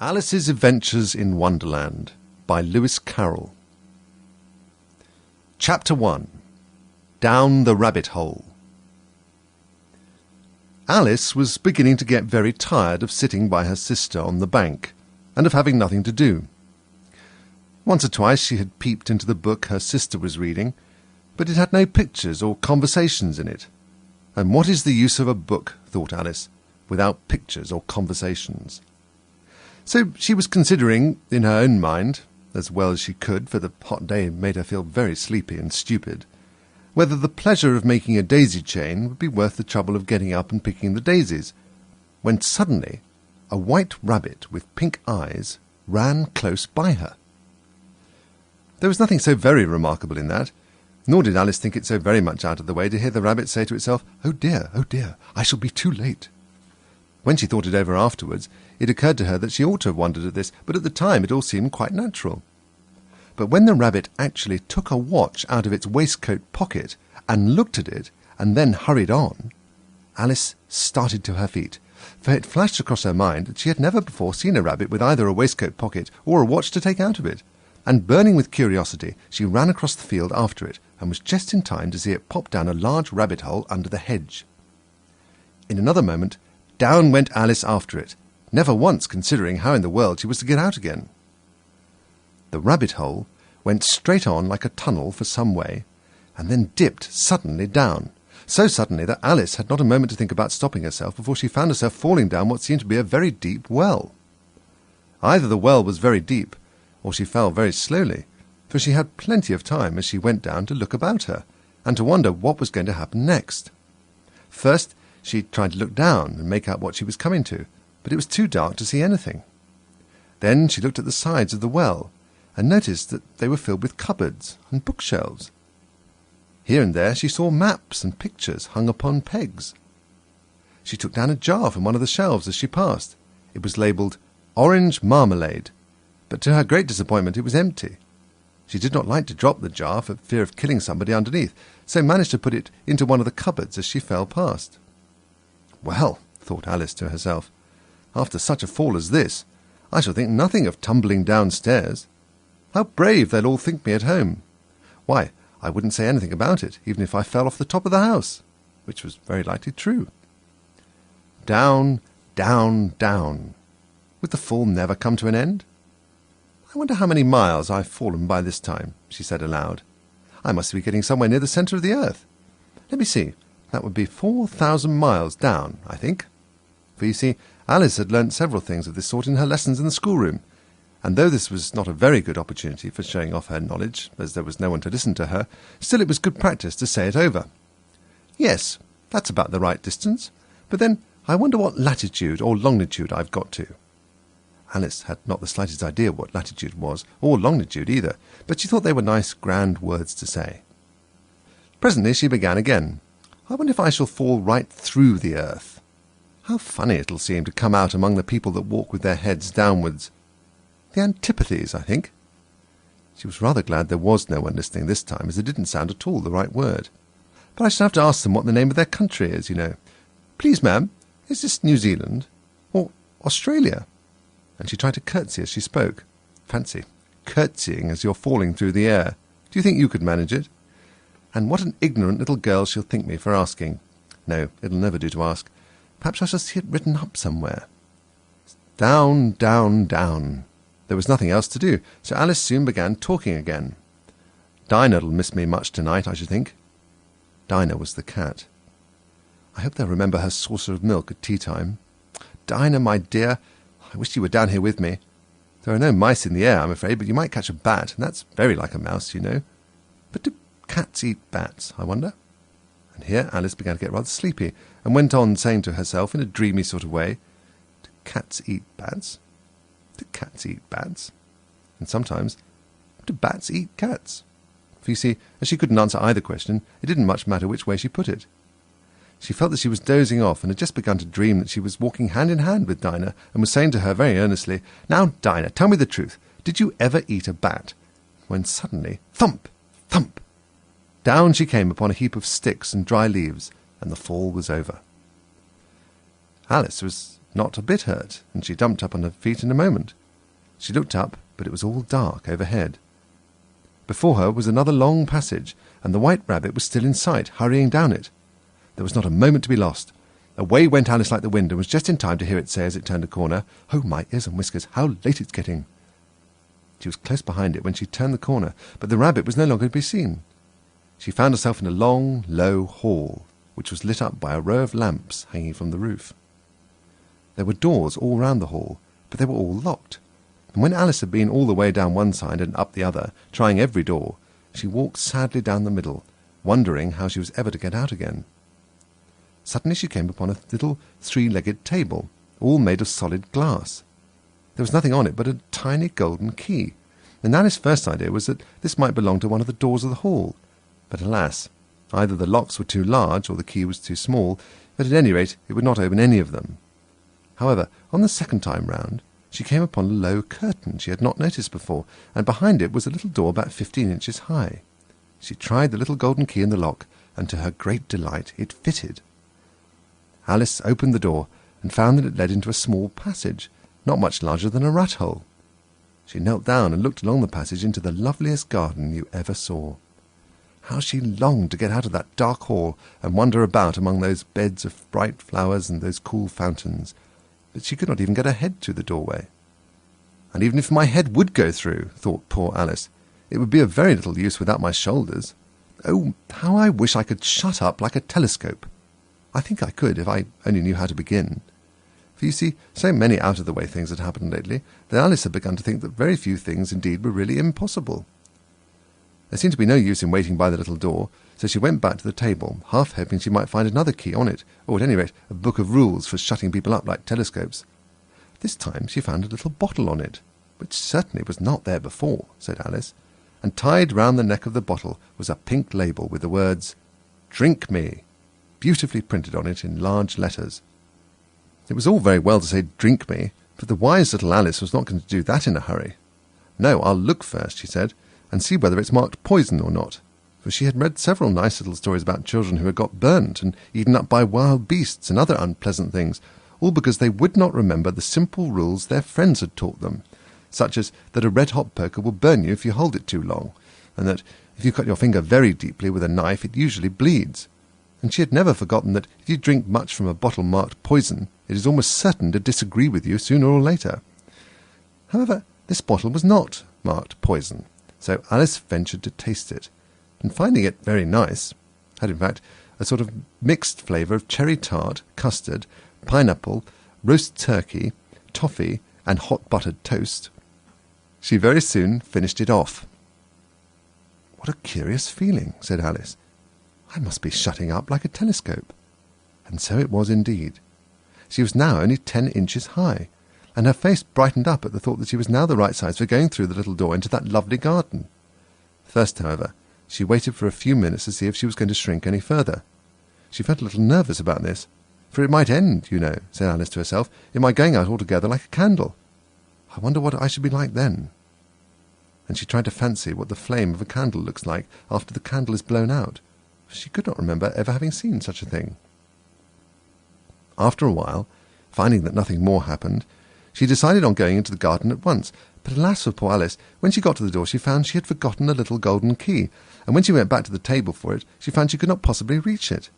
Alice's Adventures in Wonderland by Lewis Carroll. Chapter 1. Down the Rabbit Hole. Alice was beginning to get very tired of sitting by her sister on the bank, and of having nothing to do. Once or twice she had peeped into the book her sister was reading, but it had no pictures or conversations in it. And what is the use of a book, thought Alice, without pictures or conversations? So she was considering, in her own mind, as well as she could, for the hot day made her feel very sleepy and stupid, whether the pleasure of making a daisy chain would be worth the trouble of getting up and picking the daisies, when suddenly a white rabbit with pink eyes ran close by her. There was nothing so very remarkable in that, nor did Alice think it so very much out of the way to hear the rabbit say to itself, oh dear, I shall be too late." When she thought it over afterwards, it occurred to her that she ought to have wondered at this, but at the time it all seemed quite natural. But when the rabbit actually took a watch out of its waistcoat pocket and looked at it, and then hurried on, Alice started to her feet, for it flashed across her mind that she had never before seen a rabbit with either a waistcoat pocket or a watch to take out of it, and burning with curiosity, she ran across the field after it, and was just in time to see it pop down a large rabbit hole under the hedge. In another moment, down went Alice after it, never once considering how in the world she was to get out again. The rabbit hole went straight on like a tunnel for some way, and then dipped suddenly down, so suddenly that Alice had not a moment to think about stopping herself before she found herself falling down what seemed to be a very deep well. Either the well was very deep, or she fell very slowly, for she had plenty of time as she went down to look about her, and to wonder what was going to happen next. First, she tried to look down and make out what she was coming to, but it was too dark to see anything. Then she looked at the sides of the well, and noticed that they were filled with cupboards and bookshelves. Here and there she saw maps and pictures hung upon pegs. She took down a jar from one of the shelves as she passed. It was labelled Orange Marmalade, but to her great disappointment it was empty. She did not like to drop the jar for fear of killing somebody underneath, so managed to put it into one of the cupboards as she fell past. Well, thought Alice to herself, after such a fall as this, I shall think nothing of tumbling downstairs. How brave they'll all think me at home. Why, I wouldn't say anything about it, even if I fell off the top of the house, which was very likely true. Down, down, down. Would the fall never come to an end? I wonder how many miles I've fallen by this time, she said aloud. I must be getting somewhere near the centre of the earth. Let me see. That would be 4,000 miles down, I think. For you see, Alice had learnt several things of this sort in her lessons in the schoolroom, and though this was not a very good opportunity for showing off her knowledge, as there was no one to listen to her, still it was good practice to say it over. Yes, that's about the right distance, but then I wonder what latitude or longitude I've got to. Alice had not the slightest idea what latitude was, or longitude either, but she thought they were nice, grand words to say. Presently she began again. I wonder if I shall fall right through the earth. How funny it'll seem to come out among the people that walk with their heads downwards. The antipathies, I think. She was rather glad there was no one listening this time, as it didn't sound at all the right word. But I shall have to ask them what the name of their country is, you know. Please, ma'am, is this New Zealand? Or Australia? And she tried to curtsy as she spoke. Fancy, curtsying as you're falling through the air. Do you think you could manage it? And what an ignorant little girl she'll think me for asking. No, it'll never do to ask. Perhaps I shall see it written up somewhere. Down, down, down. There was nothing else to do, so Alice soon began talking again. Dinah'll miss me much tonight, I should think. Dinah was the cat. I hope they'll remember her saucer of milk at tea-time. Dinah, my dear, I wish you were down here with me. There are no mice in the air, I'm afraid, but you might catch a bat, and that's very like a mouse, you know. But do cats eat bats, I wonder? And here Alice began to get rather sleepy, and went on saying to herself in a dreamy sort of way, do cats eat bats? Do cats eat bats? And sometimes, do bats eat cats? For you see, as she couldn't answer either question, it didn't much matter which way she put it. She felt that she was dozing off, and had just begun to dream that she was walking hand in hand with Dinah, and was saying to her very earnestly, Now, Dinah, tell me the truth. Did you ever eat a bat? When suddenly, thump, thump, down she came upon a heap of sticks and dry leaves, and the fall was over. Alice was not a bit hurt, and she jumped up on her feet in a moment. She looked up, but it was all dark overhead. Before her was another long passage, and the White Rabbit was still in sight, hurrying down it. There was not a moment to be lost. Away went Alice like the wind, and was just in time to hear it say as it turned a corner, "Oh, my ears and whiskers, how late it's getting!" She was close behind it when she turned the corner, but the rabbit was no longer to be seen. She found herself in a long, low hall, which was lit up by a row of lamps hanging from the roof. There were doors all round the hall, but they were all locked, and when Alice had been all the way down one side and up the other, trying every door, she walked sadly down the middle, wondering how she was ever to get out again. Suddenly she came upon a little three-legged table, all made of solid glass. There was nothing on it but a tiny golden key, and Alice's first idea was that this might belong to one of the doors of the hall. But alas, either the locks were too large or the key was too small, but at any rate it would not open any of them. However, on the second time round, she came upon a low curtain she had not noticed before, and behind it was a little door about 15 inches high. She tried the little golden key in the lock, and to her great delight it fitted. Alice opened the door, and found that it led into a small passage, not much larger than a rat-hole. She knelt down and looked along the passage into the loveliest garden you ever saw. How she longed to get out of that dark hall and wander about among those beds of bright flowers and those cool fountains, but she could not even get her head through the doorway. And even if my head would go through, thought poor Alice, it would be of very little use without my shoulders. Oh, how I wish I could shut up like a telescope! I think I could if I only knew how to begin. For you see, so many out-of-the-way things had happened lately that Alice had begun to think that very few things indeed were really impossible. There seemed to be no use in waiting by the little door, so she went back to the table, half hoping she might find another key on it, or at any rate a book of rules for shutting people up like telescopes. This time she found a little bottle on it, which certainly was not there before, said Alice, and tied round the neck of the bottle was a pink label with the words, "Drink me," beautifully printed on it in large letters. It was all very well to say "drink me," but the wise little Alice was not going to do that in a hurry. "No, I'll look first," she said, "and see whether it's marked poison or not," for she had read several nice little stories about children who had got burnt and eaten up by wild beasts and other unpleasant things, all because they would not remember the simple rules their friends had taught them, such as that a red-hot poker will burn you if you hold it too long, and that if you cut your finger very deeply with a knife it usually bleeds. And she had never forgotten that if you drink much from a bottle marked poison, it is almost certain to disagree with you sooner or later. However, this bottle was not marked poison, so Alice ventured to taste it, and finding it very nice, had in fact a sort of mixed flavour of cherry tart, custard, pineapple, roast turkey, toffee, and hot buttered toast, she very soon finished it off. "What a curious feeling," said Alice. "I must be shutting up like a telescope." And so it was indeed. She was now only 10 inches high, and her face brightened up at the thought that she was now the right size for going through the little door into that lovely garden. First, however, she waited for a few minutes to see if she was going to shrink any further. She felt a little nervous about this, for it might end, you know, said Alice to herself, in my going out altogether like a candle. I wonder what I should be like then. And she tried to fancy what the flame of a candle looks like after the candle is blown out, for she could not remember ever having seen such a thing. After a while, finding that nothing more happened, she decided on going into the garden at once, but alas for poor Alice, when she got to the door she found she had forgotten a little golden key, and when she went back to the table for it, she found she could not possibly reach it.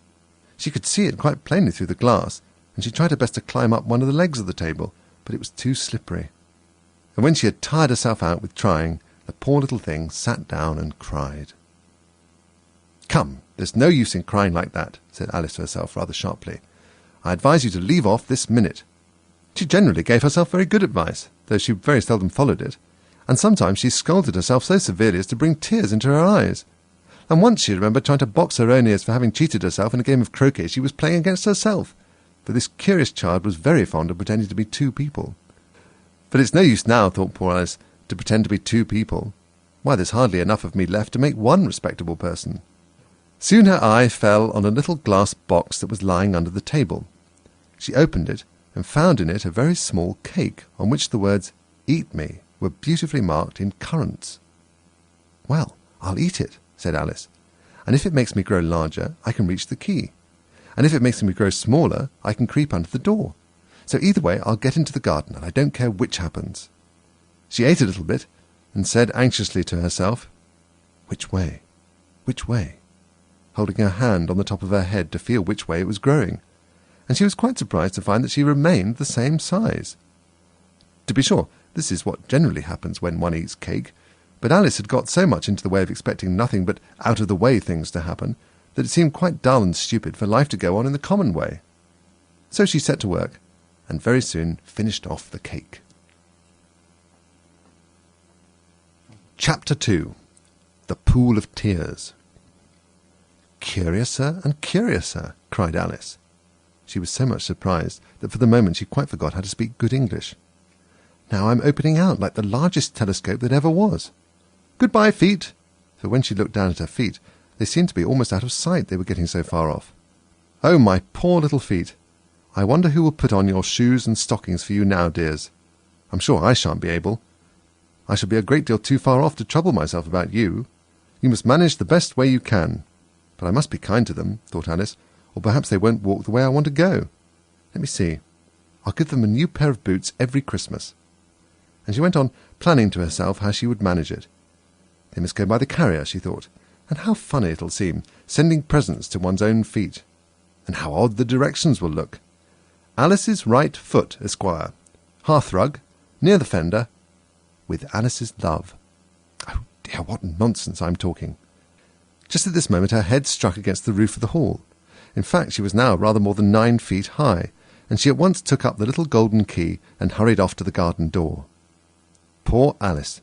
She could see it quite plainly through the glass, and she tried her best to climb up one of the legs of the table, but it was too slippery. And when she had tired herself out with trying, the poor little thing sat down and cried. "Come, there's no use in crying like that," said Alice to herself rather sharply. "I advise you to leave off this minute." She generally gave herself very good advice, though she very seldom followed it, and sometimes she scolded herself so severely as to bring tears into her eyes. And once she remembered trying to box her own ears for having cheated herself in a game of croquet she was playing against herself, for this curious child was very fond of pretending to be two people. But it's no use now, thought poor Alice, to pretend to be two people. Why, there's hardly enough of me left to make one respectable person. Soon her eye fell on a little glass box that was lying under the table. She opened it, and found in it a very small cake, on which the words, "Eat me," were beautifully marked in currants. "Well, I'll eat it," said Alice, "and if it makes me grow larger, I can reach the key, and if it makes me grow smaller, I can creep under the door. So either way, I'll get into the garden, and I don't care which happens." She ate a little bit, and said anxiously to herself, "Which way? Which way?" holding her hand on the top of her head to feel which way it was growing, and she was quite surprised to find that she remained the same size. To be sure, this is what generally happens when one eats cake, but Alice had got so much into the way of expecting nothing but out-of-the-way things to happen that it seemed quite dull and stupid for life to go on in the common way. So she set to work, and very soon finished off the cake. Chapter 2. The Pool of Tears. "Curiouser and curiouser," cried Alice. She was so much surprised that for the moment she quite forgot how to speak good English. "Now I'm opening out like the largest telescope that ever was. Goodbye, feet!" For when she looked down at her feet, they seemed to be almost out of sight, they were getting so far off. "Oh, my poor little feet! I wonder who will put on your shoes and stockings for you now, dears. I'm sure I shan't be able. I shall be a great deal too far off to trouble myself about you. You must manage the best way you can. But I must be kind to them," thought Alice, "or perhaps they won't walk the way I want to go. Let me see. I'll give them a new pair of boots every Christmas." And she went on planning to herself how she would manage it. They must go by the carrier, she thought, and how funny it'll seem, sending presents to one's own feet. And how odd the directions will look. "Alice's right foot, Esquire. Hearthrug, near the fender, with Alice's love." Oh dear, what nonsense I'm talking. Just at this moment her head struck against the roof of the hall. In fact, she was now rather more than 9 feet high, and she at once took up the little golden key and hurried off to the garden door. Poor Alice!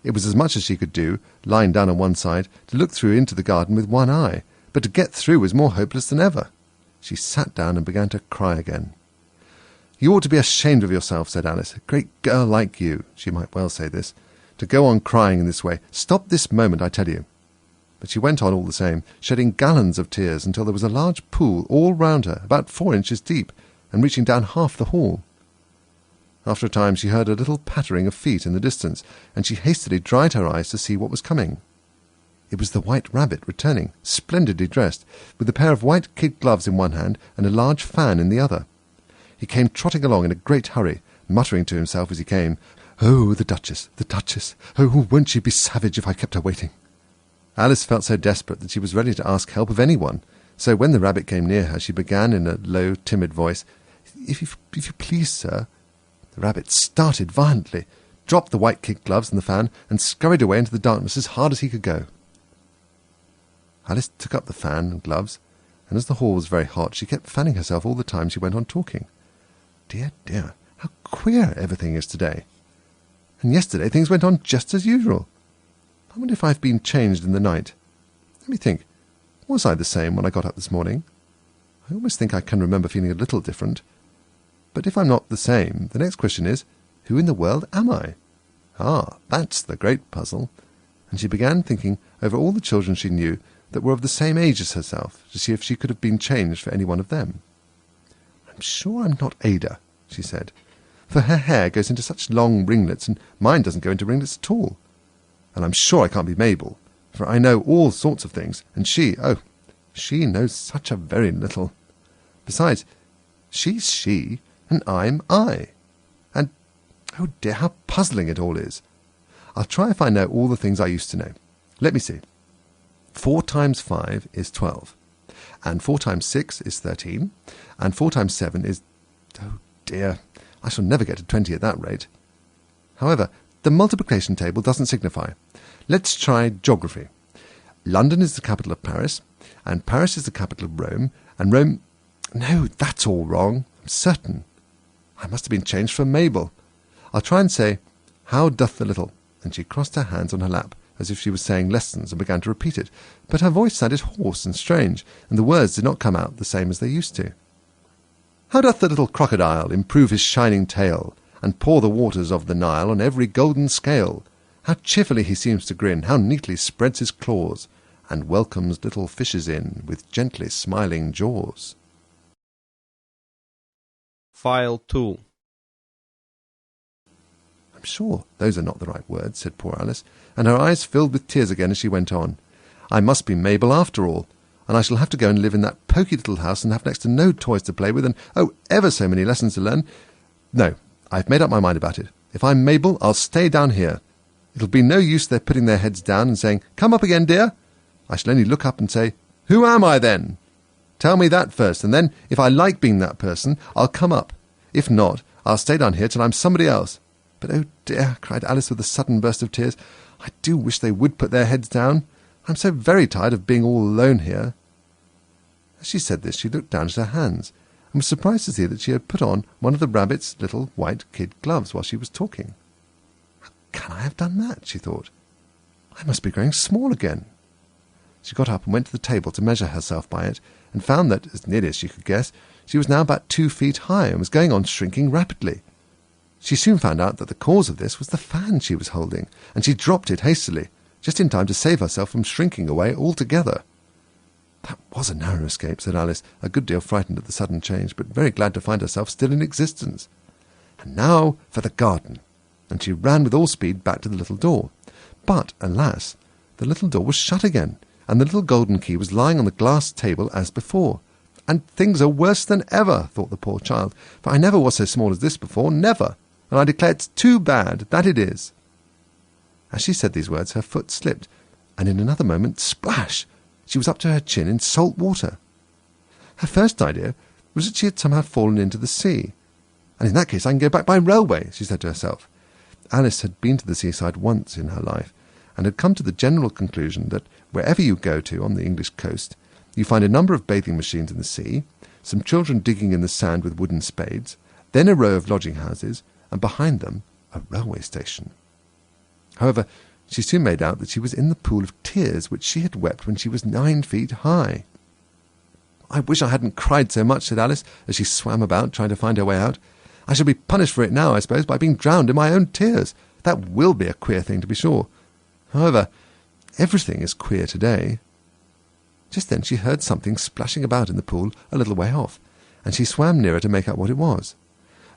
It was as much as she could do, lying down on one side, to look through into the garden with one eye, but to get through was more hopeless than ever. She sat down and began to cry again. "You ought to be ashamed of yourself," said Alice. "A great girl like you," she might well say this, "to go on crying in this way. Stop this moment, I tell you." But she went on all the same, shedding gallons of tears until there was a large pool all round her, about 4 inches deep, and reaching down half the hall. After a time she heard a little pattering of feet in the distance, and she hastily dried her eyes to see what was coming. It was the White Rabbit returning, splendidly dressed, with a pair of white kid gloves in one hand and a large fan in the other. He came trotting along in a great hurry, muttering to himself as he came, "Oh, the Duchess, the Duchess! Oh, won't she be savage if I kept her waiting?" Alice felt so desperate that she was ready to ask help of anyone, so when the rabbit came near her she began in a low, timid voice, If you please, sir." The rabbit started violently, dropped the white kid gloves and the fan, and scurried away into the darkness as hard as he could go. Alice took up the fan and gloves, and as the hall was very hot, she kept fanning herself all the time she went on talking. "Dear, dear, how queer everything is today. And yesterday things went on just as usual. I wonder if I've been changed in the night. Let me think. Was I the same when I got up this morning? I almost think I can remember feeling a little different. But if I'm not the same, the next question is, who in the world am I? Ah, that's the great puzzle." And she began thinking over all the children she knew that were of the same age as herself, to see if she could have been changed for any one of them. "I'm sure I'm not Ada," she said, "for her hair goes into such long ringlets, and mine doesn't go into ringlets at all. And I'm sure I can't be Mabel, for I know all sorts of things, and she knows such a very little. Besides, she's she, and I'm I. And, oh dear, how puzzling it all is. I'll try if I know all the things I used to know. Let me see. 4 times 5 is 12, and 4 times 6 is 13, and 4 times 7 is... Oh dear, I shall never get to 20 at that rate. However, the multiplication table doesn't signify. Let's try geography. London is the capital of Paris, and Paris is the capital of Rome, and Rome... No, that's all wrong, I'm certain. I must have been changed for Mabel. I'll try and say, how doth the little... And she crossed her hands on her lap, as if she was saying lessons, and began to repeat it. But her voice sounded hoarse and strange, and the words did not come out the same as they used to. How doth the little crocodile improve his shining tail, and pour the waters of the Nile on every golden scale? How cheerfully he seems to grin, how neatly spreads his claws, and welcomes little fishes in with gently smiling jaws. File 2. I'm sure those are not the right words, said poor Alice, and her eyes filled with tears again as she went on. I must be Mabel after all. and I shall have to go and live in that poky little house and have next to no toys to play with and, oh, ever so many lessons to learn. No, I've made up my mind about it. If I'm Mabel, I'll stay down here. It'll be no use their putting their heads down and saying, 'Come up again, dear.' I shall only look up and say, 'Who am I, then?' Tell me that first, and then, if I like being that person, I'll come up. If not, I'll stay down here till I'm somebody else. But, oh dear," cried Alice with a sudden burst of tears, "I do wish they would put their heads down. I'm so very tired of being all alone here." As she said this, she looked down at her hands, and was surprised to see that she had put on one of the rabbit's little white kid gloves while she was talking. "How can I have done that?" she thought. "I must be growing small again." She got up and went to the table to measure herself by it, and found that, as nearly as she could guess, she was now about 2 feet high and was going on shrinking rapidly. She soon found out that the cause of this was the fan she was holding, and she dropped it hastily, just in time to save herself from shrinking away altogether. "That was a narrow escape," said Alice, a good deal frightened at the sudden change, but very glad to find herself still in existence. "And now for the garden," and she ran with all speed back to the little door. But, alas, the little door was shut again, and the little golden key was lying on the glass table as before. "And things are worse than ever," thought the poor child, "for I never was so small as this before, never, and I declare it's too bad, that it is." As she said these words, her foot slipped, and in another moment, splash! She was up to her chin in salt water. Her first idea was that she had somehow fallen into the sea. "And in that case I can go back by railway," she said to herself. Alice had been to the seaside once in her life, and had come to the general conclusion that wherever you go to on the English coast, you find a number of bathing machines in the sea, some children digging in the sand with wooden spades, then a row of lodging-houses, and behind them a railway station. However, she soon made out that she was in the pool of tears which she had wept when she was 9 feet high. "I wish I hadn't cried so much," said Alice, as she swam about, trying to find her way out. "I shall be punished for it now, I suppose, by being drowned in my own tears. That will be a queer thing, to be sure. However, everything is queer today." Just then she heard something splashing about in the pool a little way off, and she swam nearer to make out what it was.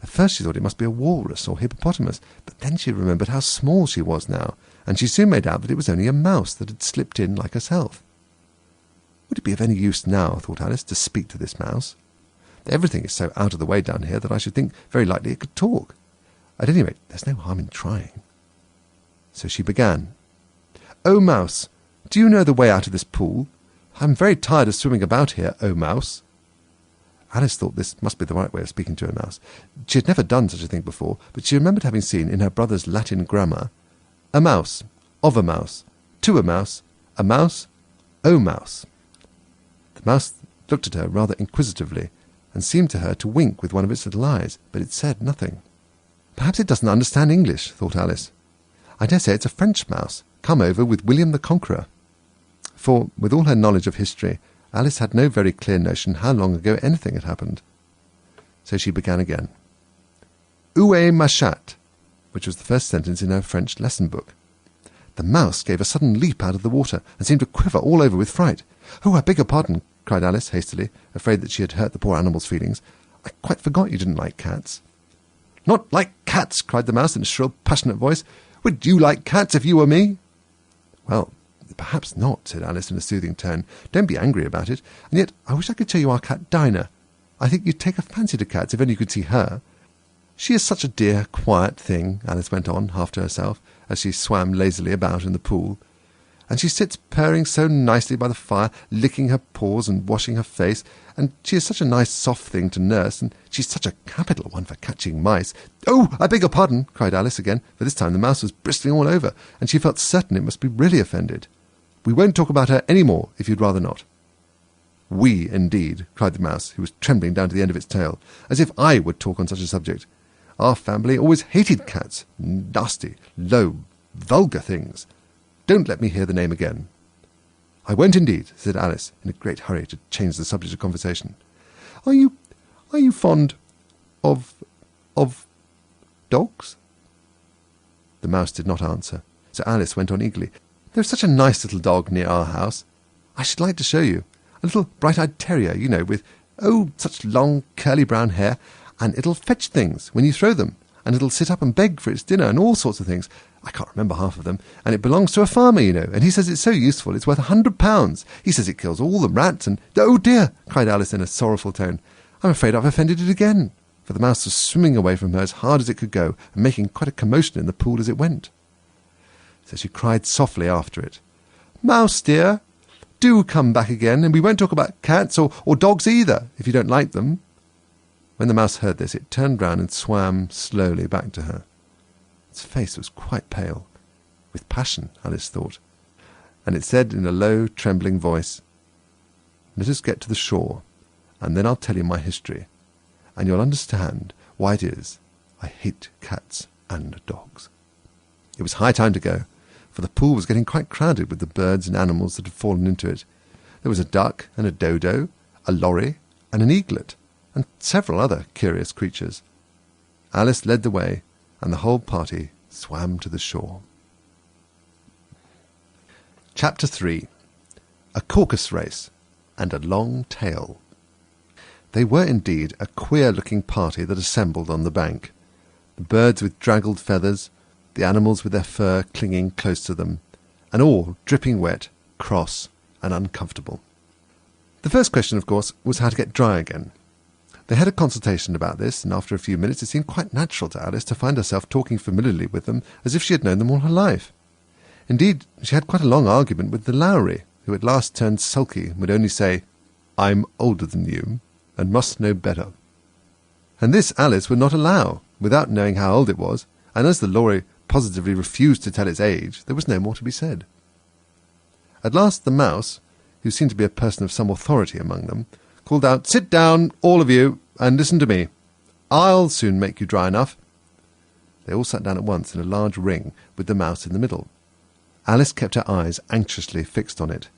At first she thought it must be a walrus or hippopotamus, but then she remembered how small she was now, and she soon made out that it was only a mouse that had slipped in like herself. Would it be of any use now, thought Alice, to speak to this mouse? Everything is so out of the way down here that I should think very likely it could talk. At any rate, there's no harm in trying. So she began. "Oh, mouse, do you know the way out of this pool? I'm very tired of swimming about here, oh, mouse." Alice thought this must be the right way of speaking to a mouse. She had never done such a thing before, but she remembered having seen in her brother's Latin grammar, "A mouse, of a mouse, to a mouse, oh, mouse." The mouse looked at her rather inquisitively, and seemed to her to wink with one of its little eyes, but it said nothing. "Perhaps it doesn't understand English," thought Alice. "I dare say it's a French mouse, come over with William the Conqueror." For, with all her knowledge of history, Alice had no very clear notion how long ago anything had happened. So she began again. "Où est ma chatte?" which was the first sentence in her French lesson book. The mouse gave a sudden leap out of the water, and seemed to quiver all over with fright. "Oh, I beg your pardon," cried Alice hastily, afraid that she had hurt the poor animal's feelings. "I quite forgot you didn't like cats." "Not like cats!" cried the mouse in a shrill, passionate voice. "Would you like cats if you were me?" "Well, perhaps not," said Alice in a soothing tone. "Don't be angry about it. And yet I wish I could show you our cat Dinah. I think you'd take a fancy to cats if only you could see her. She is such a dear, quiet thing," Alice went on, half to herself, as she swam lazily about in the pool. "And she sits purring so nicely by the fire, licking her paws and washing her face, and she is such a nice soft thing to nurse, and she's such a capital one for catching mice." "Oh, I beg your pardon," cried Alice again, for this time the mouse was bristling all over, and she felt certain it must be really offended. "We won't talk about her any more, if you'd rather not." "We, indeed," cried the mouse, who was trembling down to the end of its tail, "as if I would talk on such a subject. Our family always hated cats. Nasty, low, vulgar things. Don't let me hear the name again." "I won't indeed," said Alice, in a great hurry to change the subject of conversation. Are you fond of dogs?" The mouse did not answer, so Alice went on eagerly. "There is such a nice little dog near our house. I should like to show you. A little bright-eyed terrier, you know, with, oh, such long, curly brown hair, and it'll fetch things when you throw them. and it'll sit up and beg for its dinner and all sorts of things. I can't remember half of them, and it belongs to a farmer, you know, and he says it's so useful it's worth £100. He says it kills all the rats and—" "Oh dear!" cried Alice in a sorrowful tone. "I'm afraid I've offended it again," for the mouse was swimming away from her as hard as it could go and making quite a commotion in the pool as it went. So she cried softly after it, "Mouse dear, do come back again, and we won't talk about cats or dogs either, if you don't like them." When the mouse heard this, it turned round and swam slowly back to her. Its face was quite pale, with passion, Alice thought, and it said in a low, trembling voice, "Let us get to the shore, and then I'll tell you my history, and you'll understand why it is I hate cats and dogs." It was high time to go, for the pool was getting quite crowded with the birds and animals that had fallen into it. There was a duck and a dodo, a lorry and an eaglet, and several other curious creatures. Alice led the way, and the whole party swam to the shore. Chapter 3. A Caucus Race and a Long Tail. They were indeed a queer-looking party that assembled on the bank. The birds with draggled feathers, the animals with their fur clinging close to them, and all dripping wet, cross, and uncomfortable. The first question, of course, was how to get dry again. They had a consultation about this, and after a few minutes it seemed quite natural to Alice to find herself talking familiarly with them as if she had known them all her life. Indeed, she had quite a long argument with the Lowry, who at last turned sulky and would only say, "I'm older than you, and must know better." And this Alice would not allow, without knowing how old it was, and as the Lorry positively refused to tell its age, there was no more to be said. At last the mouse, who seemed to be a person of some authority among them, called out, "Sit down, all of you, and listen to me. I'll soon make you dry enough." They all sat down at once in a large ring, with the mouse in the middle. Alice kept her eyes anxiously fixed on it,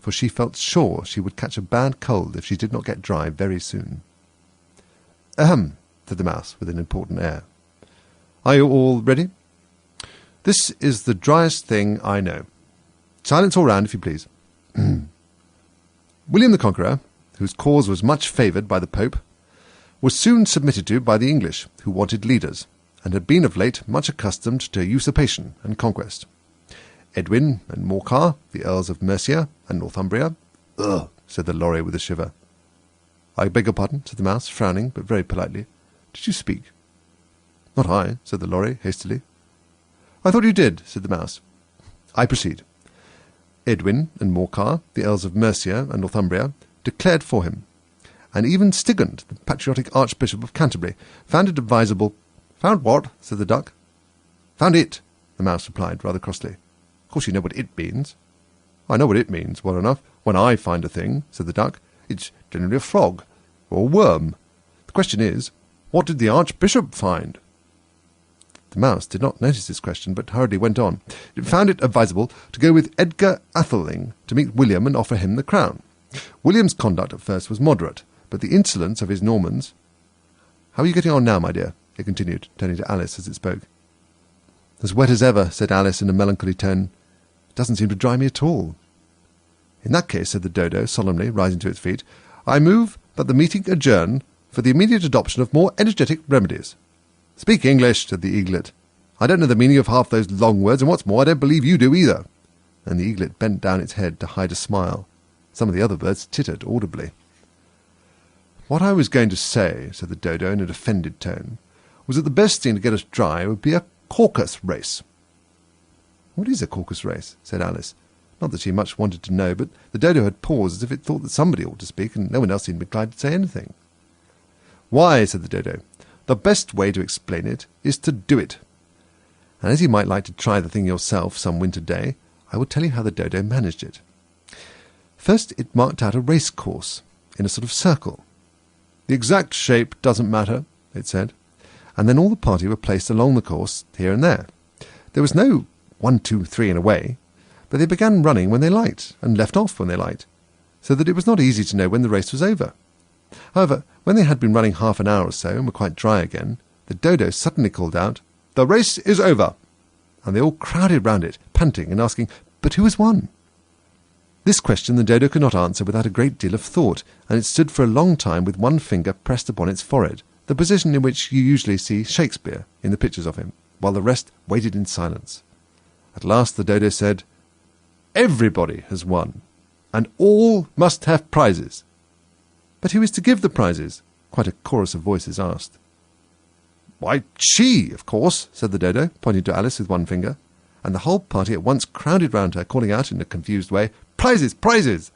for she felt sure she would catch a bad cold if she did not get dry very soon. "Ahem," said the mouse with an important air. "Are you all ready? This is the driest thing I know. Silence all round, if you please. William the Conqueror, whose cause was much favoured by the Pope, was soon submitted to by the English, who wanted leaders, and had been of late much accustomed to usurpation and conquest. Edwin and Morcar, the Earls of Mercia and Northumbria—" "Ugh," said the Lorry with a shiver. "I beg your pardon," said the mouse, frowning, but very politely. "Did you speak?" "Not I," said the Lorry, hastily. "I thought you did," said the mouse. "I proceed. Edwin and Morcar, the Earls of Mercia and Northumbria, declared for him, and even Stigand, the patriotic Archbishop of Canterbury, found it advisable—" "Found what?" said the duck. "Found it," the mouse replied, rather crossly. "Of course you know what it means." "I know what it means, well enough. When I find a thing," said the duck, "it's generally a frog, or a worm. The question is, what did the Archbishop find?" The mouse did not notice this question, but hurriedly went on. "It found it advisable to go with Edgar Atheling to meet William and offer him the crown. William's conduct at first was moderate, but the insolence of his Normans— How are you getting on now, my dear?" it continued, turning to Alice as it spoke. "As wet as ever," said Alice in a melancholy tone. "It doesn't seem to dry me at all." "In that case," said the dodo, solemnly, rising to its feet, "I move that the meeting adjourn for the immediate adoption of more energetic remedies." "Speak English," said the eaglet. "I don't know the meaning of half those long words, and what's more, I don't believe you do either." And the eaglet bent down its head to hide a smile. Some of the other birds tittered audibly. "What I was going to say," said the dodo in an offended tone, "was that the best thing to get us dry would be a caucus race." "What is a caucus race?" said Alice. Not that she much wanted to know, but the dodo had paused as if it thought that somebody ought to speak, and no one else seemed inclined to say anything. "Why," said the dodo, "the best way to explain it is to do it. And as you might like to try the thing yourself some winter day, I will tell you how the dodo managed it. First it marked out a race course, in a sort of circle. The exact shape doesn't matter, it said, and then all the party were placed along the course, here and there. There was no 1, 2, 3 and away, but they began running when they liked, and left off when they liked, so that it was not easy to know when the race was over. However, when they had been running half an hour or so, and were quite dry again, the dodo suddenly called out, 'The race is over!' and they all crowded round it, panting and asking, 'But who has won?' This question the dodo could not answer without a great deal of thought, and it stood for a long time with one finger pressed upon its forehead, the position in which you usually see Shakespeare in the pictures of him, while the rest waited in silence. At last the Dodo said, "Everybody has won, and all must have prizes." "But who is to give the prizes?" quite a chorus of voices asked. "Why, she, of course," said the Dodo, pointing to Alice with one finger, and the whole party at once crowded round her, calling out in a confused way, "Prizes! Prizes!"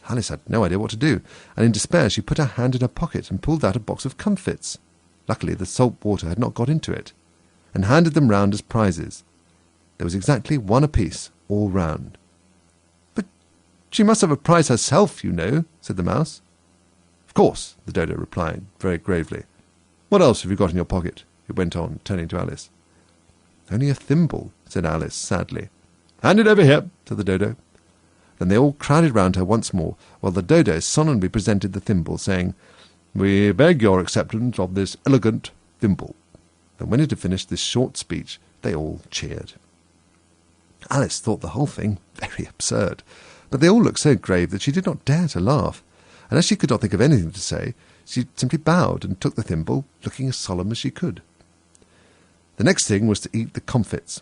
Alice had no idea what to do, and in despair she put her hand in her pocket and pulled out a box of comfits. Luckily the salt water had not got into it, and handed them round as prizes. There was exactly one apiece, all round. "But she must have a prize herself, you know," said the Mouse. "Of course," the Dodo replied, very gravely. "What else have you got in your pocket?" it went on, turning to Alice. "Only a thimble," said Alice, sadly. "Hand it over here," said the Dodo. Then they all crowded round her once more, while the Dodo solemnly presented the thimble, saying, "We beg your acceptance of this elegant thimble." And when it had finished this short speech, they all cheered. Alice thought the whole thing very absurd, but they all looked so grave that she did not dare to laugh, and as she could not think of anything to say, she simply bowed and took the thimble, looking as solemn as she could. The next thing was to eat the comfits.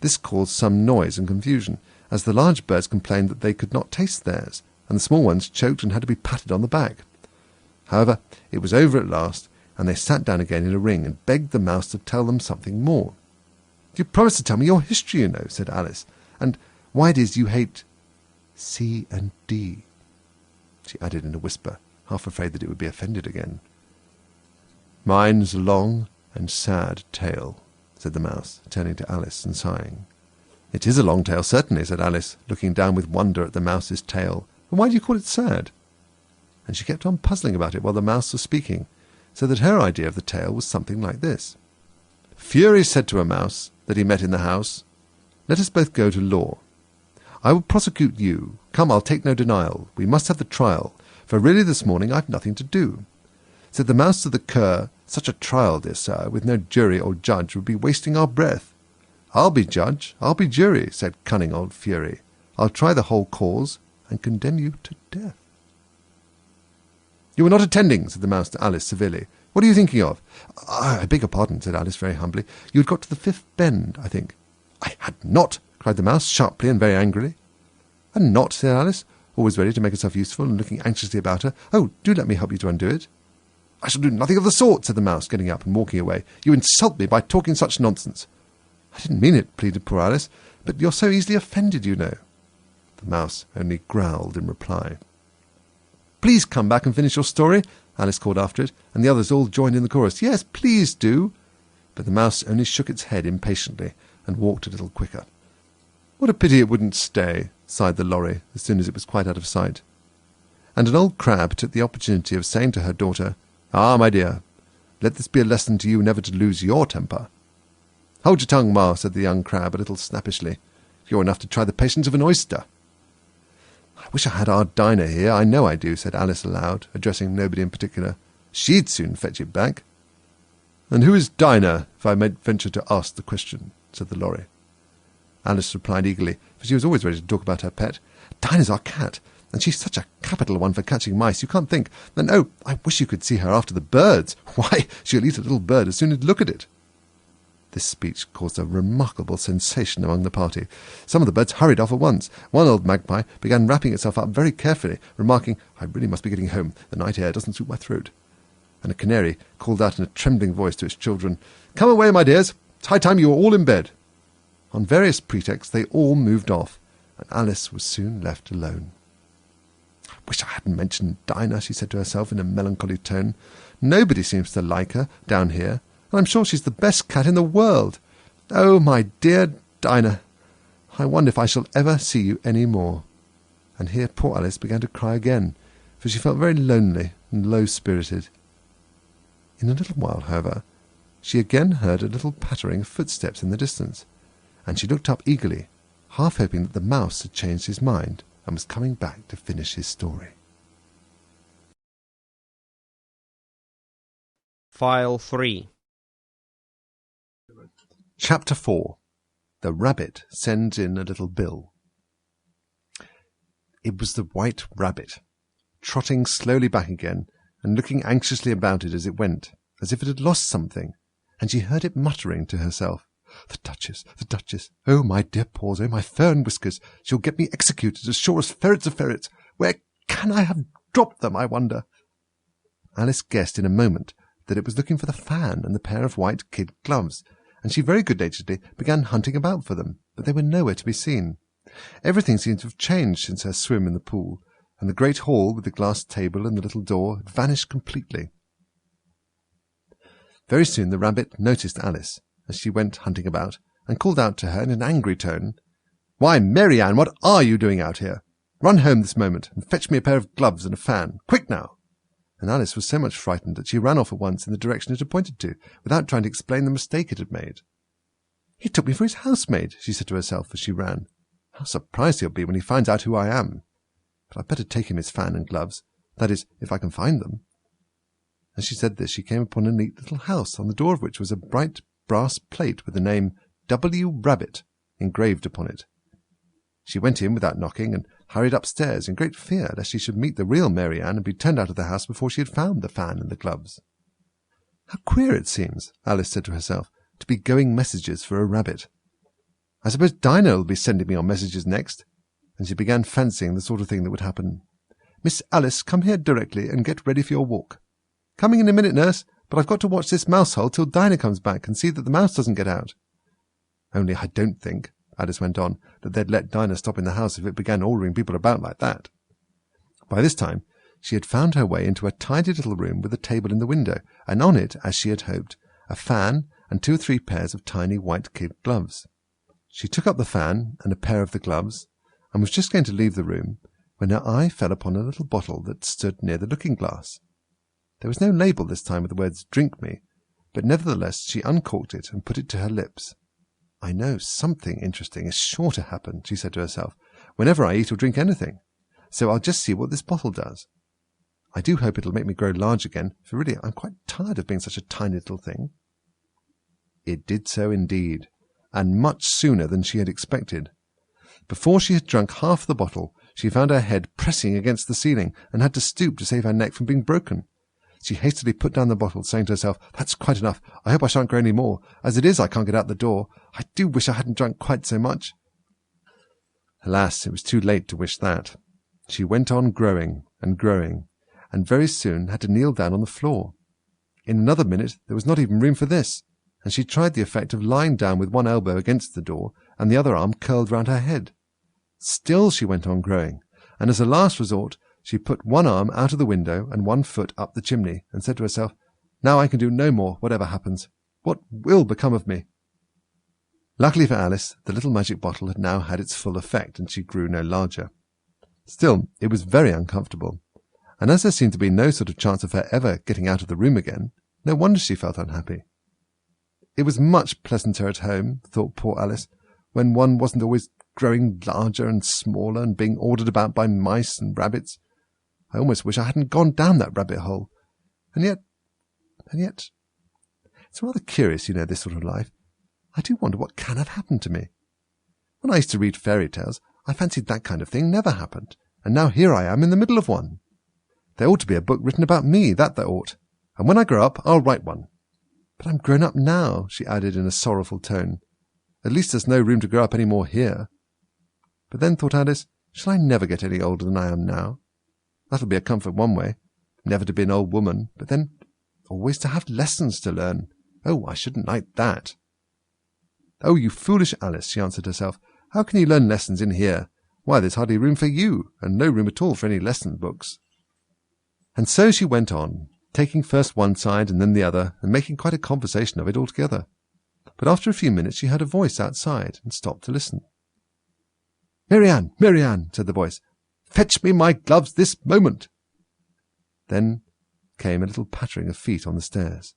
This caused some noise and confusion, as the large birds complained that they could not taste theirs, and the small ones choked and had to be patted on the back. However, it was over at last, and they sat down again in a ring and begged the Mouse to tell them something more. "You promised to tell me your history, you know," said Alice, "and why it is you hate C and D," she added in a whisper, half afraid that it would be offended again. "Mine's a long and sad tale," said the Mouse, turning to Alice and sighing. "It is a long tale, certainly," said Alice, looking down with wonder at the Mouse's tail. "And why do you call it sad?" And she kept on puzzling about it while the Mouse was speaking, so that her idea of the tale was something like this. Fury said to a mouse that he met in the house, "Let us both go to law. I will prosecute you. Come, I'll take no denial. We must have the trial, for really this morning I've nothing to do." Said the Mouse to the Cur, "Such a trial, dear sir, with no jury or judge, would be wasting our breath." "I'll be judge, I'll be jury," said cunning old Fury. "I'll try the whole cause and condemn you to death." "You were not attending," said the Mouse to Alice severely. "What are you thinking of?" "I beg your pardon," said Alice very humbly. "You had got to the fifth bend, I think." "I had not," cried the Mouse, sharply and very angrily. "And not," said Alice, always ready to make herself useful and looking anxiously about her. "Oh, do let me help you to undo it." "I shall do nothing of the sort," said the Mouse, getting up and walking away. "You insult me by talking such nonsense." "I didn't mean it," pleaded poor Alice, "but you're so easily offended, you know." The Mouse only growled in reply. "Please come back and finish your story," Alice called after it, and the others all joined in the chorus. "Yes, please do." But the Mouse only shook its head impatiently and walked a little quicker. "What a pity it wouldn't stay," sighed the lorry as soon as it was quite out of sight. And an old crab took the opportunity of saying to her daughter, "Ah, my dear, let this be a lesson to you never to lose your temper." "Hold your tongue, Ma," said the young crab a little snappishly. "You're enough to try the patience of an oyster." "I wish I had our Dinah here, I know I do," said Alice aloud, addressing nobody in particular. "She'd soon fetch it back." "And who is Dinah, if I may venture to ask the question?" said the lorry. Alice replied eagerly, for she was always ready to talk about her pet. "Dinah's our cat, and she's such a capital one for catching mice, you can't think. And oh, I wish you could see her after the birds. Why, she'll eat a little bird as soon as you look at it." This speech caused a remarkable sensation among the party. Some of the birds hurried off at once. One old magpie began wrapping itself up very carefully, remarking, "I really must be getting home. The night air doesn't suit my throat." And a canary called out in a trembling voice to its children, "Come away, my dears. It's high time you were all in bed." On various pretexts they all moved off, and Alice was soon left alone. "I wish I hadn't mentioned Dinah," she said to herself in a melancholy tone. "Nobody seems to like her down here, and I'm sure she's the best cat in the world. Oh, my dear Dinah, I wonder if I shall ever see you any more." And here poor Alice began to cry again, for she felt very lonely and low-spirited. In a little while, however, she again heard a little pattering of footsteps in the distance, and she looked up eagerly, half hoping that the Mouse had changed his mind and was coming back to finish his story. File 3. Chapter 4. The Rabbit Sends in a Little Bill. It was the White Rabbit, trotting slowly back again, and looking anxiously about it as it went, as if it had lost something, and she heard it muttering to herself, "The Duchess, the Duchess! Oh, my dear paws, oh, my fur and whiskers! She'll get me executed as sure as ferrets are ferrets! Where can I have dropped them, I wonder?" Alice guessed in a moment that it was looking for the fan and the pair of white kid gloves, and she very good-naturedly began hunting about for them, but they were nowhere to be seen. Everything seemed to have changed since her swim in the pool, and the great hall with the glass table and the little door had vanished completely. Very soon the rabbit noticed Alice as she went hunting about, and called out to her in an angry tone, "Why, Mary Ann, what are you doing out here? Run home this moment, and fetch me a pair of gloves and a fan. Quick now!" And Alice was so much frightened that she ran off at once in the direction it had pointed to, without trying to explain the mistake it had made. "He took me for his housemaid," she said to herself as she ran. "How surprised he'll be when he finds out who I am. But I'd better take him his fan and gloves, that is, if I can find them." As she said this, she came upon a neat little house, on the door of which was a bright brass plate with the name W. Rabbit engraved upon it. She went in without knocking, and hurried upstairs in great fear lest she should meet the real Mary Ann and be turned out of the house before she had found the fan and the gloves. "How queer it seems," Alice said to herself, "to be going messages for a rabbit. I suppose Dinah will be sending me on messages next." And she began fancying the sort of thing that would happen. "Miss Alice, come here directly and get ready for your walk." "Coming in a minute, nurse, but I've got to watch this mouse hole till Dinah comes back and see that the mouse doesn't get out." "Only I don't think," Alice went on, "that they'd let Dinah stop in the house if it began ordering people about like that." By this time she had found her way into a tidy little room with a table in the window, and on it, as she had hoped, a fan and 2 or 3 pairs of tiny white kid gloves. She took up the fan and a pair of the gloves, and was just going to leave the room, when her eye fell upon a little bottle that stood near the looking-glass. There was no label this time with the words "Drink me," but nevertheless she uncorked it and put it to her lips. "I know something interesting is sure to happen," she said to herself, "whenever I eat or drink anything, so I'll just see what this bottle does. I do hope it'll make me grow large again, for really I'm quite tired of being such a tiny little thing." It did so indeed, and much sooner than she had expected. Before she had drunk half the bottle, she found her head pressing against the ceiling, and had to stoop to save her neck from being broken. She hastily put down the bottle, saying to herself, "That's quite enough. I hope I shan't grow any more. As it is, I can't get out the door. I do wish I hadn't drunk quite so much." Alas, it was too late to wish that. She went on growing, and very soon had to kneel down on the floor. In another minute there was not even room for this, and she tried the effect of lying down with one elbow against the door, and the other arm curled round her head. Still she went on growing, and as a last resort she put one arm out of the window and one foot up the chimney, and said to herself, "Now I can do no more, whatever happens. What will become of me?" Luckily for Alice, the little magic bottle had now had its full effect, and she grew no larger. Still, it was very uncomfortable, and as there seemed to be no sort of chance of her ever getting out of the room again, no wonder she felt unhappy. It was much pleasanter at home, thought poor Alice, when one wasn't always growing larger and smaller and being ordered about by mice and rabbits. I almost wish I hadn't gone down that rabbit hole. And yet, it's rather curious, this sort of life. I do wonder what can have happened to me. When I used to read fairy tales, I fancied that kind of thing never happened, and now here I am in the middle of one. There ought to be a book written about me, that there ought, and when I grow up I'll write one. But I'm grown up now," she added in a sorrowful tone. "At least there's no room to grow up any more here. But then, thought Alice, shall I never get any older than I am now? That'll be a comfort one way, never to be an old woman, but then always to have lessons to learn. Oh, I shouldn't like that." "Oh, you foolish Alice," she answered herself. "How can you learn lessons in here? Why, there's hardly room for you, and no room at all for any lesson books." And so she went on, taking first one side and then the other, and making quite a conversation of it altogether. But after a few minutes she heard a voice outside, and stopped to listen. "Mary Ann, Mary Ann," said the voice, "fetch me my gloves this moment." Then came a little pattering of feet on the stairs.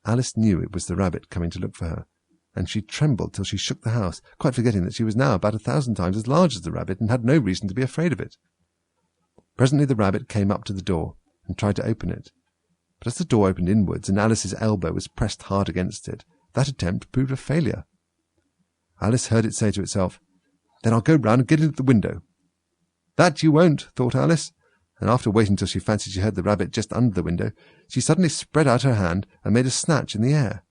Alice knew it was the rabbit coming to look for her, and she trembled till she shook the house, quite forgetting that she was now about 1,000 times as large as the rabbit, and had no reason to be afraid of it. Presently the rabbit came up to the door, and tried to open it. But as the door opened inwards, and Alice's elbow was pressed hard against it, that attempt proved a failure. Alice heard it say to itself, "Then I'll go round and get in at the window." "That you won't," thought Alice, and after waiting till she fancied she heard the rabbit just under the window, she suddenly spread out her hand and made a snatch in the air.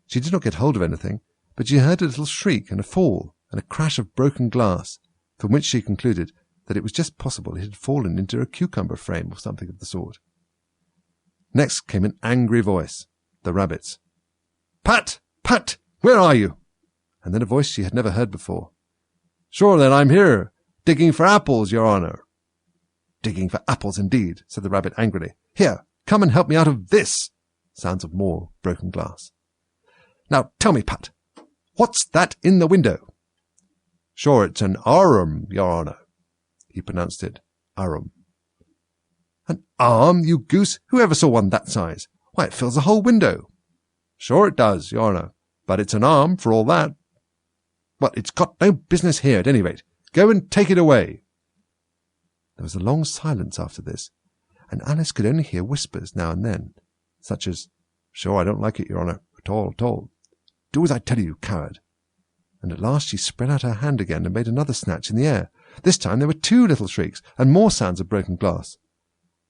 She did not get hold of anything, but she heard a little shriek and a fall and a crash of broken glass, from which she concluded that it was just possible it had fallen into a cucumber frame or something of the sort. Next came an angry voice, the rabbit's. "Pat! Pat! Where are you?" And then a voice she had never heard before. "Sure then, I'm here, digging for apples, your honour." "Digging for apples, indeed," said the rabbit angrily. "Here, come and help me out of this." Sounds of more broken glass. "Now tell me, Pat, what's that in the window?" "Sure, it's an arm, your honour." He pronounced it arum. "An arm, you goose? Who ever saw one that size? Why, it fills the whole window." "Sure it does, your honour, but it's an arm for all that." "Well, it's got no business here, at any rate. Go and take it away." There was a long silence after this, and Alice could only hear whispers now and then, such as, "Sure, I don't like it, your honour, at all, at all. Do as I tell you, coward." And at last she spread out her hand again and made another snatch in the air. This time there were 2 little shrieks, and more sounds of broken glass.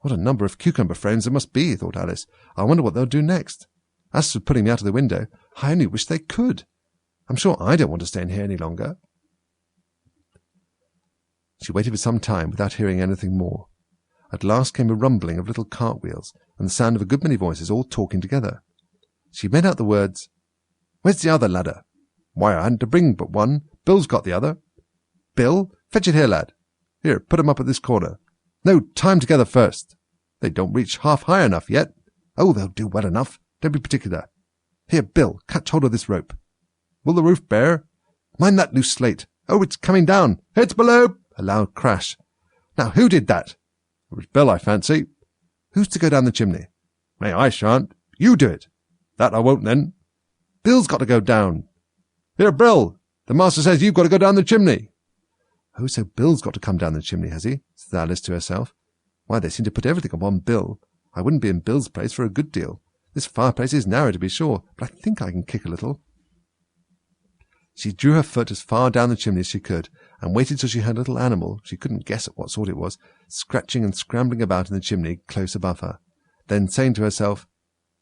"What a number of cucumber frames there must be," thought Alice. "I wonder what they'll do next. As for putting me out of the window, I only wish they could. I'm sure I don't want to stay in here any longer." She waited for some time without hearing anything more. At last came a rumbling of little cartwheels, and the sound of a good many voices all talking together. She made out the words, "Where's the other ladder?" "Why, I hadn't to bring but one. Bill's got the other." "Bill? Fetch it here, lad. Here, put 'em up at this corner. No, tie 'em together first. They don't reach half high enough yet. Oh, they'll do well enough. Don't be particular. Here, Bill, catch hold of this rope. Will the roof bear? Mind that loose slate. Oh, it's coming down. It's below." A loud crash. "Now, who did that?" "It was Bill, I fancy." "Who's to go down the chimney?" "Me, I shan't. You do it." "That I won't, then." "Bill's got to go down." "Here, Bill, the master says you've got to go down the chimney." "Oh, so Bill's got to come down the chimney, has he?" said Alice to herself. "Why, they seem to put everything upon Bill. I wouldn't be in Bill's place for a good deal. This fireplace is narrow, to be sure, but I think I can kick a little." She drew her foot as far down the chimney as she could, and waited till she heard a little animal, she couldn't guess at what sort it was, scratching and scrambling about in the chimney close above her. Then, saying to herself,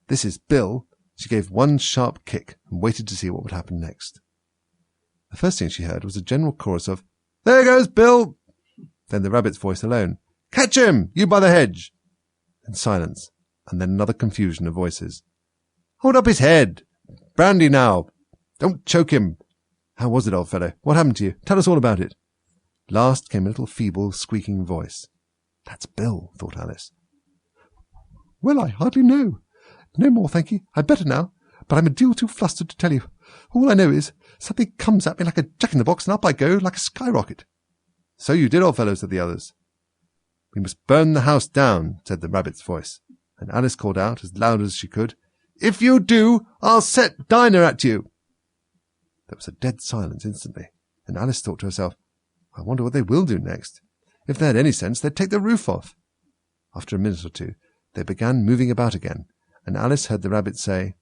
"This is Bill," she gave one sharp kick and waited to see what would happen next. The first thing she heard was a general chorus of, "There goes Bill!" Then the rabbit's voice alone, "Catch him, you by the hedge!" Then silence, and then another confusion of voices. "Hold up his head! Brandy now! Don't choke him! How was it, old fellow? What happened to you? Tell us all about it." Last came a little feeble, squeaking voice. "That's Bill," thought Alice. "Well, I hardly know. No more, thank you. I'm better now, but I'm a deal too flustered to tell you. All I know is, something comes at me like a jack-in-the-box, and up I go like a skyrocket." "So you did, old fellow," said the others. "We must burn the house down," said the rabbit's voice, and Alice called out as loud as she could, "If you do, I'll set Dinah at you." There was a dead silence instantly, and Alice thought to herself, "I wonder what they will do next. If they had any sense, they'd take the roof off." After a minute or two, they began moving about again, and Alice heard the rabbit say,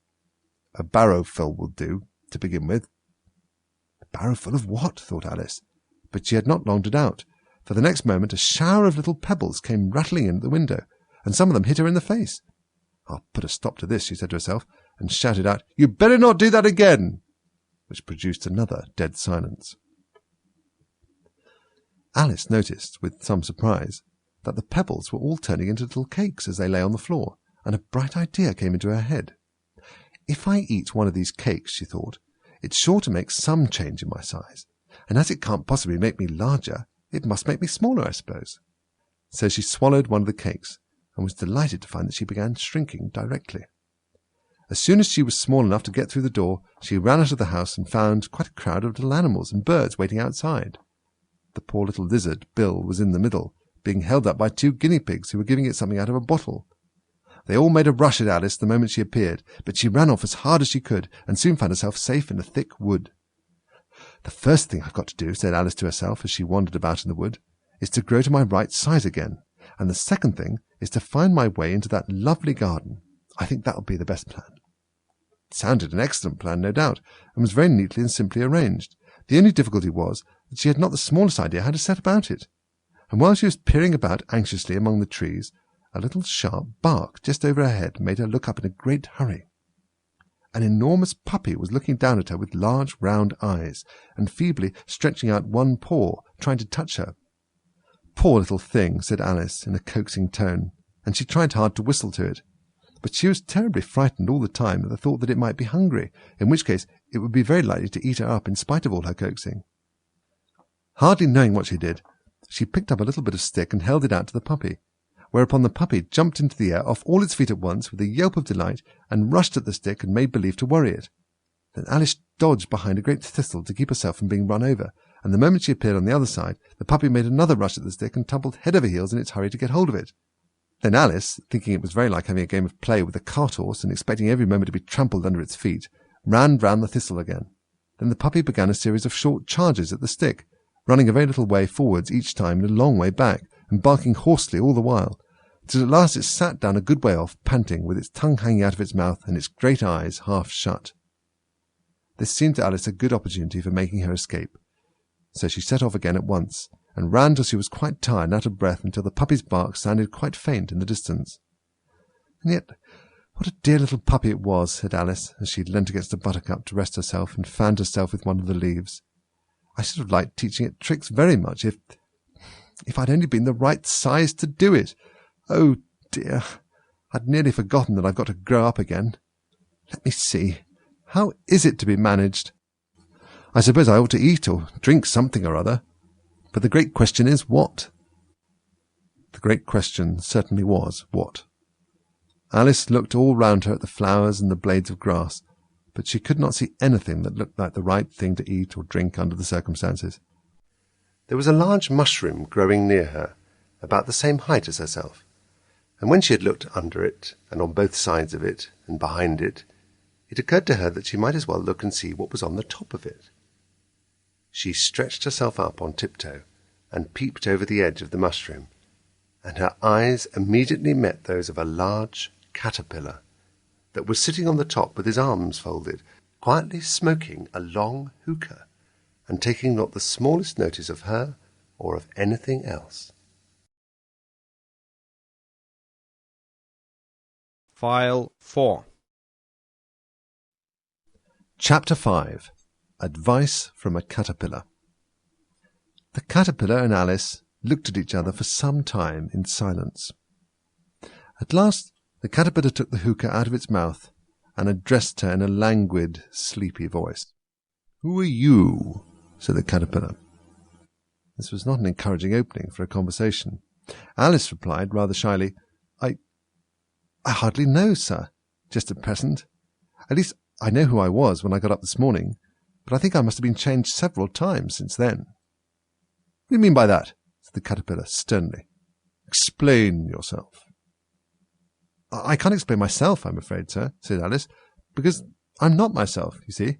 "A barrowful will do, to begin with." "A barrowful of what?" thought Alice, but she had not long to doubt, for the next moment a shower of little pebbles came rattling in at the window, and some of them hit her in the face. "I'll put a stop to this," she said to herself, and shouted out, "You better not do that again," which produced another dead silence. Alice noticed, with some surprise, that the pebbles were all turning into little cakes as they lay on the floor, and a bright idea came into her head. "If I eat one of these cakes," she thought, "it's sure to make some change in my size, and as it can't possibly make me larger, it must make me smaller, I suppose." So she swallowed one of the cakes, and was delighted to find that she began shrinking directly. As soon as she was small enough to get through the door, she ran out of the house and found quite a crowd of little animals and birds waiting outside. The poor little lizard, Bill, was in the middle, being held up by 2 guinea pigs who were giving it something out of a bottle. They all made a rush at Alice the moment she appeared, but she ran off as hard as she could, and soon found herself safe in a thick wood. "The first thing I've got to do," said Alice to herself as she wandered about in the wood, "is to grow to my right size again, and the second thing is to find my way into that lovely garden. I think that'll be the best plan." It sounded an excellent plan, no doubt, and was very neatly and simply arranged. The only difficulty was that she had not the smallest idea how to set about it. and while she was peering about anxiously among the trees, a little sharp bark just over her head made her look up in a great hurry. An enormous puppy was looking down at her with large round eyes, and feebly stretching out one paw, trying to touch her. "Poor little thing," said Alice in a coaxing tone, and she tried hard to whistle to it. But she was terribly frightened all the time at the thought that it might be hungry, in which case it would be very likely to eat her up in spite of all her coaxing. Hardly knowing what she did, she picked up a little bit of stick and held it out to the puppy, whereupon the puppy jumped into the air off all its feet at once with a yelp of delight and rushed at the stick and made believe to worry it. Then Alice dodged behind a great thistle to keep herself from being run over, and the moment she appeared on the other side, the puppy made another rush at the stick and tumbled head over heels in its hurry to get hold of it. Then Alice, thinking it was very like having a game of play with a cart-horse and expecting every moment to be trampled under its feet, ran round the thistle again. Then the puppy began a series of short charges at the stick, running a very little way forwards each time and a long way back, and barking hoarsely all the while, till at last it sat down a good way off, panting, with its tongue hanging out of its mouth and its great eyes half shut. This seemed to Alice a good opportunity for making her escape, so she set off again at once, and ran till she was quite tired and out of breath until the puppy's bark sounded quite faint in the distance. "And yet, what a dear little puppy it was," said Alice, as she leant against a buttercup to rest herself and fanned herself with one of the leaves. "I should have liked teaching it tricks very much if I'd only been the right size to do it. Oh, dear, I'd nearly forgotten that I've got to grow up again. Let me see. How is it to be managed? I suppose I ought to eat or drink something or other. But the great question is, what?" The great question certainly was, what? Alice looked all round her at the flowers and the blades of grass, but she could not see anything that looked like the right thing to eat or drink under the circumstances. There was a large mushroom growing near her, about the same height as herself, and when she had looked under it, and on both sides of it, and behind it, it occurred to her that she might as well look and see what was on the top of it. She stretched herself up on tiptoe and peeped over the edge of the mushroom, and her eyes immediately met those of a large caterpillar that was sitting on the top with his arms folded, quietly smoking a long hookah, and taking not the smallest notice of her or of anything else. File 4. Chapter 5. Advice from a Caterpillar. The caterpillar and Alice looked at each other for some time in silence. At last the caterpillar took the hookah out of its mouth and addressed her in a languid, sleepy voice. "Who are you?" said the caterpillar. This was not an encouraging opening for a conversation. Alice replied rather shyly, I hardly know, sir, just at present. At least I know who I was when I got up this morning, but I think I must have been changed several times since then." "What do you mean by that?" said the caterpillar sternly. "Explain yourself." I can't explain myself, I'm afraid, sir," said Alice, "because I'm not myself, you see."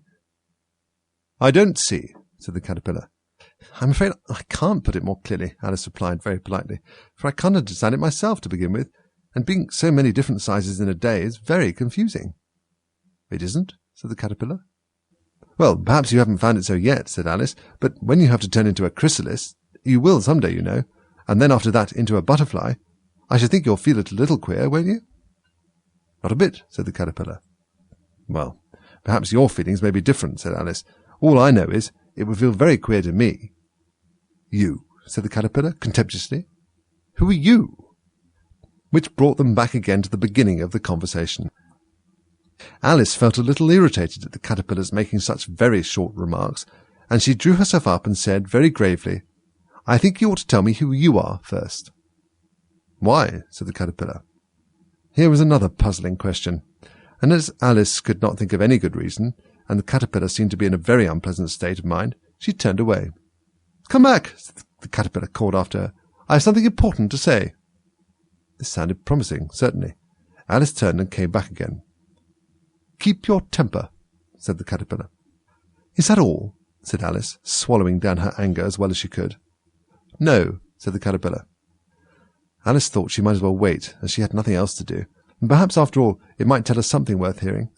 "I don't see," said the caterpillar. "I'm afraid I can't put it more clearly," Alice replied very politely, "for I can't understand it myself to begin with, and being so many different sizes in a day is very confusing." "It isn't?" said the caterpillar. "Well, perhaps you haven't found it so yet," said Alice, "but when you have to turn into a chrysalis, you will some day, you know, and then after that into a butterfly, I should think you'll feel it a little queer, won't you?" "Not a bit," said the caterpillar. "Well, perhaps your feelings may be different," said Alice. "All I know is, it would feel very queer to me." "You?" said the caterpillar, contemptuously. "Who are you?" Which brought them back again to the beginning of the conversation. Alice felt a little irritated at the caterpillar's making such very short remarks, and she drew herself up and said very gravely, "I think you ought to tell me who you are first." "Why?" said the caterpillar. Here was another puzzling question, and as Alice could not think of any good reason, and the caterpillar seemed to be in a very unpleasant state of mind, she turned away. "Come back," the caterpillar called after her. "I have something important to say." This sounded promising, certainly. Alice turned and came back again. "Keep your temper," said the caterpillar. "Is that all?" said Alice, swallowing down her anger as well as she could. "No," said the caterpillar. Alice thought she might as well wait, as she had nothing else to do, and perhaps after all it might tell her something worth hearing.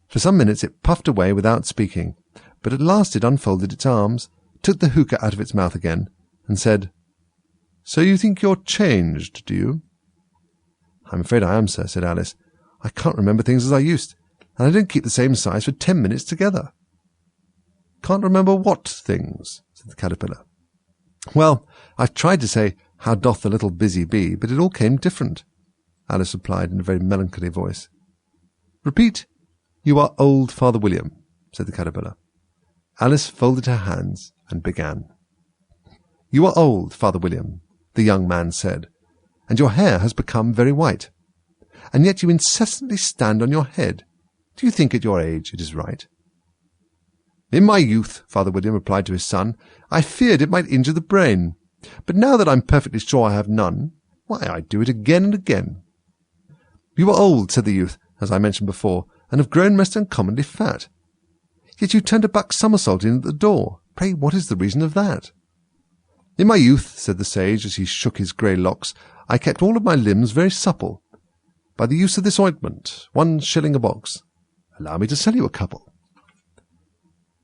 For some minutes it puffed away without speaking, but at last it unfolded its arms, took the hookah out of its mouth again, and said, So you think you're changed, do you? I'm afraid I am, sir, said Alice. I can't remember things as I used, and I don't keep the same size for 10 minutes together. Can't remember what things? Said the caterpillar. Well, I've tried to say, how doth the little busy bee, but it all came different, Alice replied in a very melancholy voice. Repeat, you are old, Father William, said the caterpillar. Alice folded her hands and began. You are old, Father William, the young man said, and your hair has become very white. And yet you incessantly stand on your head. Do you think at your age it is right? In my youth, Father William replied to his son, I feared it might injure the brain. But now that I'm perfectly sure I have none, why, I do it again and again. You are old, said the youth, as I mentioned before, and have grown most uncommonly fat. Yet you turned a buck somersault in at the door. Pray, what is the reason of that? In my youth, said the sage, as he shook his grey locks, I kept all of my limbs very supple. By the use of this ointment, 1 shilling a box. Allow me to sell you a couple.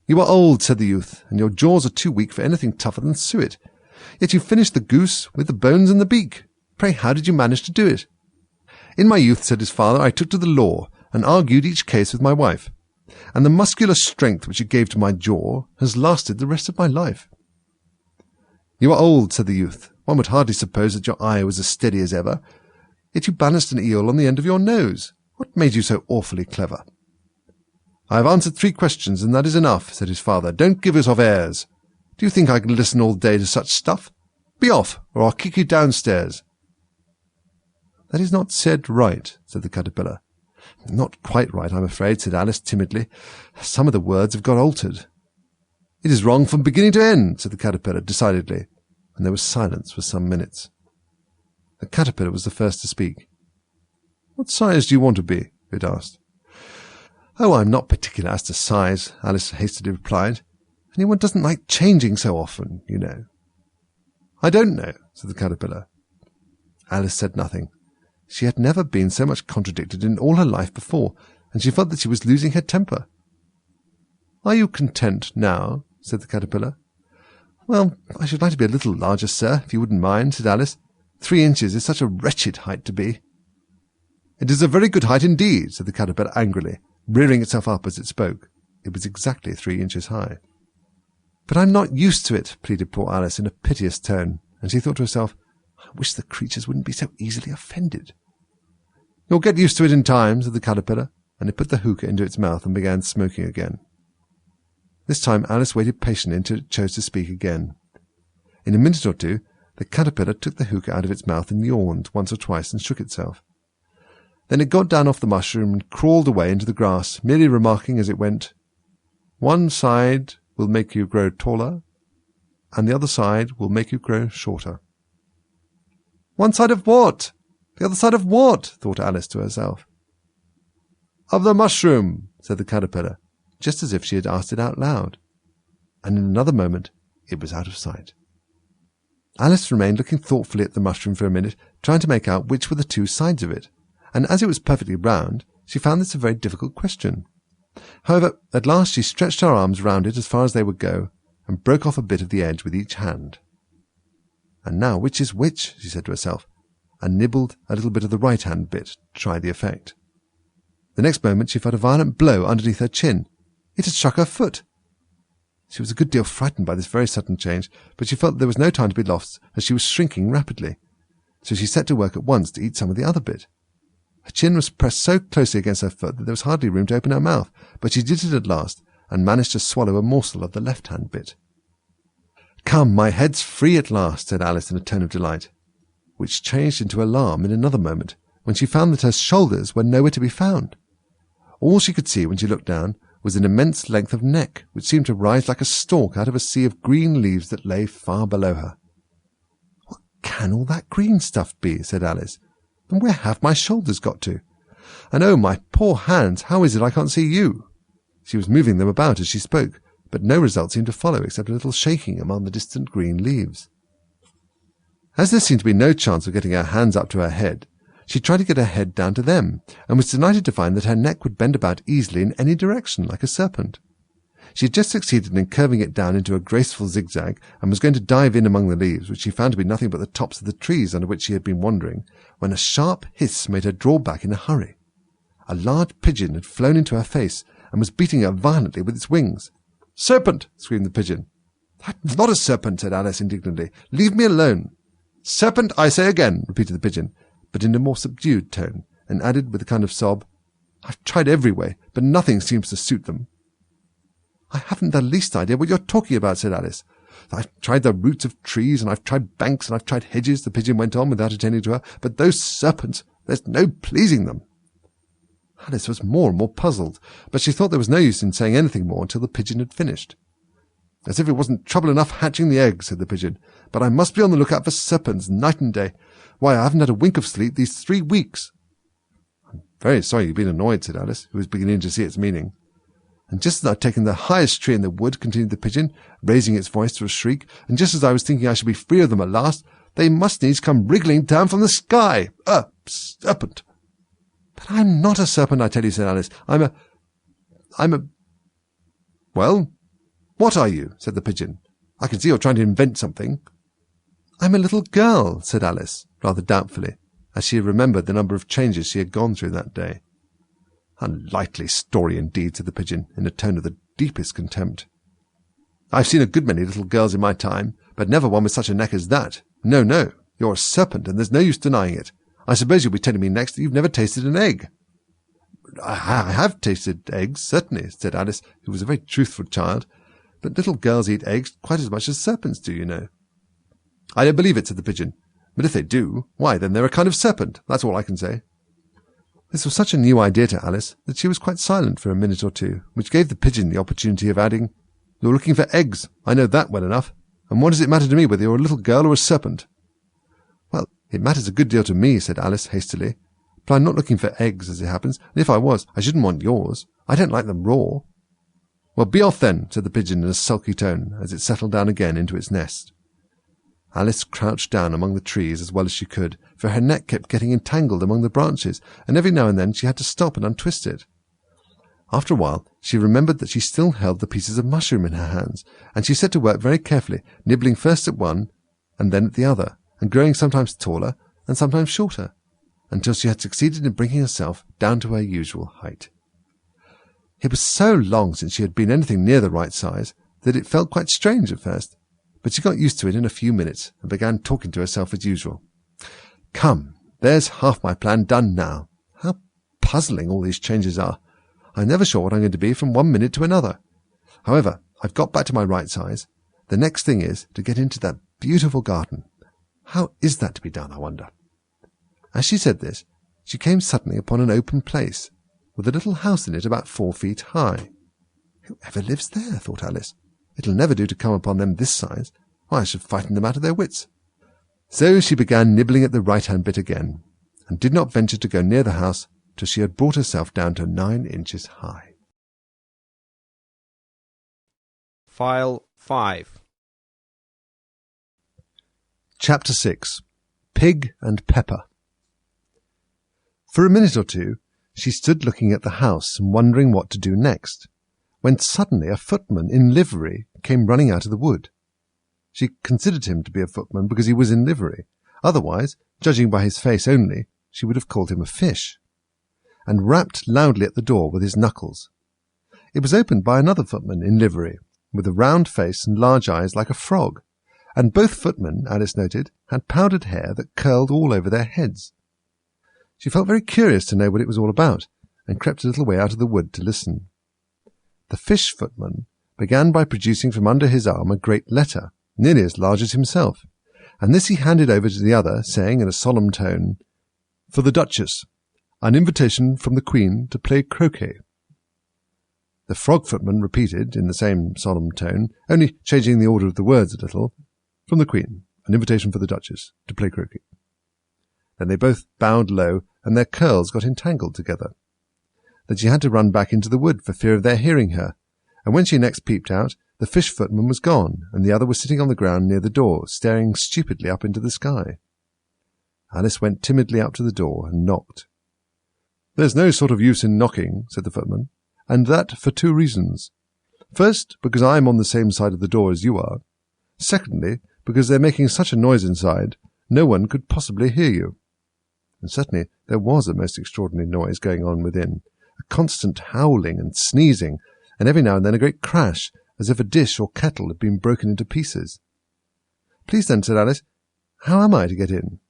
You are old, said the youth, and your jaws are too weak for anything tougher than suet. Yet you finished the goose with the bones and the beak. Pray, how did you manage to do it? In my youth, said his father, I took to the law, and argued each case with my wife, and the muscular strength which it gave to my jaw has lasted the rest of my life. You are old, said the youth. One would hardly suppose that your eye was as steady as ever. Yet you balanced an eel on the end of your nose. What made you so awfully clever? I have answered 3 questions, and that is enough, said his father. Don't give us of airs. Do you think I can listen all day to such stuff? Be off, or I'll kick you downstairs. That is not said right, said the caterpillar. Not quite right, I'm afraid, said Alice timidly. Some of the words have got altered. It is wrong from beginning to end, said the caterpillar decidedly, and there was silence for some minutes. The caterpillar was the first to speak. What size do you want to be? it asked. Oh, I'm not particular as to size, Alice hastily replied. Anyone doesn't like changing so often, you know. I don't know, said the caterpillar. Alice said nothing. She had never been so much contradicted in all her life before, and she felt that she was losing her temper. Are you content now? Said the caterpillar. Well, I should like to be a little larger, sir, if you wouldn't mind, said Alice. 3 inches is such a wretched height to be. It is a very good height indeed, said the caterpillar angrily, rearing itself up as it spoke. It was exactly 3 inches high. But I'm not used to it, pleaded poor Alice in a piteous tone, and she thought to herself, I wish the creatures wouldn't be so easily offended. You'll get used to it in time, said the caterpillar, and it put the hookah into its mouth and began smoking again. This time Alice waited patiently until it chose to speak again. In a minute or 2, the caterpillar took the hookah out of its mouth and yawned once or twice and shook itself. Then it got down off the mushroom and crawled away into the grass, merely remarking as it went, One side will make you grow taller, and the other side will make you grow shorter. One side of what? The other side of what? Thought Alice to herself. Of the mushroom, said the caterpillar, just as if she had asked it out loud, and in another moment it was out of sight. Alice remained looking thoughtfully at the mushroom for a minute, trying to make out which were the 2 sides of it, and as it was perfectly round, she found this a very difficult question. However, at last she stretched her arms round it as far as they would go, and broke off a bit of the edge with each hand. And now which is which? She said to herself, and nibbled a little bit of the right-hand bit to try the effect. The next moment she felt a violent blow underneath her chin. It had struck her foot. She was a good deal frightened by this very sudden change, but she felt that there was no time to be lost, as she was shrinking rapidly. So she set to work at once to eat some of the other bit. Her chin was pressed so closely against her foot that there was hardly room to open her mouth, but she did it at last, and managed to swallow a morsel of the left-hand bit. Come, my head's free at last, said Alice in a tone of delight, which changed into alarm in another moment, when she found that her shoulders were nowhere to be found. All she could see when she looked down was an immense length of neck, which seemed to rise like a stalk out of a sea of green leaves that lay far below her. What can all that green stuff be? Said Alice. And where have my shoulders got to? And oh, my poor hands, how is it I can't see you? She was moving them about as she spoke, but no result seemed to follow except a little shaking among the distant green leaves. As there seemed to be no chance of getting her hands up to her head, she tried to get her head down to them, and was delighted to find that her neck would bend about easily in any direction, like a serpent. She had just succeeded in curving it down into a graceful zigzag, and was going to dive in among the leaves, which she found to be nothing but the tops of the trees under which she had been wandering, when a sharp hiss made her draw back in a hurry. A large pigeon had flown into her face, and was beating her violently with its wings. "Serpent!" screamed the pigeon. "I'm not a serpent," said Alice indignantly. "Leave me alone." "Serpent, I say again," repeated the pigeon, but in a more subdued tone, and added with a kind of sob, "I've tried every way, but nothing seems to suit them." "I haven't the least idea what you're talking about," said Alice. "I've tried the roots of trees, and I've tried banks, and I've tried hedges," the pigeon went on without attending to her, "but those serpents, there's no pleasing them." Alice was more and more puzzled, but she thought there was no use in saying anything more until the pigeon had finished. "As if it wasn't trouble enough hatching the egg," said the pigeon, "but I must be on the lookout for serpents night and day. Why, I haven't had a wink of sleep these 3 weeks. "I'm very sorry you've been annoyed," said Alice, who was beginning to see its meaning. "And just as I've taken the highest tree in the wood," continued the pigeon, raising its voice to a shriek, "and just as I was thinking I should be free of them at last, they must needs come wriggling down from the sky. A serpent!" "But I'm not a serpent, I tell you," said Alice. I'm a... "Well, what are you?" said the pigeon. "I can see you're trying to invent something." "I'm a little girl," said Alice, rather doubtfully, as she remembered the number of changes she had gone through that day. "A likely story indeed," said the pigeon, in a tone of the deepest contempt. "I've seen a good many little girls in my time, but never one with such a neck as that. No, no, you're a serpent, and there's no use denying it. I suppose you'll be telling me next that you've never tasted an egg." I have tasted eggs, certainly," said Alice, who was a very truthful child, "but little girls eat eggs quite as much as serpents do, you know." "I don't believe it," said the pigeon, "but if they do, why, then they're a kind of serpent, that's all I can say." This was such a new idea to Alice that she was quite silent for a minute or two, which gave the pigeon the opportunity of adding, "You're looking for eggs, I know that well enough, and what does it matter to me whether you're a little girl or a serpent?" "Well, it matters a good deal to me," said Alice hastily, "but I'm not looking for eggs, as it happens, and if I was, I shouldn't want yours. I don't like them raw." "Well, be off then," said the pigeon in a sulky tone, as it settled down again into its nest. Alice crouched down among the trees as well as she could, for her neck kept getting entangled among the branches, and every now and then she had to stop and untwist it. After a while, she remembered that she still held the pieces of mushroom in her hands, and she set to work very carefully, nibbling first at one and then at the other, and growing sometimes taller and sometimes shorter, until she had succeeded in bringing herself down to her usual height. It was so long since she had been anything near the right size that it felt quite strange at first, but she got used to it in a few minutes and began talking to herself as usual. "Come, there's half my plan done now. How puzzling all these changes are. I'm never sure what I'm going to be from one minute to another. However, I've got back to my right size. The next thing is to get into that beautiful garden. How is that to be done, I wonder?" As she said this, she came suddenly upon an open place, with a little house in it about 4 feet high. "Whoever lives there?" thought Alice. "It'll never do to come upon them this size. Why, I should frighten them out of their wits." So she began nibbling at the right-hand bit again, and did not venture to go near the house till she had brought herself down to 9 inches high. File 5. Chapter 6. Pig and Pepper. For a minute or two she stood looking at the house and wondering what to do next, when suddenly a footman in livery came running out of the wood. She considered him to be a footman because he was in livery. Otherwise, judging by his face only, she would have called him a fish, and rapped loudly at the door with his knuckles. It was opened by another footman in livery, with a round face and large eyes like a frog, and both footmen, Alice noted, had powdered hair that curled all over their heads. She felt very curious to know what it was all about, and crept a little way out of the wood to listen. The fish footman began by producing from under his arm a great letter, nearly as large as himself, and this he handed over to the other, saying in a solemn tone, "For the Duchess, an invitation from the Queen to play croquet." The frog footman repeated, in the same solemn tone, only changing the order of the words a little, "From the Queen, an invitation for the Duchess to play croquet." Then they both bowed low, and their curls got entangled together. Then she had to run back into the wood for fear of their hearing her, and when she next peeped out, the fish footman was gone, and the other was sitting on the ground near the door, staring stupidly up into the sky. Alice went timidly up to the door and knocked. "There's no sort of use in knocking," said the footman, "and that for 2 reasons. First, because I am on the same side of the door as you are. Secondly, because they're making such a noise inside, no one could possibly hear you. And certainly there was a most extraordinary noise going on within, a constant howling and sneezing, and every now and then a great crash, as if a dish or kettle had been broken into pieces. Please then, said Alice, how am I to get in?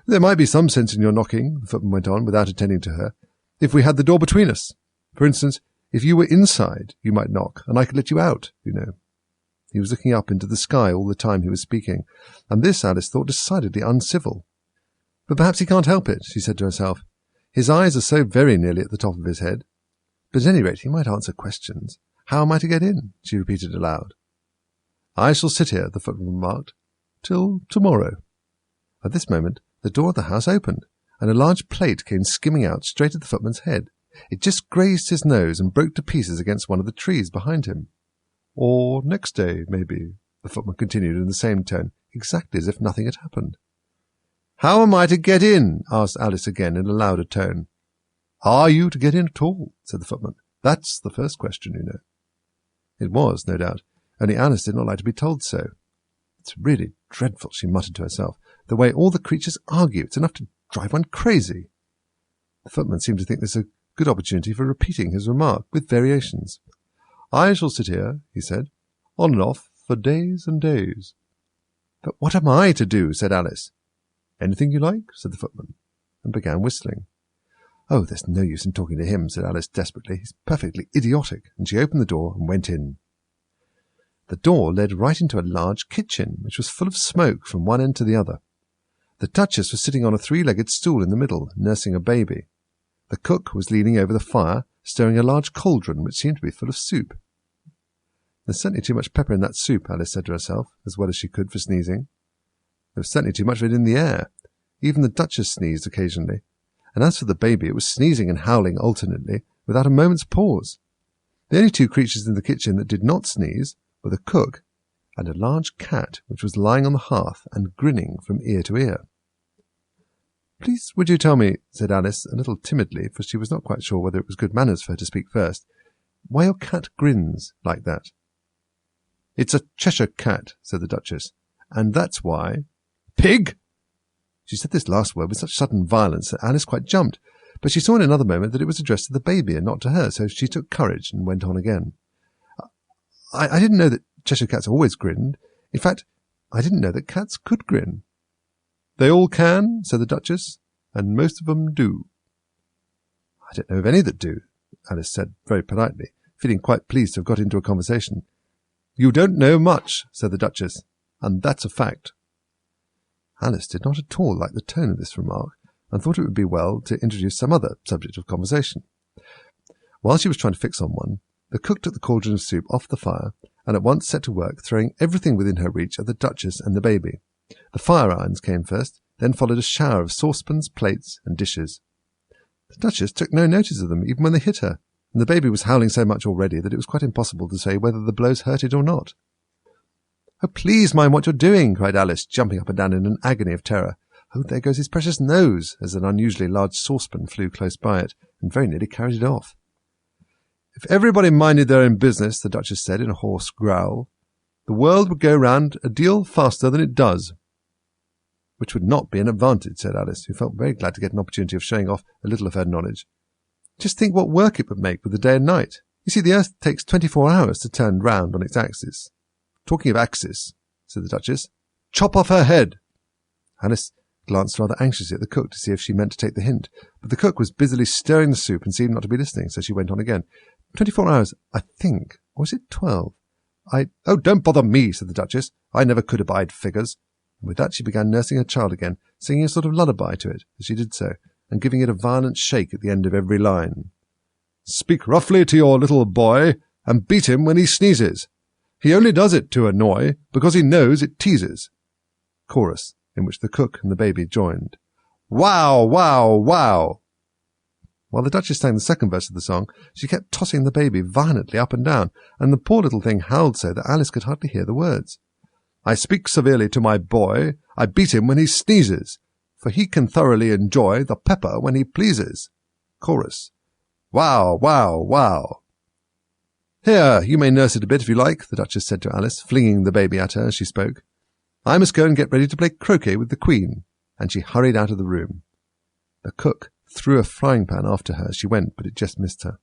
There might be some sense in your knocking, the footman went on, without attending to her, if we had the door between us. For instance, if you were inside, you might knock, and I could let you out, you know. He was looking up into the sky all the time he was speaking, and this Alice thought decidedly uncivil. But perhaps he can't help it, she said to herself. His eyes are so very nearly at the top of his head. But at any rate he might answer questions. How am I to get in? She repeated aloud. I shall sit here, the footman remarked, till tomorrow. At this moment the door of the house opened, and a large plate came skimming out straight at the footman's head. It just grazed his nose and broke to pieces against one of the trees behind him. Or next day, maybe, the footman continued in the same tone, exactly as if nothing had happened. How am I to get in? Asked Alice again in a louder tone. Are you to get in at all? Said the footman. That's the first question, you know. It was, no doubt, only Alice did not like to be told so. It's really dreadful, she muttered to herself, the way all the creatures argue. It's enough to drive one crazy. The footman seemed to think this a good opportunity for repeating his remark, with variations. I shall sit here, he said, on and off, for days and days. But what am I to do? Said Alice. Anything you like, said the footman, and began whistling. Oh, there's no use in talking to him, said Alice desperately. He's perfectly idiotic, and she opened the door and went in. The door led right into a large kitchen, which was full of smoke from one end to the other. The Duchess was sitting on a three-legged stool in the middle, nursing a baby. The cook was leaning over the fire, stirring a large cauldron which seemed to be full of soup. There's certainly too much pepper in that soup, Alice said to herself, as well as she could for sneezing. There was certainly too much of it in the air. Even the Duchess sneezed occasionally, and as for the baby, it was sneezing and howling alternately, without a moment's pause. The only two creatures in the kitchen that did not sneeze were the cook and a large cat which was lying on the hearth and grinning from ear to ear. Please would you tell me, said Alice, a little timidly, for she was not quite sure whether it was good manners for her to speak first, why your cat grins like that? It's a Cheshire cat, said the Duchess, and that's why— Pig! She said this last word with such sudden violence that Alice quite jumped, but she saw in another moment that it was addressed to the baby and not to her, so she took courage and went on again. I didn't know that Cheshire cats always grinned. In fact, I didn't know that cats could grin. They all can, said the Duchess, and most of them do. I don't know of any that do, Alice said very politely, feeling quite pleased to have got into a conversation. You don't know much, said the Duchess, and that's a fact. Alice did not at all like the tone of this remark, and thought it would be well to introduce some other subject of conversation. While she was trying to fix on one, the cook took the cauldron of soup off the fire, and at once set to work throwing everything within her reach at the Duchess and the baby. The fire-irons came first, then followed a shower of saucepans, plates, and dishes. The Duchess took no notice of them, even when they hit her, and the baby was howling so much already that it was quite impossible to say whether the blows hurt it or not. Oh, please mind what you're doing, cried Alice, jumping up and down in an agony of terror. Oh, there goes his precious nose, as an unusually large saucepan flew close by it, and very nearly carried it off. If everybody minded their own business, the Duchess said in a hoarse growl, the world would go round a deal faster than it does. Which would not be an advantage, said Alice, who felt very glad to get an opportunity of showing off a little of her knowledge. Just think what work it would make with the day and night. You see, the earth takes 24 hours to turn round on its axis. Talking of axis, said the Duchess, chop off her head. Alice glanced rather anxiously at the cook to see if she meant to take the hint, but the cook was busily stirring the soup and seemed not to be listening, so she went on again. 24 hours, I think, or is it 12? Oh, don't bother me, said the Duchess. I never could abide figures. And with that she began nursing her child again, singing a sort of lullaby to it as she did so, and giving it a violent shake at the end of every line. Speak roughly to your little boy, and beat him when he sneezes. He only does it to annoy, because he knows it teases. Chorus, in which the cook and the baby joined. Wow, wow, wow! While the Duchess sang the second verse of the song, she kept tossing the baby violently up and down, and the poor little thing howled so that Alice could hardly hear the words. I speak severely to my boy, I beat him when he sneezes, for he can thoroughly enjoy the pepper when he pleases. Chorus. Wow, wow, wow! "Here, you may nurse it a bit if you like," the Duchess said to Alice, flinging the baby at her as she spoke. "I must go and get ready to play croquet with the Queen," and she hurried out of the room. The cook threw a frying pan after her as she went, but it just missed her.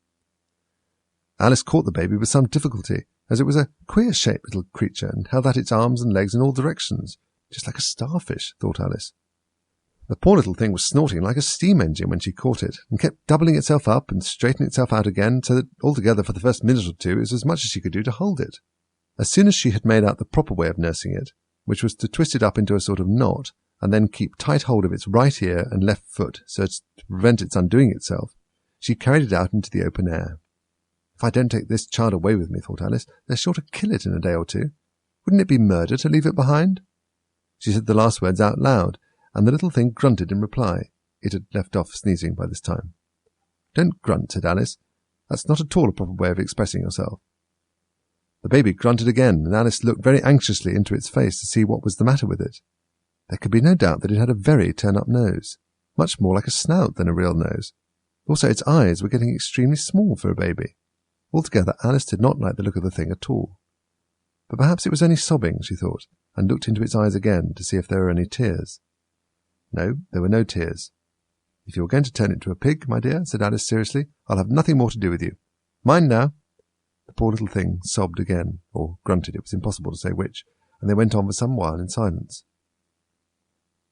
Alice caught the baby with some difficulty, as it was a queer-shaped little creature and held out its arms and legs in all directions, just like a starfish, thought Alice. The poor little thing was snorting like a steam engine when she caught it, and kept doubling itself up and straightening itself out again, so that altogether for the first minute or two it was as much as she could do to hold it. As soon as she had made out the proper way of nursing it, which was to twist it up into a sort of knot, and then keep tight hold of its right ear and left foot so as to prevent its undoing itself, she carried it out into the open air. "If I don't take this child away with me," thought Alice, "they're sure to kill it in a day or two. Wouldn't it be murder to leave it behind?" She said the last words out loud, and the little thing grunted in reply. It had left off sneezing by this time. "Don't grunt," said Alice. "That's not at all a proper way of expressing yourself." The baby grunted again, and Alice looked very anxiously into its face to see what was the matter with it. There could be no doubt that it had a very turn-up nose, much more like a snout than a real nose. Also, its eyes were getting extremely small for a baby. Altogether, Alice did not like the look of the thing at all. But perhaps it was only sobbing, she thought, and looked into its eyes again to see if there were any tears. No, there were no tears. "If you are going to turn it into a pig, my dear," said Alice seriously, "I'll have nothing more to do with you. Mind now." The poor little thing sobbed again, or grunted, it was impossible to say which, and they went on for some while in silence.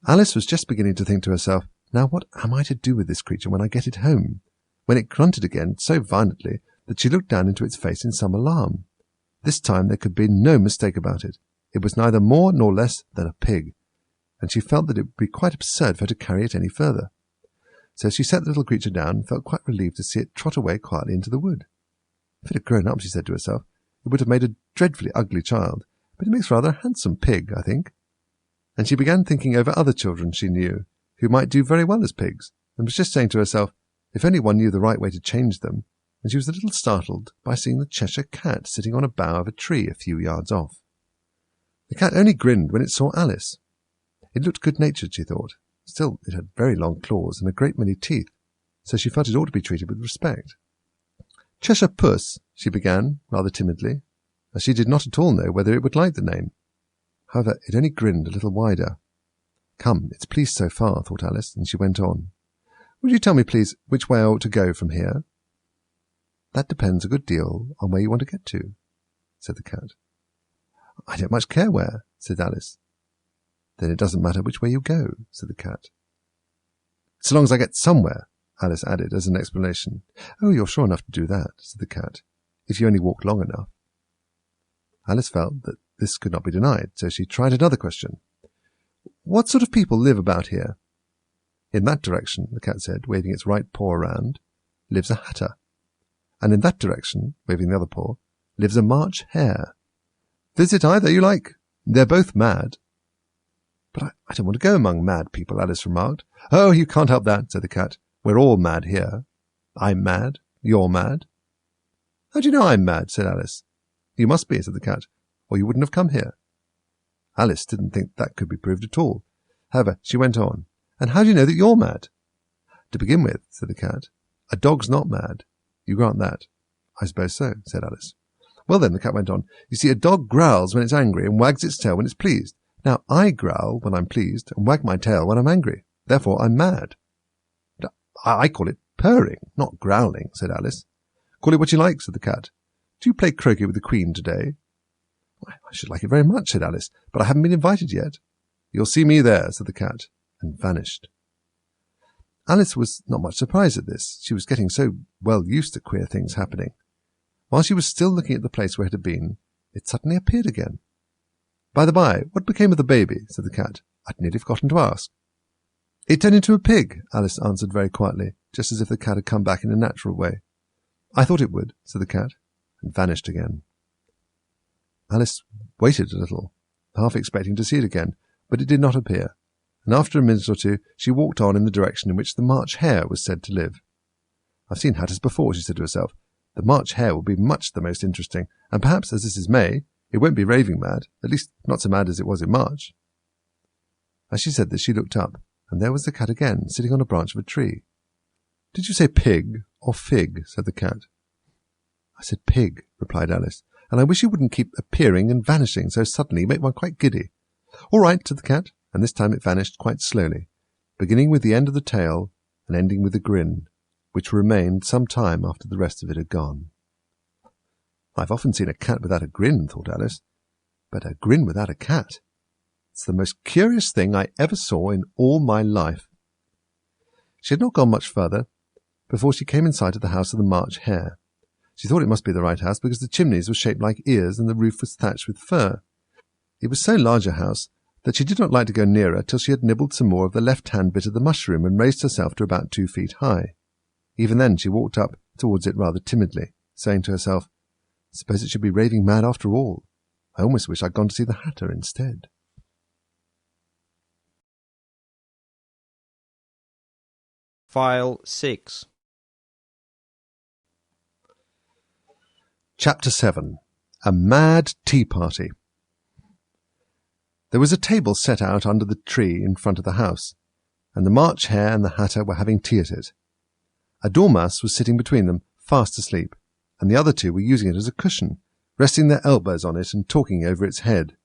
Alice was just beginning to think to herself, "Now what am I to do with this creature when I get it home?" when it grunted again so violently that she looked down into its face in some alarm. This time there could be no mistake about it. It was neither more nor less than a pig, and she felt that it would be quite absurd for her to carry it any further. So she set the little creature down and felt quite relieved to see it trot away quietly into the wood. If it had grown up, she said to herself, it would have made a dreadfully ugly child, but it makes rather a handsome pig, I think. And she began thinking over other children she knew, who might do very well as pigs, and was just saying to herself, if only one knew the right way to change them, and she was a little startled by seeing the Cheshire Cat sitting on a bough of a tree a few yards off. The cat only grinned when it saw Alice. It looked good-natured, she thought. Still, it had very long claws and a great many teeth, so she felt it ought to be treated with respect. "Cheshire Puss," she began, rather timidly, as she did not at all know whether it would like the name. However, it only grinned a little wider. "Come, it's pleased so far," thought Alice, and she went on. "Would you tell me, please, which way I ought to go from here?" "That depends a good deal on where you want to get to," said the cat. "I don't much care where," said Alice. "Then it doesn't matter which way you go," said the cat. "So long as I get somewhere," Alice added as an explanation. "Oh, you're sure enough to do that," said the cat, "if you only walk long enough." Alice felt that this could not be denied, so she tried another question. "What sort of people live about here?" "In that direction," the cat said, waving its right paw around, "lives a hatter. And in that direction," waving the other paw, "lives a March hare. Visit either you like. They're both mad." "But I don't want to go among mad people," Alice remarked. "Oh, you can't help that," said the cat. "We're all mad here. I'm mad. You're mad." "How do you know I'm mad?" said Alice. "You must be," said the cat, "or you wouldn't have come here." Alice didn't think that could be proved at all. However, she went on. "And how do you know that you're mad?" "To begin with," said the cat, "a dog's not mad. You grant that?" "I suppose so," said Alice. "Well then," the cat went on, "you see, a dog growls when it's angry and wags its tail when it's pleased. Now, I growl when I'm pleased and wag my tail when I'm angry. Therefore, I'm mad." "I call it purring, not growling," said Alice. "Call it what you like," said the cat. "Do you play croquet with the Queen today?" "I should like it very much," said Alice, "but I haven't been invited yet." "You'll see me there," said the cat, and vanished. Alice was not much surprised at this. She was getting so well used to queer things happening. While she was still looking at the place where it had been, it suddenly appeared again. "By the by, what became of the baby?" said the cat. "I'd nearly forgotten to ask." "It turned into a pig," Alice answered very quietly, just as if the cat had come back in a natural way. "I thought it would," said the cat, and vanished again. Alice waited a little, half expecting to see it again, but it did not appear, and after a minute or two she walked on in the direction in which the March hare was said to live. "I've seen hatters before," she said to herself. "The March hare will be much the most interesting, and perhaps, as this is May, it won't be raving mad, at least not so mad as it was in March." As she said this, she looked up, and there was the cat again, sitting on a branch of a tree. "Did you say pig or fig?" said the cat. I said pig, replied Alice, and I wish you wouldn't keep appearing and vanishing so suddenly. You make one quite giddy. All right, said the cat, and this time it vanished quite slowly, beginning with the end of the tail and ending with a grin, which remained some time after the rest of it had gone. I've often seen a cat without a grin, thought Alice, but a grin without a cat. It's the most curious thing I ever saw in all my life. She had not gone much further before she came in sight of the house of the March Hare. She thought it must be the right house because the chimneys were shaped like ears and the roof was thatched with fur. It was so large a house that she did not like to go nearer till she had nibbled some more of the left-hand bit of the mushroom and raised herself to about 2 feet high. Even then she walked up towards it rather timidly, saying to herself, "Suppose it should be raving mad after all. I almost wish I'd gone to see the Hatter instead." File 6. Chapter 7. A Mad Tea Party. There was a table set out under the tree in front of the house, and the March Hare and the Hatter were having tea at it. A dormouse was sitting between them, fast asleep, and the other two were using it as a cushion, resting their elbows on it and talking over its head.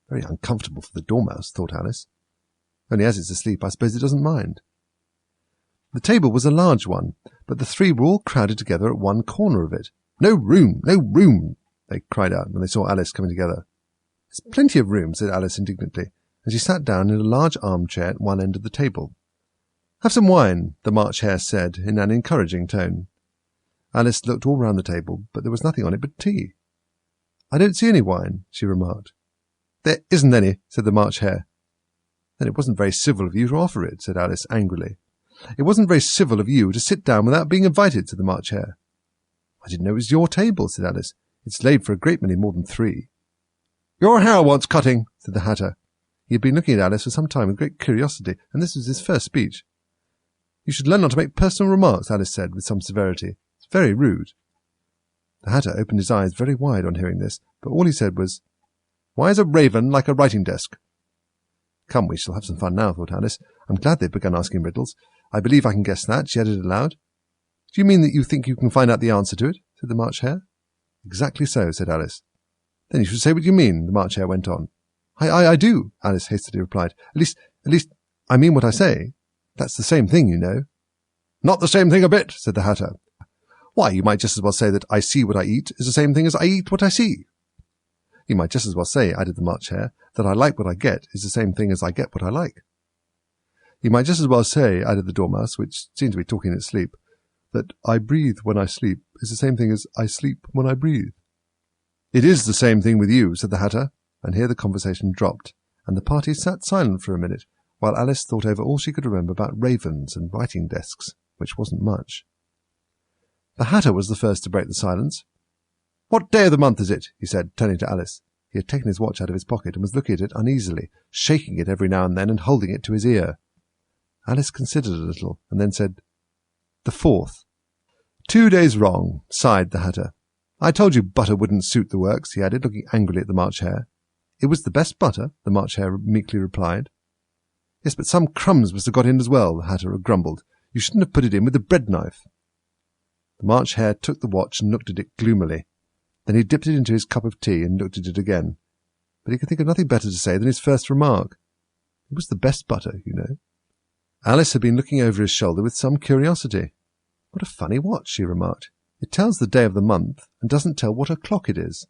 Very uncomfortable for the dormouse, thought Alice. Only as it's asleep, I suppose it doesn't mind. The table was a large one, but the three were all crowded together at one corner of it. "No room! No room!" they cried out when they saw Alice coming together. "There's plenty of room," said Alice indignantly, and she sat down in a large armchair at one end of the table. "Have some wine," the March Hare said in an encouraging tone. Alice looked all round the table, but there was nothing on it but tea. "I don't see any wine," she remarked. "There isn't any," said the March Hare. "Then it wasn't very civil of you to offer it," said Alice angrily. "It wasn't very civil of you to sit down without being invited," said the March Hare. "I didn't know it was your table," said Alice. "It's laid for a great many more than 3. "Your hair wants cutting," said the Hatter. He had been looking at Alice for some time with great curiosity, and this was his first speech. "You should learn not to make personal remarks," Alice said with some severity. "It's very rude." The Hatter opened his eyes very wide on hearing this, but all he said was, "Why is a raven like a writing desk?" "Come, we shall have some fun now," thought Alice. "I'm glad they've begun asking riddles. I believe I can guess that," she added aloud. "Do you mean that you think you can find out the answer to it?" said the March Hare. "Exactly so," said Alice. "Then you should say what you mean," the March Hare went on. I do," Alice hastily replied. At least, I mean what I say. That's the same thing, you know." "Not the same thing a bit," said the Hatter. "Why, you might just as well say that I see what I eat is the same thing as I eat what I see." "You might just as well say," added the March Hare, "that I like what I get is the same thing as I get what I like." "You might just as well say," added the Dormouse, which seemed to be talking in its sleep, "that I breathe when I sleep is the same thing as I sleep when I breathe." "It is the same thing with you," said the Hatter, and here the conversation dropped, and the party sat silent for a minute, while Alice thought over all she could remember about ravens and writing desks, which wasn't much. The Hatter was the first to break the silence. "What day of the month is it?" he said, turning to Alice. He had taken his watch out of his pocket and was looking at it uneasily, shaking it every now and then and holding it to his ear. Alice considered a little, and then said, "The 4th. 2 days wrong," sighed the Hatter. "I told you butter wouldn't suit the works," he added, looking angrily at the March Hare. "It was the best butter," the March Hare meekly replied. "Yes, but some crumbs must have got in as well," the Hatter grumbled. "You shouldn't have put it in with the bread knife." The March Hare took the watch and looked at it gloomily. Then he dipped it into his cup of tea and looked at it again. But he could think of nothing better to say than his first remark. It was the best butter, you know. Alice had been looking over his shoulder with some curiosity. "What a funny watch," she remarked. "It tells the day of the month and doesn't tell what o'clock it is."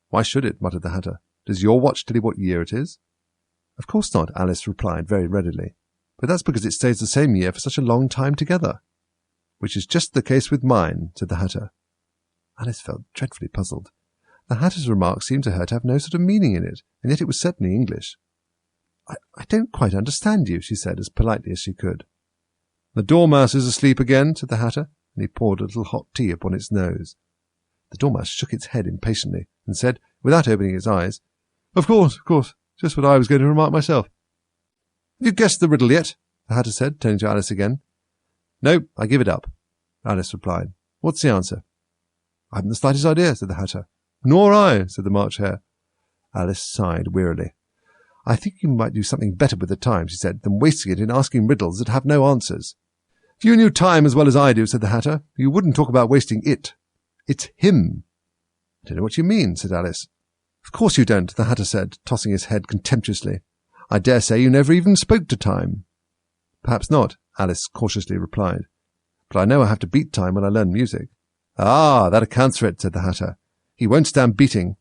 "Why should it?" muttered the Hatter. "Does your watch tell you what year it is?" "Of course not," Alice replied very readily. "But that's because it stays the same year for such a long time together." "Which is just the case with mine," said the Hatter. Alice felt dreadfully puzzled. The Hatter's remark seemed to her to have no sort of meaning in it, and yet it was certainly English. I don't quite understand you," she said, as politely as she could. "The Dormouse is asleep again," said the Hatter, and he poured a little hot tea upon its nose. The Dormouse shook its head impatiently, and said, without opening its eyes, Of course, just what I was going to remark myself." "Have you guessed the riddle yet?" the Hatter said, turning to Alice again. "No, I give it up," Alice replied. "What's the answer?" "I haven't the slightest idea," said the Hatter. "Nor I," said the March Hare. Alice sighed wearily. "I think you might do something better with the time," she said, "than wasting it in asking riddles that have no answers." "If you knew time as well as I do," said the Hatter, "you wouldn't talk about wasting it." It's him." "I don't know what you mean," said Alice. "Of course you don't," the Hatter said, tossing his head contemptuously. "I dare say you never even spoke to Time." "Perhaps not," Alice cautiously replied. "But I know I have to beat Time when I learn music." "Ah, that accounts for it," said the Hatter. "He won't stand beating.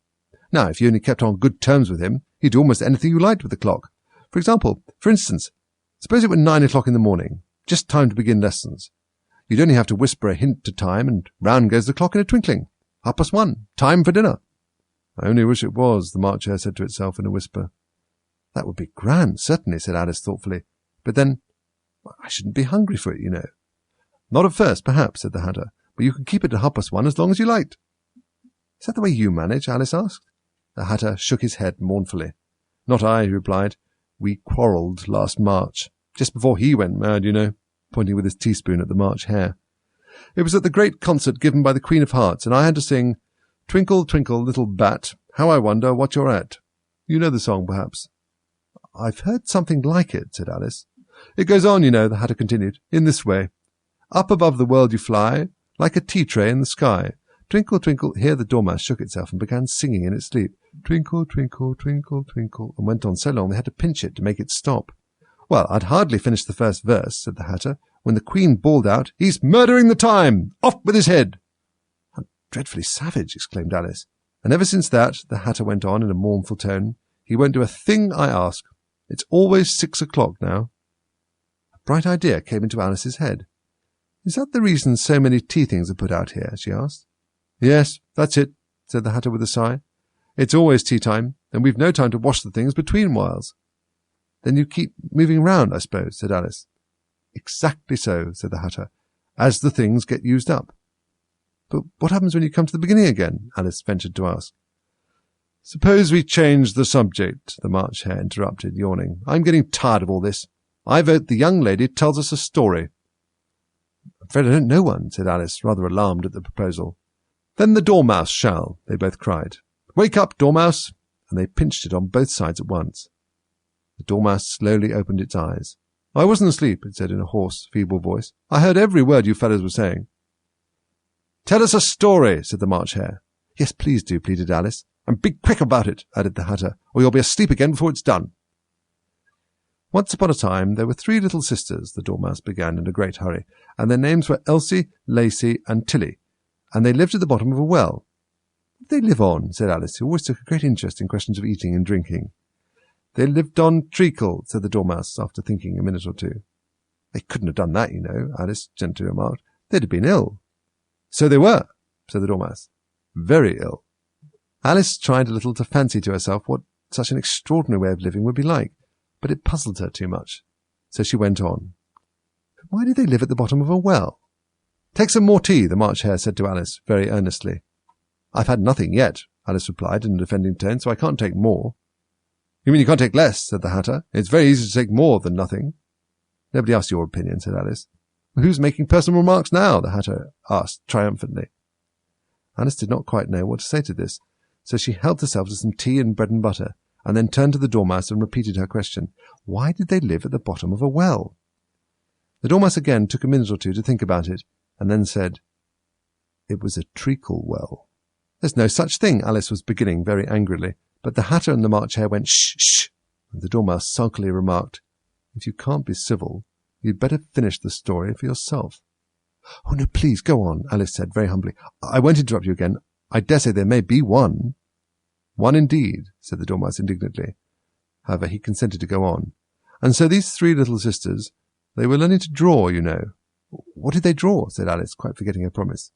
Now, if you only kept on good terms with him, he'd do almost anything you liked with the clock. For instance, suppose it were 9 o'clock in the morning, just time to begin lessons. You'd only have to whisper a hint to Time, and round goes the clock in a twinkling. 1:30, time for dinner." "I only wish it was," the March Hare said to itself in a whisper. "That would be grand, certainly," said Alice thoughtfully. "But then, I shouldn't be hungry for it, you know." "Not at first, perhaps," said the Hatter, "but you could keep it at 1:30 as long as you liked." "Is that the way you manage?" Alice asked. The Hatter shook his head mournfully. "Not I," he replied. "We quarrelled last March, just before he went mad, you know," pointing with his teaspoon at the March Hare. "It was at the great concert given by the Queen of Hearts, and I had to sing 'Twinkle, twinkle, little bat, how I wonder what you're at.' You know the song, perhaps?" "I've heard something like it," said Alice. "It goes on, you know," the Hatter continued, "in this way. 'Up above the world you fly, like a tea-tray in the sky. Twinkle, twinkle,'" here the Dormouse shook itself and began singing in its sleep. "Twinkle, twinkle, twinkle, twinkle," and went on so long they had to pinch it to make it stop. "Well, I'd hardly finished the first verse," said the Hatter, "when the Queen bawled out, 'He's murdering the time! Off with his head!'" "How dreadfully savage!" exclaimed Alice. "And ever since that," the Hatter went on in a mournful tone, "he won't do a thing I ask. It's always 6 o'clock now." A bright idea came into Alice's head. "Is that the reason so many tea things are put out here?" she asked. "Yes, that's it," said the Hatter with a sigh. "It's always tea time, and we've no time to wash the things between whiles." "Then you keep moving round, I suppose," said Alice. "Exactly so," said the Hatter, "as the things get used up." "But what happens when you come to the beginning again?" Alice ventured to ask. "Suppose we change the subject," the March Hare interrupted, yawning. "I'm getting tired of all this. I vote the young lady tells us a story." "I'm afraid I don't know one," said Alice, rather alarmed at the proposal. "Then the Dormouse shall," they both cried. "Wake up, Dormouse!" And they pinched it on both sides at once. The Dormouse slowly opened its eyes. "I wasn't asleep," it said in a hoarse, feeble voice. "I heard every word you fellows were saying." "Tell us a story," said the March Hare. "Yes, please do," pleaded Alice. "And be quick about it," added the Hatter, "or you'll be asleep again before it's done." "Once upon a time there were 3 little sisters," the Dormouse began in a great hurry, "and their names were Elsie, Lacie, and Tilly, and they lived at the bottom of a well." "What did they live on?" said Alice, who always took a great interest in questions of eating and drinking. "They lived on treacle," said the Dormouse, after thinking a minute or two. "They couldn't have done that, you know," Alice gently remarked. "They'd have been ill." "So they were," said the Dormouse. "Very ill." Alice tried a little to fancy to herself what such an extraordinary way of living would be like, but it puzzled her too much. So she went on. "But why did they live at the bottom of a well?" "Take some more tea," the March Hare said to Alice, very earnestly. "I've had nothing yet," Alice replied in a defending tone, "so I can't take more." "You mean you can't take less?" said the Hatter. "It's very easy to take more than nothing." "Nobody asked your opinion," said Alice. "Well, who's making personal remarks now?" the Hatter asked triumphantly. Alice did not quite know what to say to this, so she helped herself to some tea and bread and butter, and then turned to the Dormouse and repeated her question. Why did they live at the bottom of a well? The Dormouse again took a minute or two to think about it, and then said, "It was a treacle well." "There's no such thing," Alice was beginning very angrily, but the Hatter and the March Hare went shh, shh, and the Dormouse sulkily remarked, "If you can't be civil, you'd better finish the story for yourself." "Oh, no, please, go on," Alice said very humbly. "I won't interrupt you again. I dare say there may be one." "One indeed," said the Dormouse indignantly. However, he consented to go on. "And so these 3 little sisters, they were learning to draw, you know." "What did they draw?" said Alice, quite forgetting her promise.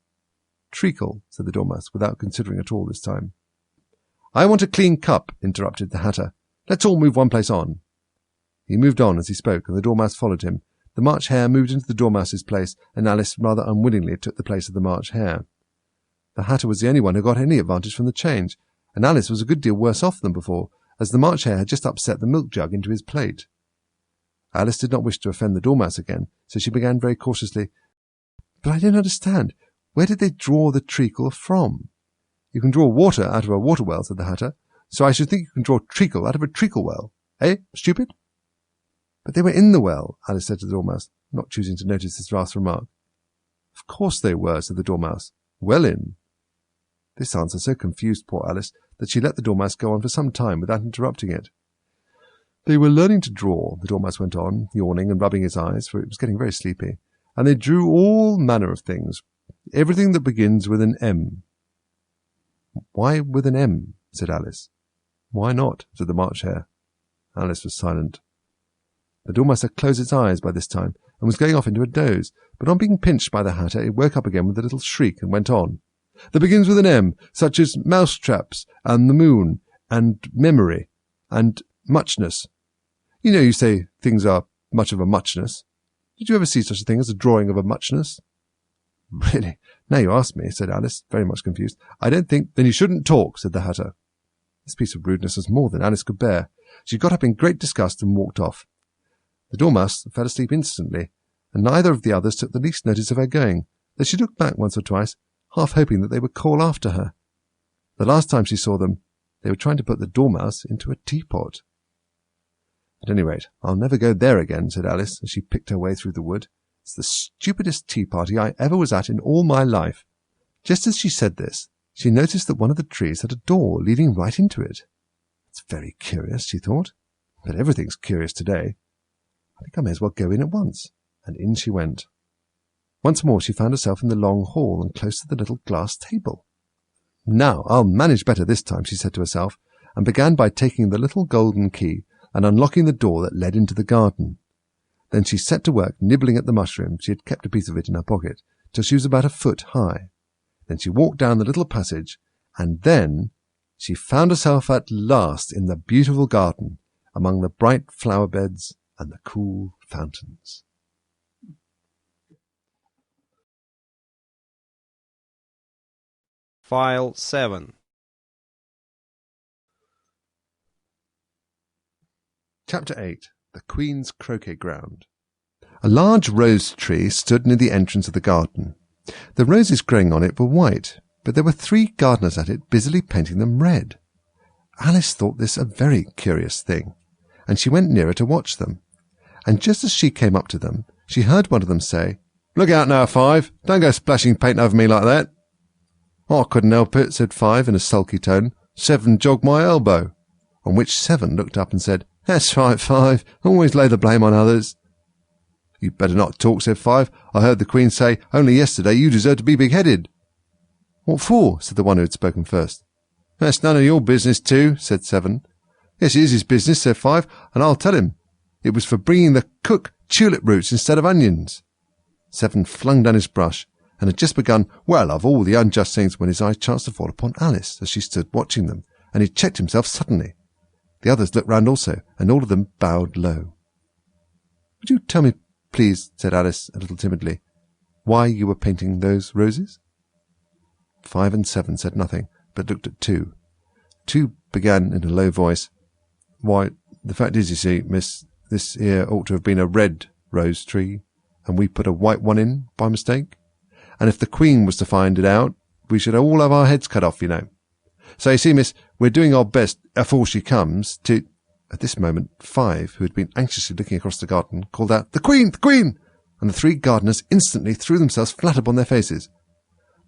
"Treacle," said the Dormouse, without considering at all this time. "I want a clean cup," interrupted the Hatter. "Let's all move one place on." He moved on as he spoke, and the Dormouse followed him. The March Hare moved into the Dormouse's place, and Alice rather unwillingly took the place of the March Hare. The Hatter was the only one who got any advantage from the change, and Alice was a good deal worse off than before, as the March Hare had just upset the milk jug into his plate. Alice did not wish to offend the Dormouse again, so she began very cautiously, "But I don't understand. Where did they draw the treacle from?" "You can draw water out of a water well," said the Hatter, "so I should think you can draw treacle out of a treacle well. Eh, stupid?" "But they were in the well," Alice said to the Dormouse, not choosing to notice this last remark. "Of course they were," said the Dormouse. "Well in." This answer so confused poor Alice that she let the Dormouse go on for some time without interrupting it. They were learning to draw, the Dormouse went on, yawning and rubbing his eyes, for it was getting very sleepy, and they drew all manner of things, everything that begins with an M. Why with an M? Said Alice. Why not? Said the March Hare. Alice was silent. The Dormouse had closed its eyes by this time, and was going off into a doze, but on being pinched by the Hatter, it woke up again with a little shriek, and went on. That begins with an M, such as mousetraps, and the moon, and memory, and muchness. You know you say things are much of a muchness. Did you ever see such a thing as a drawing of a muchness? Really, now you ask me, said Alice, very much confused. I don't think— Then you shouldn't talk, said the Hatter. This piece of rudeness was more than Alice could bear. She got up in great disgust and walked off. The Dormouse fell asleep instantly, and neither of the others took the least notice of her going, though she looked back once or twice, half hoping that they would call after her. The last time she saw them, they were trying to put the Dormouse into a teapot. At any rate, I'll never go there again, said Alice, as she picked her way through the wood. It's the stupidest tea-party I ever was at in all my life. Just as she said this, she noticed that one of the trees had a door leading right into it. It's very curious, she thought, but everything's curious today. I think I may as well go in at once. And in she went. Once more she found herself in the long hall and close to the little glass table. Now I'll manage better this time, she said to herself, and began by taking the little golden key and unlocking the door that led into the garden. Then she set to work nibbling at the mushroom. She had kept a piece of it in her pocket, till she was about a foot high. Then she walked down the little passage, and then she found herself at last in the beautiful garden, among the bright flower beds and the cool fountains. File 7. Chapter 8. The Queen's Croquet Ground. A large rose tree stood near the entrance of the garden. The roses growing on it were white, but there were 3 gardeners at it busily painting them red. Alice thought this a very curious thing, and she went nearer to watch them. And just as she came up to them, she heard one of them say, "Look out now, Five! Don't go splashing paint over me like that." "I couldn't help it," said Five in a sulky tone. "Seven jogged my elbow." On which Seven looked up and said, "That's right, Five. Always lay the blame on others." "You'd better not talk," said Five. "I heard the Queen say only yesterday you deserve to be big-headed." "What for?" said the one who had spoken first. "That's none of your business, too," said Seven. "Yes, it is his business," said Five, "and I'll tell him. It was for bringing the cook tulip roots instead of onions." Seven flung down his brush, and had just begun, well, of all the unjust things, when his eye chanced to fall upon Alice as she stood watching them, and he checked himself suddenly. The others looked round also, and all of them bowed low. "Would you tell me, please," said Alice a little timidly, "why you were painting those roses?" 5 and 7 said nothing, but looked at 2. 2 began in a low voice, "Why, the fact is, you see, miss, this here ought to have been a red rose tree, and we put a white one in by mistake. And if the Queen was to find it out, we should all have our heads cut off, you know. So you see, miss, we're doing our best, afore she comes, to—" At this moment, 5, who had been anxiously looking across the garden, called out, "The Queen! The Queen!" and the 3 gardeners instantly threw themselves flat upon their faces.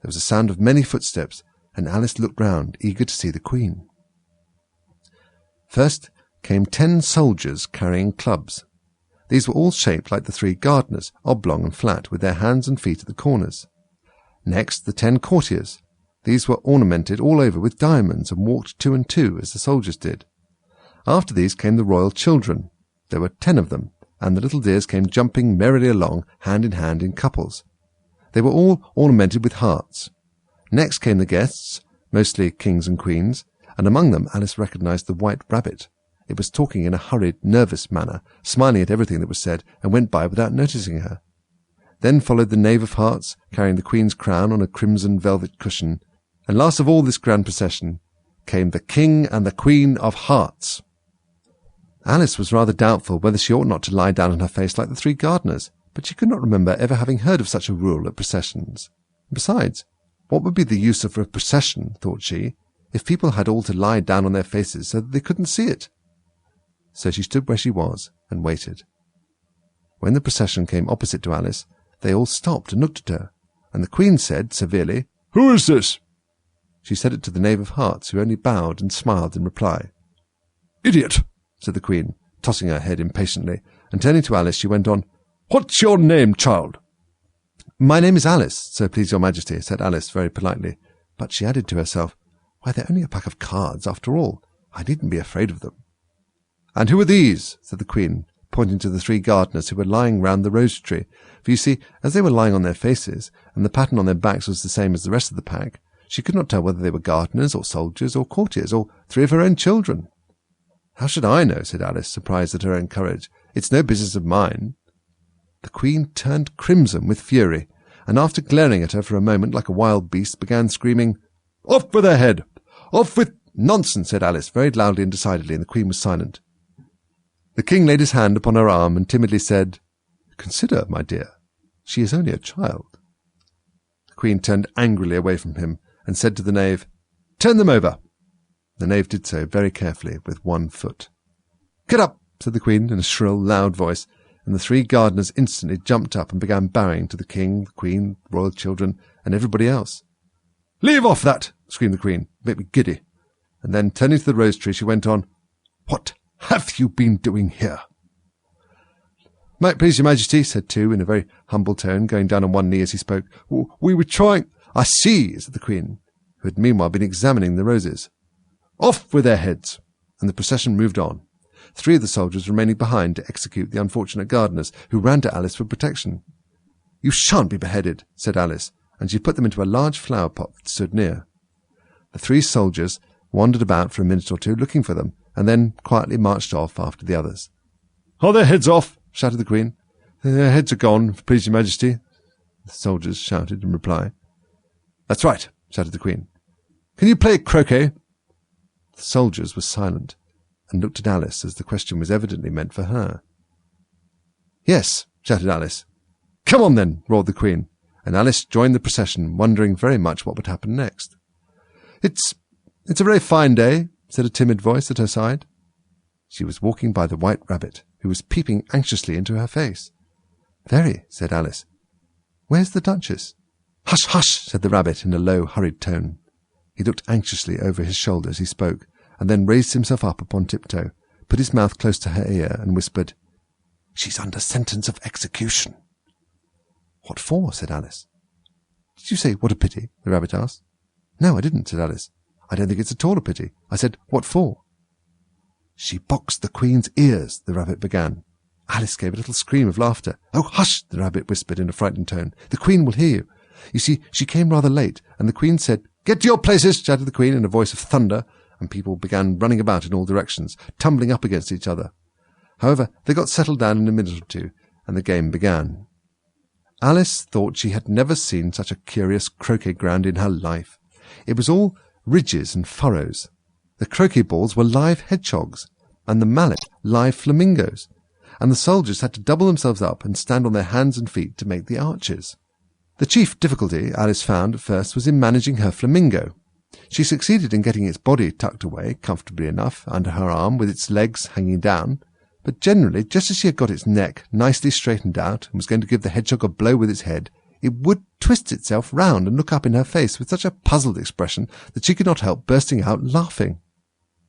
There was a sound of many footsteps, and Alice looked round, eager to see the Queen. First came 10 soldiers carrying clubs. These were all shaped like the 3 gardeners, oblong and flat, with their hands and feet at the corners. Next, the 10 courtiers. These were ornamented all over with diamonds, and walked 2 and 2, as the soldiers did. After these came the royal children. There were 10 of them, and the little dears came jumping merrily along, hand in hand in couples. They were all ornamented with hearts. Next came the guests, mostly kings and queens, and among them Alice recognized the white rabbit. It was talking in a hurried, nervous manner, smiling at everything that was said, and went by without noticing her. Then followed the knave of hearts, carrying the Queen's crown on a crimson velvet cushion, and last of all this grand procession came the King and the Queen of Hearts. Alice was rather doubtful whether she ought not to lie down on her face like the 3 gardeners, but she could not remember ever having heard of such a rule at processions. Besides, what would be the use of a procession, thought she, if people had all to lie down on their faces so that they couldn't see it? So she stood where she was and waited. When the procession came opposite to Alice, they all stopped and looked at her, and the Queen said severely, "Who is this?" She said it to the Knave of Hearts, who only bowed and smiled in reply. "Idiot!" said the Queen, tossing her head impatiently, and turning to Alice she went on, "What's your name, child?" "My name is Alice, so please your Majesty," said Alice very politely, but she added to herself, "Why, they're only a pack of cards, after all. I needn't be afraid of them." "And who are these?" said the Queen, pointing to the 3 gardeners who were lying round the rose tree, for you see, as they were lying on their faces, and the pattern on their backs was the same as the rest of the pack, she could not tell whether they were gardeners, or soldiers, or courtiers, or 3 of her own children. "How should I know?" said Alice, surprised at her own courage. "It's no business of mine." The Queen turned crimson with fury, and after glaring at her for a moment like a wild beast, began screaming, "Off with her head! Off with—" "Nonsense," said Alice, very loudly and decidedly, and the Queen was silent. The King laid his hand upon her arm and timidly said, "Consider, my dear, she is only a child." The Queen turned angrily away from him and said to the Knave, "Turn them over." The Knave did so very carefully with 1 foot. "Get up," said the Queen in a shrill, loud voice, and the 3 gardeners instantly jumped up and began bowing to the King, the Queen, the royal children, and everybody else. "Leave off that!" screamed the Queen. "Make me giddy." And then, turning to the rose tree, she went on, "What have you been doing here?" "May it please your Majesty," said 2 in a very humble tone, going down on one knee as he spoke. "We were trying—" "I see," said the Queen, who had meanwhile been examining the roses. "Off with their heads!" And the procession moved on, 3 of the soldiers remaining behind to execute the unfortunate gardeners, who ran to Alice for protection. "You shan't be beheaded," said Alice, and she put them into a large flower pot that stood near. The 3 soldiers wandered about for a minute or 2 looking for them, and then quietly marched off after the others. "Are their heads off?" shouted the Queen. "Their heads are gone, if it please your Majesty," the soldiers shouted in reply. "That's right," shouted the Queen. "Can you play croquet?" The soldiers were silent, and looked at Alice as the question was evidently meant for her. "Yes," shouted Alice. "Come on then," roared the Queen, and Alice joined the procession, wondering very much what would happen next. It's a very fine day," said a timid voice at her side. She was walking by the White Rabbit, who was peeping anxiously into her face. "Very," said Alice. "Where's the Duchess?" "Hush, hush," said the Rabbit in a low, hurried tone. He looked anxiously over his shoulder as he spoke, and then raised himself up upon tiptoe, put his mouth close to her ear, and whispered, "She's under sentence of execution." "What for?" said Alice. "Did you say, 'what a pity'?" the Rabbit asked. "No, I didn't," said Alice. "I don't think it's at all a pity. I said, 'what for?'" "She boxed the Queen's ears," the Rabbit began. Alice gave a little scream of laughter. "Oh, hush," the Rabbit whispered in a frightened tone. "The Queen will hear you. You see, she came rather late, and the Queen said—" "Get to your places," shouted the Queen in a voice of thunder, and people began running about in all directions, tumbling up against each other. However, they got settled down in a minute or 2, and the game began. Alice thought she had never seen such a curious croquet ground in her life. It was all ridges and furrows. The croquet balls were live hedgehogs, and the mallet live flamingos, and the soldiers had to double themselves up and stand on their hands and feet to make the arches. The chief difficulty Alice found at first was in managing her flamingo. She succeeded in getting its body tucked away comfortably enough under her arm with its legs hanging down, but generally, just as she had got its neck nicely straightened out and was going to give the hedgehog a blow with its head, it would twist itself round and look up in her face with such a puzzled expression that she could not help bursting out laughing.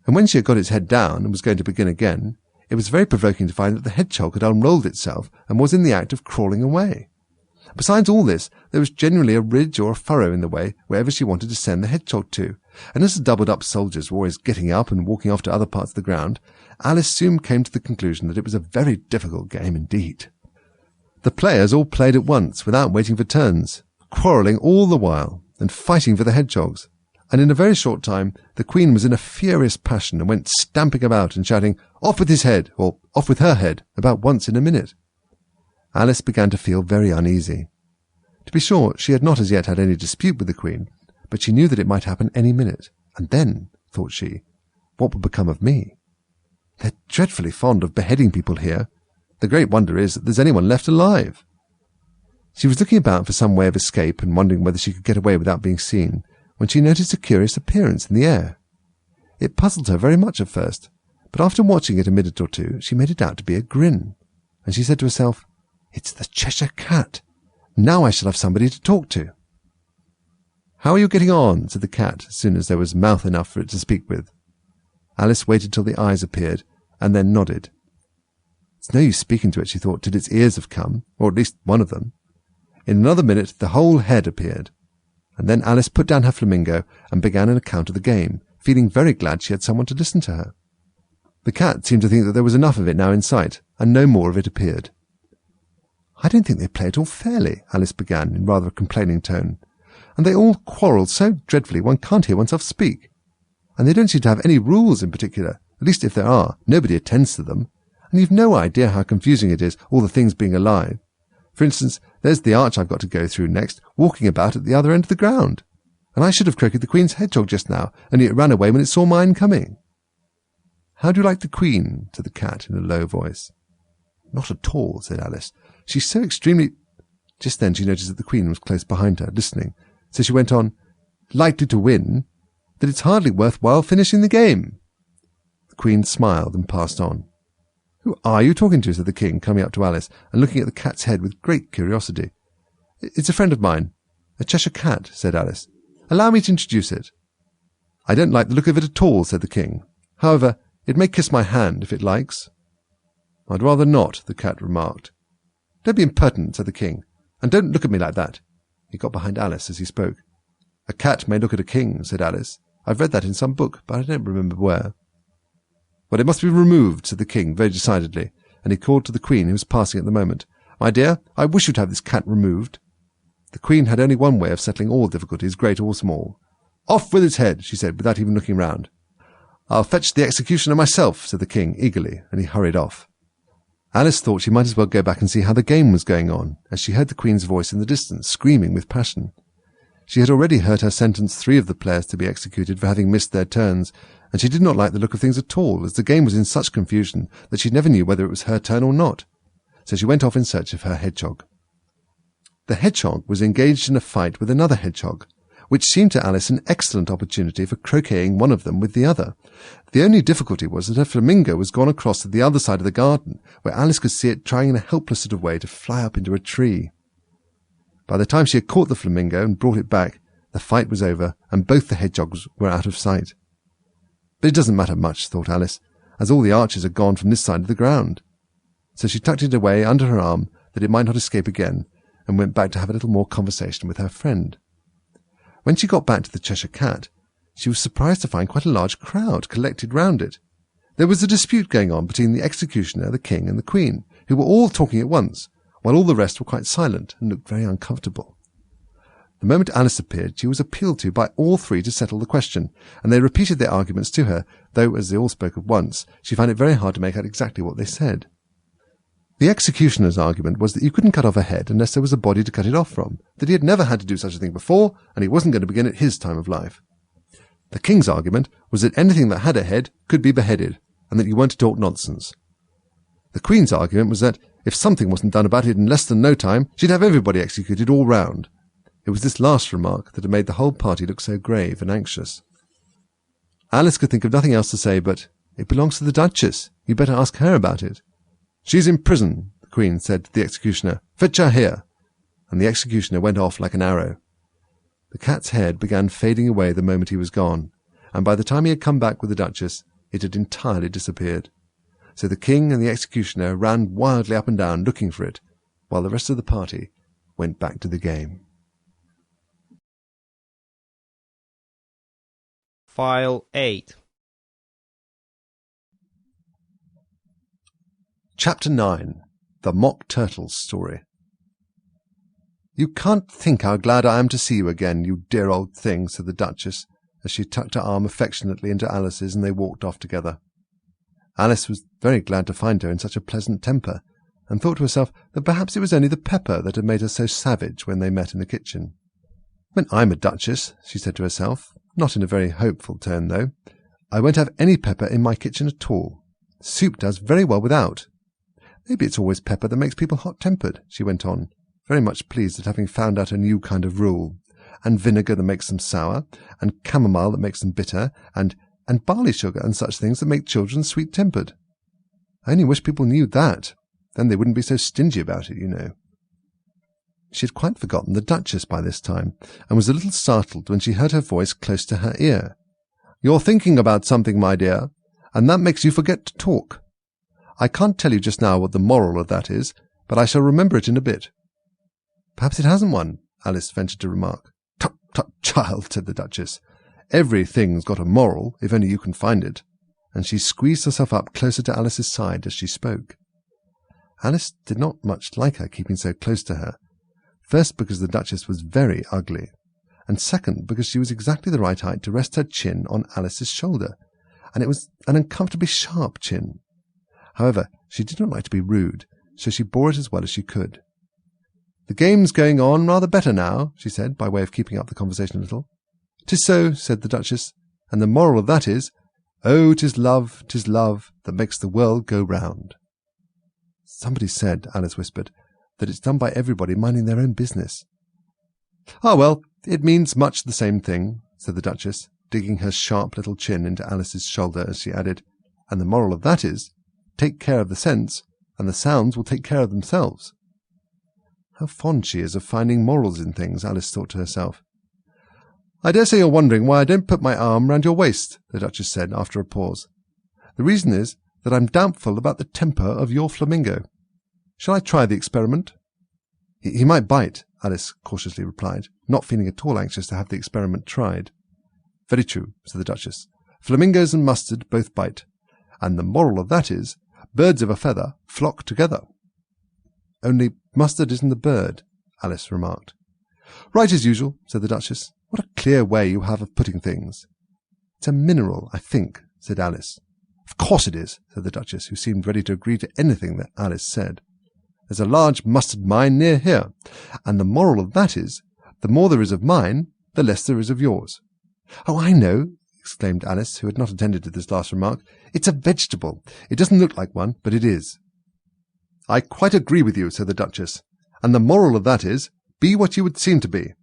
And when she had got its head down and was going to begin again, it was very provoking to find that the hedgehog had unrolled itself and was in the act of crawling away. Besides all this, there was generally a ridge or a furrow in the way wherever she wanted to send the hedgehog to, and as the doubled-up soldiers were always getting up and walking off to other parts of the ground, Alice soon came to the conclusion that it was a very difficult game indeed. The players all played at once, without waiting for turns, quarrelling all the while, and fighting for the hedgehogs, and in a very short time the Queen was in a furious passion and went stamping about and shouting, "Off with his head," or "off with her head," about once in a minute. Alice began to feel very uneasy. To be sure, she had not as yet had any dispute with the Queen, but she knew that it might happen any minute, and then, thought she, what would become of me? They're dreadfully fond of beheading people here. The great wonder is that there's anyone left alive. She was looking about for some way of escape and wondering whether she could get away without being seen, when she noticed a curious appearance in the air. It puzzled her very much at first, but after watching it a minute or 2, she made it out to be a grin, and she said to herself, "It's the Cheshire Cat. Now I shall have somebody to talk to." "How are you getting on?" said the cat, as soon as there was mouth enough for it to speak with. Alice waited till the eyes appeared, and then nodded. It's no use speaking to it, she thought, till its ears have come, or at least one of them. In another minute the whole head appeared, and then Alice put down her flamingo and began an account of the game, feeling very glad she had someone to listen to her. The cat seemed to think that there was enough of it now in sight, and no more of it appeared. "I don't think they play at all fairly," Alice began in rather a complaining tone, "and they all quarrel so dreadfully one can't hear oneself speak. And they don't seem to have any rules in particular, at least if there are, nobody attends to them, and you've no idea how confusing it is, all the things being alive. For instance, there's the arch I've got to go through next, walking about at the other end of the ground, and I should have croqueted the Queen's hedgehog just now, only it ran away when it saw mine coming." "How do you like the Queen?" said the cat in a low voice. "Not at all," said Alice. "She's so extremely—" Just then she noticed that the Queen was close behind her, listening, so she went on, "Likely to win, that it's hardly worth while finishing the game." The Queen smiled and passed on. "Who are you talking to?" said the King, coming up to Alice and looking at the cat's head with great curiosity. "It's a friend of mine, a Cheshire cat," said Alice. "Allow me to introduce it." "I don't like the look of it at all," said the King. "However, it may kiss my hand if it likes." "I'd rather not," the cat remarked. "Don't be impertinent," said the King, "and don't look at me like that." He got behind Alice as he spoke. "A cat may look at a king," said Alice. "I've read that in some book, but I don't remember where." "Well, it must be removed," said the King very decidedly, and he called to the Queen, who was passing at the moment. "My dear, I wish you'd have this cat removed." The Queen had only one way of settling all difficulties, great or small. "Off with its head," she said, without even looking round. "I'll fetch the executioner myself," said the King eagerly, and he hurried off. Alice thought she might as well go back and see how the game was going on, as she heard the Queen's voice in the distance, screaming with passion. She had already heard her sentence 3 of the players to be executed for having missed their turns, and she did not like the look of things at all, as the game was in such confusion that she never knew whether it was her turn or not. So she went off in search of her hedgehog. The hedgehog was engaged in a fight with another hedgehog, which seemed to Alice an excellent opportunity for croqueting one of them with the other. The only difficulty was that her flamingo was gone across to the other side of the garden, where Alice could see it trying in a helpless sort of way to fly up into a tree. By the time she had caught the flamingo and brought it back, the fight was over, and both the hedgehogs were out of sight. But it doesn't matter much, thought Alice, as all the archers are gone from this side of the ground. So she tucked it away under her arm, that it might not escape again, and went back to have a little more conversation with her friend. When she got back to the Cheshire Cat, she was surprised to find quite a large crowd collected round it. There was a dispute going on between the executioner, the King, and the Queen, who were all talking at once, while all the rest were quite silent and looked very uncomfortable. The moment Alice appeared, she was appealed to by all 3 to settle the question, and they repeated their arguments to her, though, as they all spoke at once, she found it very hard to make out exactly what they said. The executioner's argument was that you couldn't cut off a head unless there was a body to cut it off from, that he had never had to do such a thing before, and he wasn't going to begin at his time of life. The King's argument was that anything that had a head could be beheaded, and that you weren't to talk nonsense. The Queen's argument was that, if something wasn't done about it in less than no time, she'd have everybody executed all round. It was this last remark that had made the whole party look so grave and anxious. Alice could think of nothing else to say but, "It belongs to the Duchess. You'd better ask her about it." "She's in prison," the Queen said to the executioner. "Fetch her here." And the executioner went off like an arrow. The cat's head began fading away the moment he was gone, and by the time he had come back with the Duchess, it had entirely disappeared. So the King and the executioner ran wildly up and down looking for it, while the rest of the party went back to the game. File 8. Chapter 9. The Mock Turtle's Story. "You can't think how glad I am to see you again, you dear old thing," said the Duchess, as she tucked her arm affectionately into Alice's and they walked off together. Alice was very glad to find her in such a pleasant temper, and thought to herself that perhaps it was only the pepper that had made her so savage when they met in the kitchen. "When I'm a duchess," she said to herself, not in a very hopeful tone though, "I won't have any pepper in my kitchen at all. Soup does very well without. Maybe it's always pepper that makes people hot-tempered," she went on, very much pleased at having found out a new kind of rule, "and vinegar that makes them sour, and chamomile that makes them bitter, and barley sugar and such things that make children sweet-tempered. I only wish people knew that. Then they wouldn't be so stingy about it, you know." She had quite forgotten the Duchess by this time, and was a little startled when she heard her voice close to her ear. "You're thinking about something, my dear, and that makes you forget to talk. I can't tell you just now what the moral of that is, but I shall remember it in a bit." "Perhaps it hasn't one," Alice ventured to remark. "Tut, tut, child," said the Duchess. "Everything's got a moral, if only you can find it." And she squeezed herself up closer to Alice's side as she spoke. Alice did not much like her keeping so close to her, first because the Duchess was very ugly, and second because she was exactly the right height to rest her chin on Alice's shoulder, and it was an uncomfortably sharp chin. However, she did not like to be rude, so she bore it as well as she could. "The game's going on rather better now," she said, by way of keeping up the conversation a little. "'Tis so," said the Duchess, "and the moral of that is, 'Oh, 'tis love, that makes the world go round.'" "Somebody said," Alice whispered, "that it's done by everybody minding their own business." "Ah, well, it means much the same thing," said the Duchess, digging her sharp little chin into Alice's shoulder as she added, "and the moral of that is, take care of the sense, and the sounds will take care of themselves." How fond she is of finding morals in things, Alice thought to herself. "I dare say you're wondering why I don't put my arm round your waist," the Duchess said after a pause. "The reason is that I'm doubtful about the temper of your flamingo. Shall I try the experiment?" He might bite," Alice cautiously replied, not feeling at all anxious to have the experiment tried. "Very true," said the Duchess. "Flamingos and mustard both bite. And the moral of that is, birds of a feather flock together." "Only mustard isn't a bird," Alice remarked. "Right as usual," said the Duchess. "What a clear way you have of putting things." "It's a mineral, I think," said Alice. "Of course it is," said the Duchess, who seemed ready to agree to anything that Alice said. "There's a large mustard mine near here, and the moral of that is, the more there is of mine, the less there is of yours." "Oh, I know," exclaimed Alice, who had not attended to this last remark. "It's a vegetable. It doesn't look like one, but it is." "I quite agree with you," said the Duchess, "and the moral of that is, be what you would seem to be.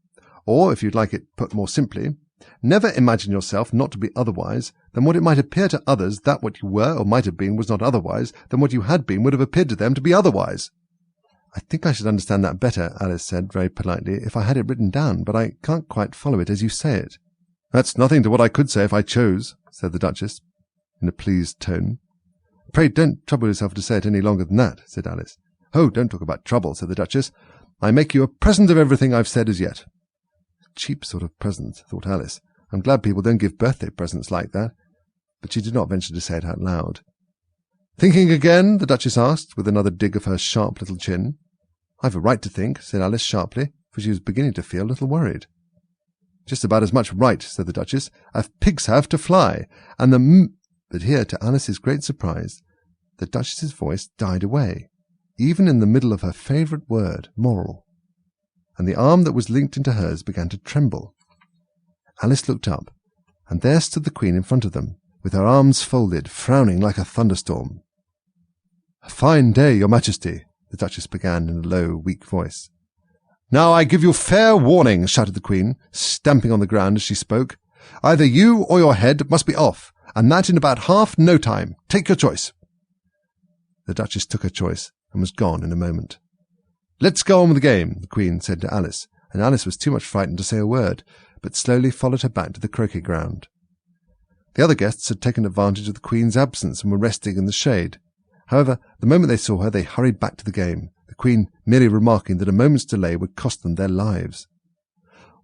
Or, if you'd like it put more simply, never imagine yourself not to be otherwise than what it might appear to others that what you were or might have been was not otherwise than what you had been would have appeared to them to be otherwise." "I think I should understand that better," Alice said very politely, "if I had it written down, but I can't quite follow it as you say it." "That's nothing to what I could say if I chose," said the Duchess, in a pleased tone. "Pray don't trouble yourself to say it any longer than that," said Alice. "Oh, don't talk about trouble," said the Duchess. "I make you a present of everything I've said as yet." Cheap sort of present, thought Alice. I'm glad people don't give birthday presents like that. But she did not venture to say it out loud. "Thinking again?" the Duchess asked, with another dig of her sharp little chin. "I've a right to think," said Alice sharply, for she was beginning to feel a little worried. "Just about as much right," said the Duchess, "as pigs have to fly, and the But here, to Alice's great surprise, the Duchess's voice died away, even in the middle of her favourite word, moral, and the arm that was linked into hers began to tremble. Alice looked up, and there stood the Queen in front of them, with her arms folded, frowning like a thunderstorm. "A fine day, Your Majesty," the Duchess began in a low, weak voice. "Now I give you fair warning," shouted the Queen, stamping on the ground as she spoke. "Either you or your head must be off, and that in about half no time. Take your choice." The Duchess took her choice, and was gone in a moment. "Let's go on with the game," the Queen said to Alice, and Alice was too much frightened to say a word, but slowly followed her back to the croquet ground. The other guests had taken advantage of the Queen's absence and were resting in the shade. However, the moment they saw her, they hurried back to the game, the Queen merely remarking that a moment's delay would cost them their lives.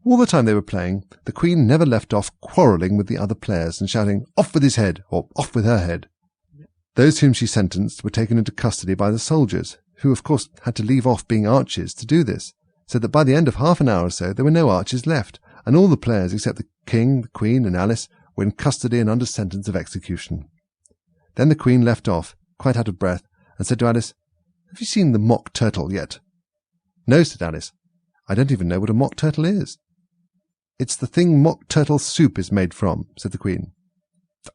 All the time they were playing, the Queen never left off quarrelling with the other players and shouting, "Off with his head," or "Off with her head." Those whom she sentenced were taken into custody by the soldiers, who of course had to leave off being archers to do this, so that by the end of half an hour or so there were no archers left, and all the players except the King, the Queen, and Alice were in custody and under sentence of execution. Then the Queen left off, quite out of breath, and said to Alice, "Have you seen the mock turtle yet?" "No," said Alice. "I don't even know what a mock turtle is." "It's the thing mock turtle soup is made from," said the Queen.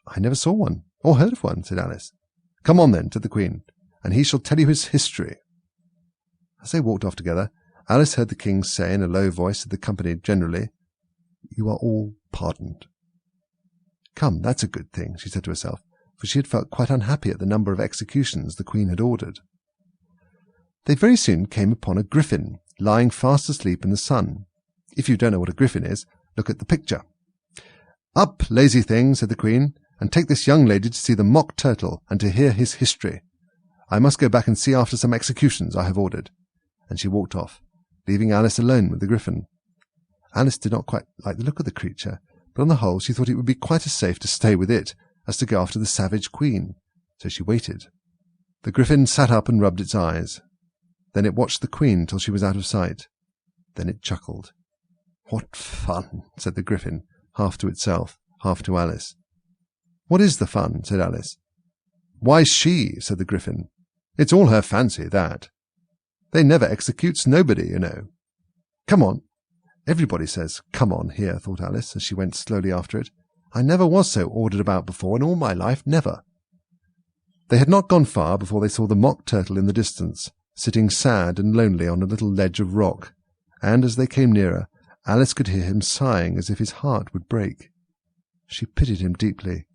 "I never saw one, or heard of one," said Alice. "Come on then," said the Queen, "and he shall tell you his history." As they walked off together, Alice heard the King say in a low voice to the company generally, "You are all pardoned." "Come, that's a good thing," she said to herself, for she had felt quite unhappy at the number of executions the Queen had ordered. They very soon came upon a griffin, lying fast asleep in the sun. If you don't know what a griffin is, look at the picture. "Up, lazy thing," said the Queen, "and take this young lady to see the Mock Turtle and to hear his history. I must go back and see after some executions I have ordered." And she walked off, leaving Alice alone with the griffin. Alice did not quite like the look of the creature, but on the whole she thought it would be quite as safe to stay with it as to go after the savage Queen, so she waited. The griffin sat up and rubbed its eyes. Then it watched the Queen till she was out of sight. Then it chuckled. "What fun," said the griffin, half to itself, half to Alice. "What is the fun?" said Alice. "Why, she," said the griffin. "It's all her fancy, that. They never executes nobody, you know. Come on." Everybody says "come on" here, thought Alice, as she went slowly after it. I never was so ordered about before in all my life, never. They had not gone far before they saw the Mock Turtle in the distance, sitting sad and lonely on a little ledge of rock, and as they came nearer, Alice could hear him sighing as if his heart would break. She pitied him deeply.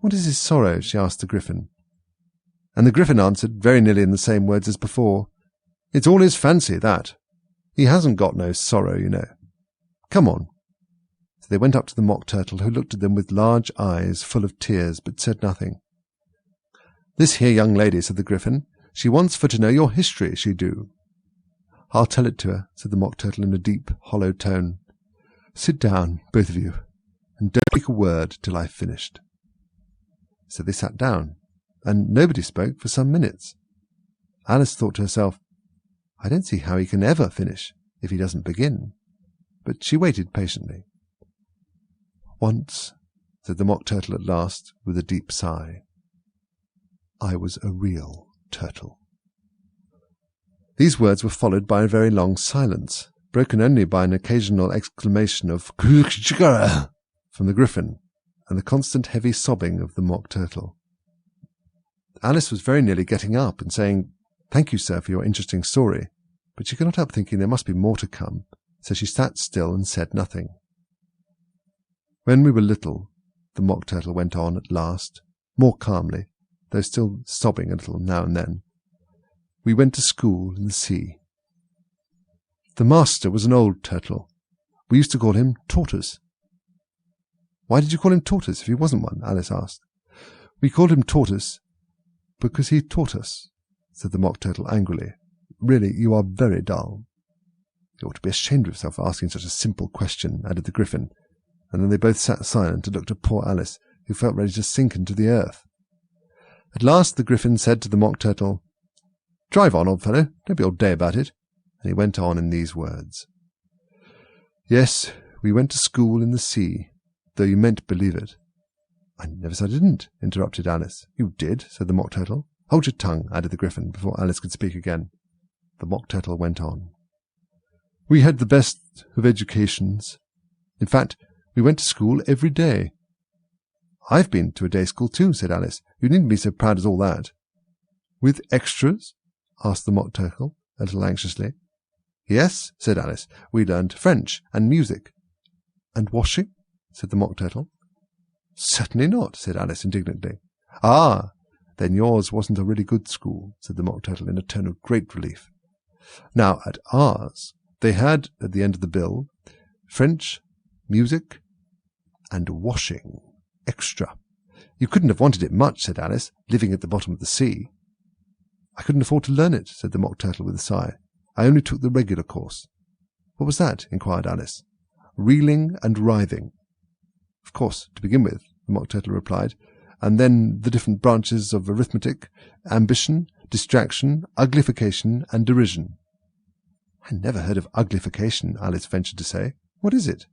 "What is his sorrow?" she asked the griffin. And the griffin answered, very nearly in the same words as before, "It's all his fancy, that. He hasn't got no sorrow, you know. Come on." So they went up to the Mock Turtle, who looked at them with large eyes full of tears, but said nothing. "This here young lady," said the griffin, "she wants for to know your history, she do." "I'll tell it to her," said the Mock Turtle in a deep, hollow tone. "Sit down, both of you, and don't speak a word till I've finished." So they sat down, and nobody spoke for some minutes. Alice thought to herself, "I don't see how he can ever finish if he doesn't begin." But she waited patiently. "Once," said the Mock Turtle at last, with a deep sigh, "I was a real turtle." These words were followed by a very long silence, broken only by an occasional exclamation of "Kuk-chikara" from the griffin, and the constant heavy sobbing of the Mock Turtle. Alice was very nearly getting up and saying, "Thank you, sir, for your interesting story," but she could not help thinking there must be more to come, so she sat still and said nothing. "When we were little," the Mock Turtle went on at last, more calmly, though still sobbing a little now and then, "we went to school in the sea. The master was an old turtle. We used to call him Tortoise." "Why did you call him Tortoise if he wasn't one?" Alice asked. "We called him Tortoise because he taught us," said the Mock Turtle angrily. "Really, you are very dull." "You ought to be ashamed of yourself for asking such a simple question," added the griffin, and then they both sat silent and looked at poor Alice, who felt ready to sink into the earth. At last the griffin said to the Mock Turtle, "Drive on, old fellow, don't be all day about it," and he went on in these words. "Yes, we went to school in the sea, though you mayn't believe it." "I never said I didn't," interrupted Alice. "You did," said the Mock Turtle. "Hold your tongue," added the griffin, before Alice could speak again. The Mock Turtle went on. "We had the best of educations. In fact, we went to school every day." "I've been to a day school too," said Alice. "You needn't be so proud as all that." "With extras?" asked the Mock Turtle, a little anxiously. "Yes," said Alice. "We learned French and music." "And washing?" said the Mock Turtle. "Certainly not," said Alice indignantly. "Ah, then yours wasn't a really good school," said the Mock Turtle in a tone of great relief. "Now, at ours, they had, at the end of the bill, French, music, and washing, extra. You couldn't have wanted it much," said Alice, "living at the bottom of the sea." "I couldn't afford to learn it," said the Mock Turtle with a sigh. "I only took the regular course." "What was that?" inquired Alice. "Reeling and writhing." "Of course, to begin with," the Mock Turtle replied, "and then the different branches of arithmetic, ambition, distraction, uglification, and derision." "I never heard of uglification," Alice ventured to say. "What is it?"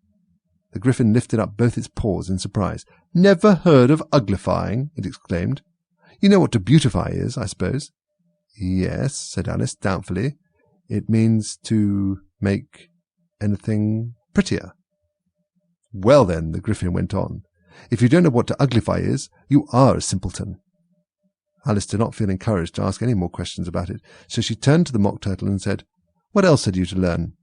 The griffin lifted up both its paws in surprise. "Never heard of uglifying?" it exclaimed. "You know what to beautify is, I suppose?" "Yes," said Alice doubtfully. "It means to make anything prettier." "Well, then," the griffin went on, "if you don't know what to uglify is, you are a simpleton." Alice did not feel encouraged to ask any more questions about it, so she turned to the Mock Turtle and said, "What else had you to learn?"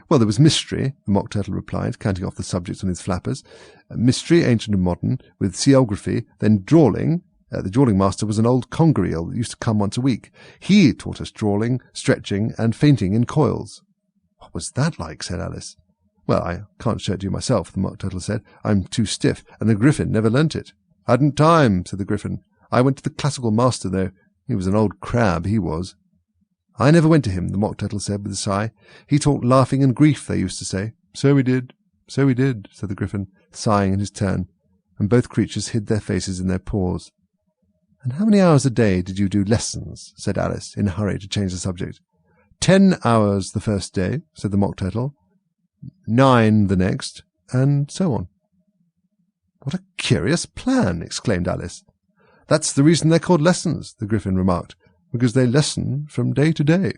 "Well, there was mystery," the Mock Turtle replied, counting off the subjects on his flappers. "Mystery, ancient and modern, with seaography, then drawing, The drawling master was an old conger eel that used to come once a week. He taught us drawling, stretching, and fainting in coils." "What was that like?" said Alice. "Well, I can't show it to you myself," the Mock Turtle said. "I'm too stiff, and the Gryphon never learnt it." "Hadn't time," said the Gryphon. "I went to the classical master, though. He was an old crab, he was." "I never went to him," the Mock Turtle said with a sigh. "He taught laughing and grief, they used to say." "So we did, so we did," said the Gryphon, sighing in his turn, and both creatures hid their faces in their paws. "And how many hours a day did you do lessons?" said Alice, in a hurry to change the subject. 10 hours the first day," said the Mock Turtle. 9 the next, and so on. "What a curious plan!" exclaimed Alice. "That's the reason they're called lessons," the Gryphon remarked, "because they lessen from day to day."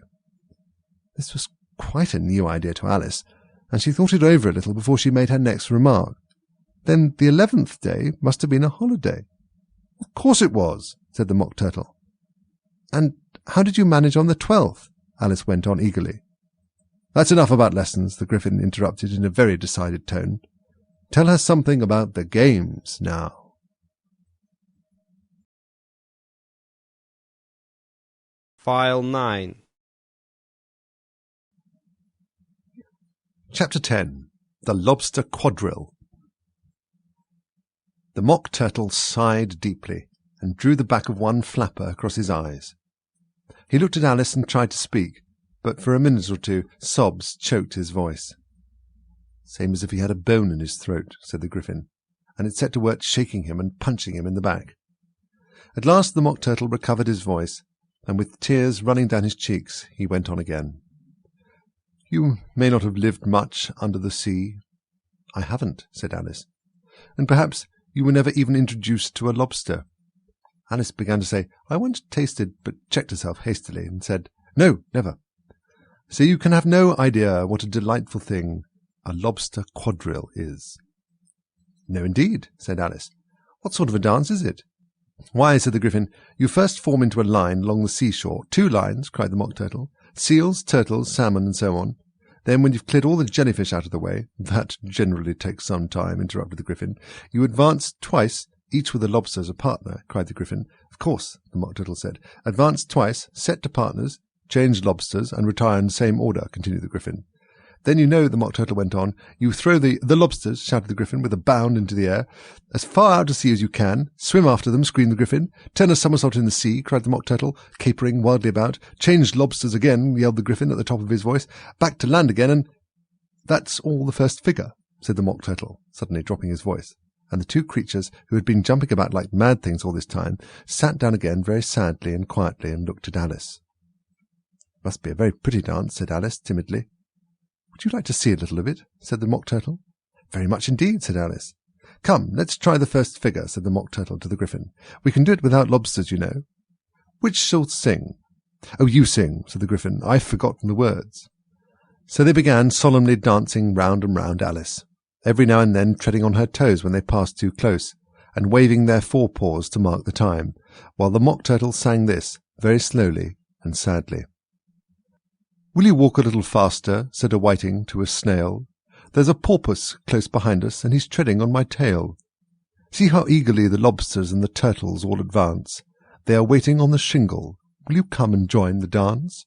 This was quite a new idea to Alice, and she thought it over a little before she made her next remark. "Then the 11th day must have been a holiday." "Of course it was," said the Mock Turtle. "And how did you manage on the 12th?" Alice went on eagerly. "That's enough about lessons," the Gryphon interrupted in a very decided tone. "Tell her something about the games now." File 9. Chapter 10. The Lobster Quadrille. The Mock Turtle sighed deeply and drew the back of one flapper across his eyes. He looked at Alice and tried to speak, but for a minute or two sobs choked his voice. "Same as if he had a bone in his throat," said the Gryphon, and it set to work shaking him and punching him in the back. At last the Mock Turtle recovered his voice, and with tears running down his cheeks he went on again. "You may not have lived much under the sea." "I haven't," said Alice. "And perhaps you were never even introduced to a lobster." Alice began to say, "I once tasted," but checked herself hastily and said, "No, never." "So you can have no idea what a delightful thing a lobster quadrille is." "No, indeed," said Alice. "What sort of a dance is it?" "Why," said the Gryphon, "you first form into a line along the seashore." "2 lines," cried the Mock Turtle. "Seals, turtles, salmon, and so on. Then, when you've cleared all the jellyfish out of the way—" "That generally takes some time," interrupted the Gryphon. "You advance twice, each with a lobster as a partner," cried the Gryphon. "Of course," the Mock Turtle said. "Advance twice, set to partners, change lobsters, and retire in the same order," continued the Gryphon. "Then you know," the Mock Turtle went on, "you throw the lobsters," shouted the Gryphon with a bound into the air, "as far out to sea as you can. Swim after them," screamed the Gryphon. "Turn a somersault in the sea," cried the Mock Turtle, capering wildly about. "Change lobsters again," yelled the Gryphon at the top of his voice. "Back to land again, and—" "That's all the first figure," said the Mock Turtle, suddenly dropping his voice, and the 2 creatures, who had been jumping about like mad things all this time, sat down again very sadly and quietly and looked at Alice. "Must be a very pretty dance," said Alice timidly. "Would you like to see a little of it?" said the Mock Turtle. "Very much indeed," said Alice. "Come, let's try the first figure," said the Mock Turtle to the Gryphon. "We can do it without lobsters, you know." "Which shall sing?" "Oh, you sing," said the Gryphon. "I've forgotten the words." So they began solemnly dancing round and round Alice, every now and then treading on her toes when they passed too close, and waving their forepaws to mark the time, while the Mock Turtle sang this, very slowly and sadly. "Will you walk a little faster?" said a whiting to a snail. "There's a porpoise close behind us, and he's treading on my tail. See how eagerly the lobsters and the turtles all advance. They are waiting on the shingle. Will you come and join the dance?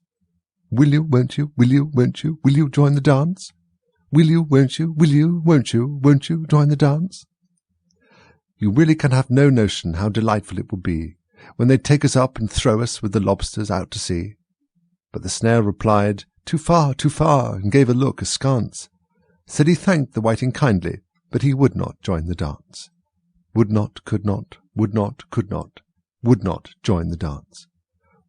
Will you, won't you, will you, won't you, will you join the dance? Will you, won't you, will you, won't you join the dance?" You really can have no notion how delightful it will be when they take us up and throw us with the lobsters out to sea. But the snail replied, too far, and gave a look askance. Said he thanked the whiting kindly, but he would not join the dance. Would not, could not, would not, could not, would not join the dance.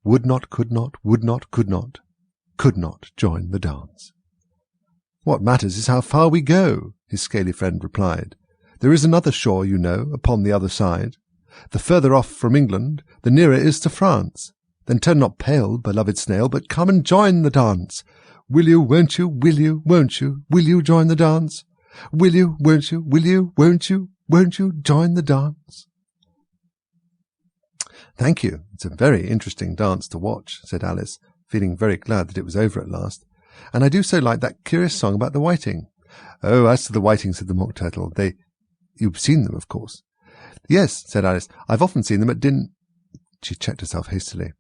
Would not, could not, would not, could not join the dance. "What matters is how far we go," his scaly friend replied. "There is another shore, you know, upon the other side. The further off from England, the nearer is to France. Then turn not pale, beloved snail, but come and join the dance. Will you, won't you, will you, won't you join the dance? Will you, won't you, will you, won't you join the dance?" "Thank you. It's a very interesting dance to watch," said Alice, feeling very glad that it was over at last. "And I do so like that curious song about the whiting." "Oh, as to the whiting," said the Mock Turtle, you've seen them, of course. Yes, said Alice. I've often seen them at Din— She checked herself hastily.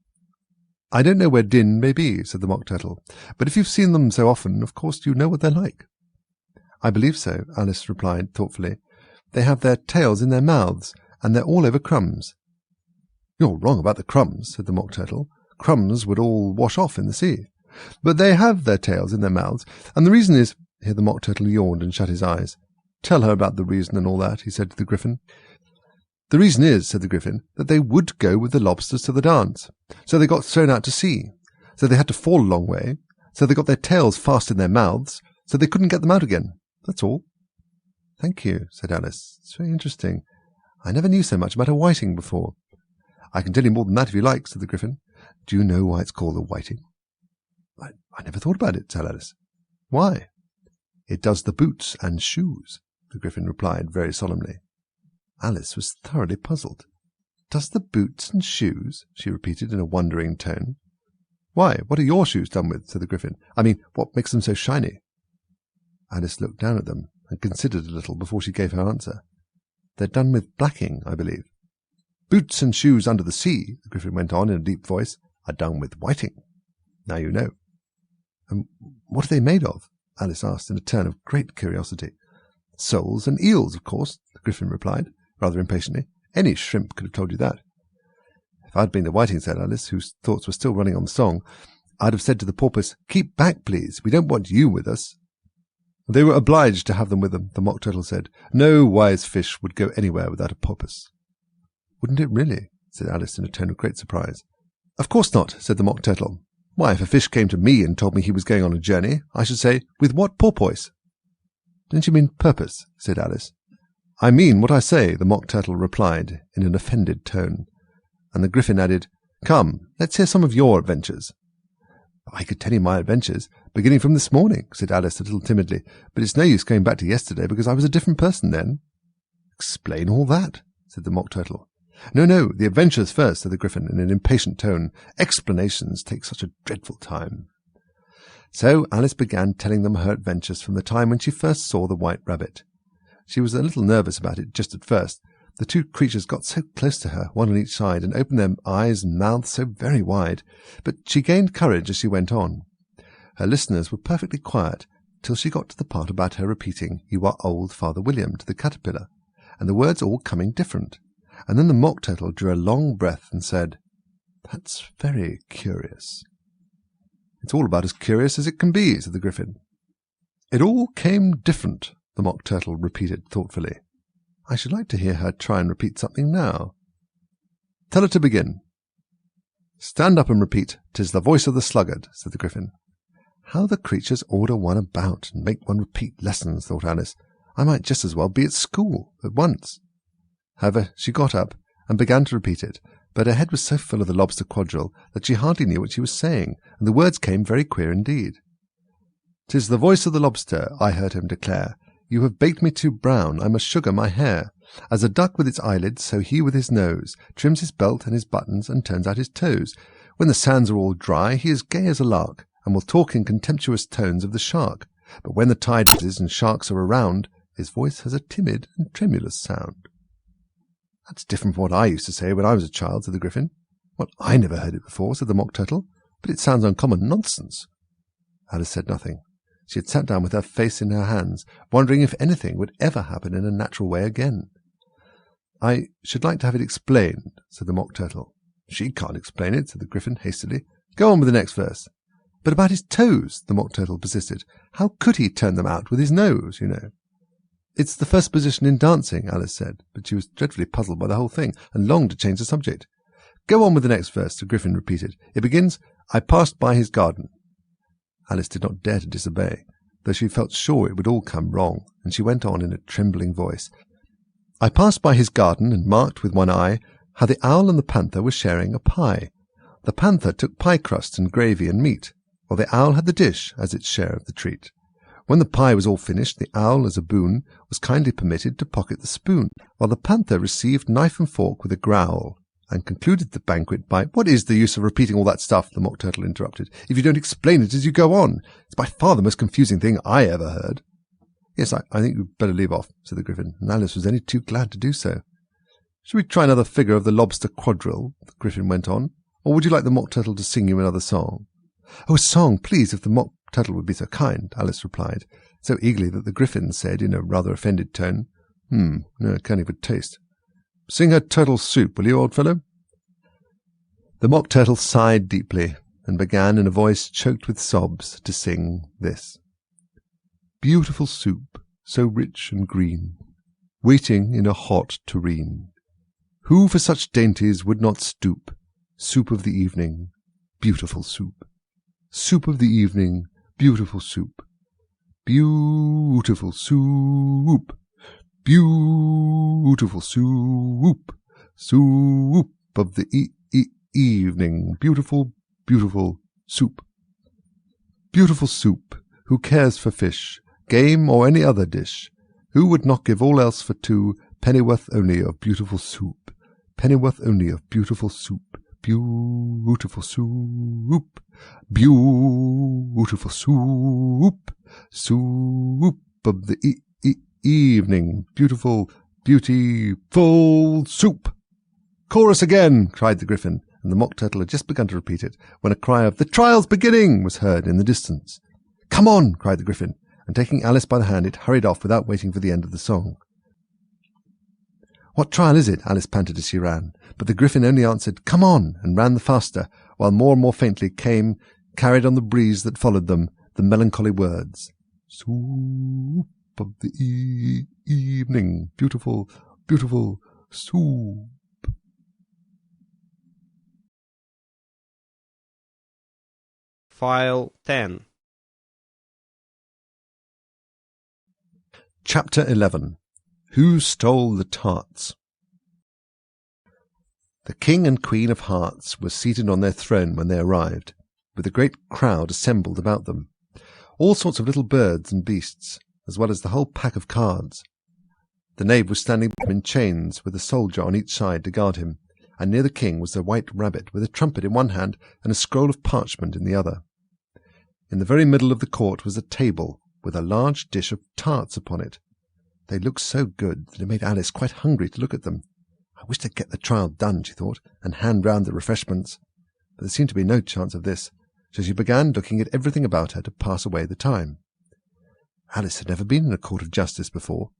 I don't know where Din may be, said the Mock Turtle, but if you've seen them so often, of course you know what they're like. I believe so, Alice replied thoughtfully. They have their tails in their mouths, and they're all over crumbs. You're wrong about the crumbs, said the Mock Turtle. Crumbs would all wash off in the sea. But they have their tails in their mouths, and the reason is— Here the Mock Turtle yawned and shut his eyes. Tell her about the reason and all that, he said to the Gryphon. The reason is, said the Gryphon, that they would go with the lobsters to the dance. So they got thrown out to sea. So they had to fall a long way. So they got their tails fast in their mouths. So they couldn't get them out again. That's all. Thank you, said Alice. It's very interesting. I never knew so much about a whiting before. I can tell you more than that if you like, said the Gryphon. Do you know why it's called a whiting? I never thought about it, said Alice. Why? It does the boots and shoes, the Gryphon replied very solemnly. Alice was thoroughly puzzled. Does the boots and shoes? She repeated in a wondering tone. Why, what are your shoes done with? Said the Gryphon. I mean, what makes them so shiny? Alice looked down at them and considered a little before she gave her answer. They're done with blacking, I believe. Boots and shoes under the sea, the Gryphon went on in a deep voice, are done with whiting. Now you know. And what are they made of? Alice asked in a tone of great curiosity. Soles and eels, of course, the Gryphon replied, rather impatiently. Any shrimp could have told you that. If I'd been the whiting, said Alice, whose thoughts were still running on the song, I'd have said to the porpoise, Keep back, please. We don't want you with us. They were obliged to have them with them, the Mock Turtle said. No wise fish would go anywhere without a porpoise. Wouldn't it really? Said Alice in a tone of great surprise. Of course not, said the Mock Turtle. Why, if a fish came to me and told me he was going on a journey, I should say, With what porpoise? Don't you mean purpose? Said Alice. I mean what I say, the Mock Turtle replied in an offended tone. And the Gryphon added, Come, let's hear some of your adventures. I could tell you my adventures, beginning from this morning, said Alice a little timidly, but it's no use going back to yesterday because I was a different person then. Explain all that, said the Mock Turtle. No, the adventures first, said the Gryphon in an impatient tone. Explanations take such a dreadful time. So Alice began telling them her adventures from the time when she first saw the White Rabbit. She was a little nervous about it just at first. The two creatures got so close to her, one on each side, and opened their eyes and mouths so very wide. But she gained courage as she went on. Her listeners were perfectly quiet till she got to the part about her repeating, You are old, Father William, to the caterpillar, and the words all coming different. And then the Mock Turtle drew a long breath and said, That's very curious. It's all about as curious as it can be, said the Gryphon. It all came different, the Mock Turtle repeated thoughtfully. I should like to hear her try and repeat something now. Tell her to begin. Stand up and repeat, 'Tis the voice of the sluggard, said the Gryphon. How the creatures order one about and make one repeat lessons, thought Alice. I might just as well be at school at once. However, she got up and began to repeat it, but her head was so full of the lobster quadrille that she hardly knew what she was saying, and the words came very queer indeed. "'Tis the voice of the lobster," I heard him declare. "You have baked me too brown, I must sugar my hair. As a duck with its eyelids, so he with his nose trims his belt and his buttons and turns out his toes. When the sands are all dry, he is gay as a lark, and will talk in contemptuous tones of the shark. But when the tide rises and sharks are around, his voice has a timid and tremulous sound." "That's different from what I used to say when I was a child," said the Gryphon. "Well, I never heard it before," said the Mock Turtle, "but it sounds uncommon nonsense." Alice said nothing. She had sat down with her face in her hands, wondering if anything would ever happen in a natural way again. "I should like to have it explained," said the Mock Turtle. "She can't explain it," said the Gryphon hastily. "Go on with the next verse." "But about his toes," the Mock Turtle persisted. "How could he turn them out with his nose, you know?" "It's the first position in dancing," Alice said, but she was dreadfully puzzled by the whole thing, and longed to change the subject. "Go on with the next verse," the Gryphon repeated. "It begins, 'I passed by his garden.'" Alice did not dare to disobey, though she felt sure it would all come wrong, and she went on in a trembling voice. "I passed by his garden and marked with one eye how the owl and the panther were sharing a pie. The panther took pie crust and gravy and meat, while the owl had the dish as its share of the treat. When the pie was all finished, the owl, as a boon, was kindly permitted to pocket the spoon, while the panther received knife and fork with a growl, and concluded the banquet by—" "What is the use of repeating all that stuff?" the Mock Turtle interrupted, "if you don't explain it as you go on? It's by far the most confusing thing I ever heard." "Yes, I think you'd better leave off," said the Gryphon, and Alice was only too glad to do so. "Shall we try another figure of the lobster quadrille?" the Gryphon went on. "Or would you like the Mock Turtle to sing you another song?" "Oh, a song, please, if the Mock Turtle would be so kind," Alice replied, so eagerly that the Gryphon said in a rather offended tone, No, can't even taste. Sing her turtle soup, will you, old fellow?" The Mock Turtle sighed deeply and began in a voice choked with sobs to sing this. "Beautiful soup, so rich and green, waiting in a hot tureen. Who for such dainties would not stoop? Soup of the evening, beautiful soup. Soup of the evening, beautiful soup. Beautiful soup. Beautiful soup. Soup of the evening, beautiful, beautiful soup. Beautiful soup, who cares for fish, game or any other dish? Who would not give all else for two? Pennyworth only of beautiful soup. Pennyworth only of beautiful soup. Beautiful soup. Beautiful soup. Soup of the evening. Beautiful, beautiful soup." "Chorus again!" cried the Gryphon, and the Mock Turtle had just begun to repeat it when a cry of "The trial's beginning!" was heard in the distance. "Come on!" cried the Gryphon, and taking Alice by the hand it hurried off without waiting for the end of the song. "What trial is it?" Alice panted as she ran, but the Gryphon only answered, "Come on!" and ran the faster, while more and more faintly came, carried on the breeze that followed them, the melancholy words, "Soup of the evening, beautiful, beautiful soup." File 10. Chapter 11. Who Stole the Tarts? The King and Queen of Hearts were seated on their throne when they arrived, with a great crowd assembled about them, all sorts of little birds and beasts, as well as the whole pack of cards. The knave was standing in chains, with a soldier on each side to guard him, and near the king was the white rabbit, with a trumpet in one hand and a scroll of parchment in the other. In the very middle of the court was a table, with a large dish of tarts upon it. They looked so good that it made Alice quite hungry to look at them. I wish they'd get the trial done, she thought, and hand round the refreshments. But there seemed to be no chance of this, so she began looking at everything about her to pass away the time. Alice had never been in a court of justice before,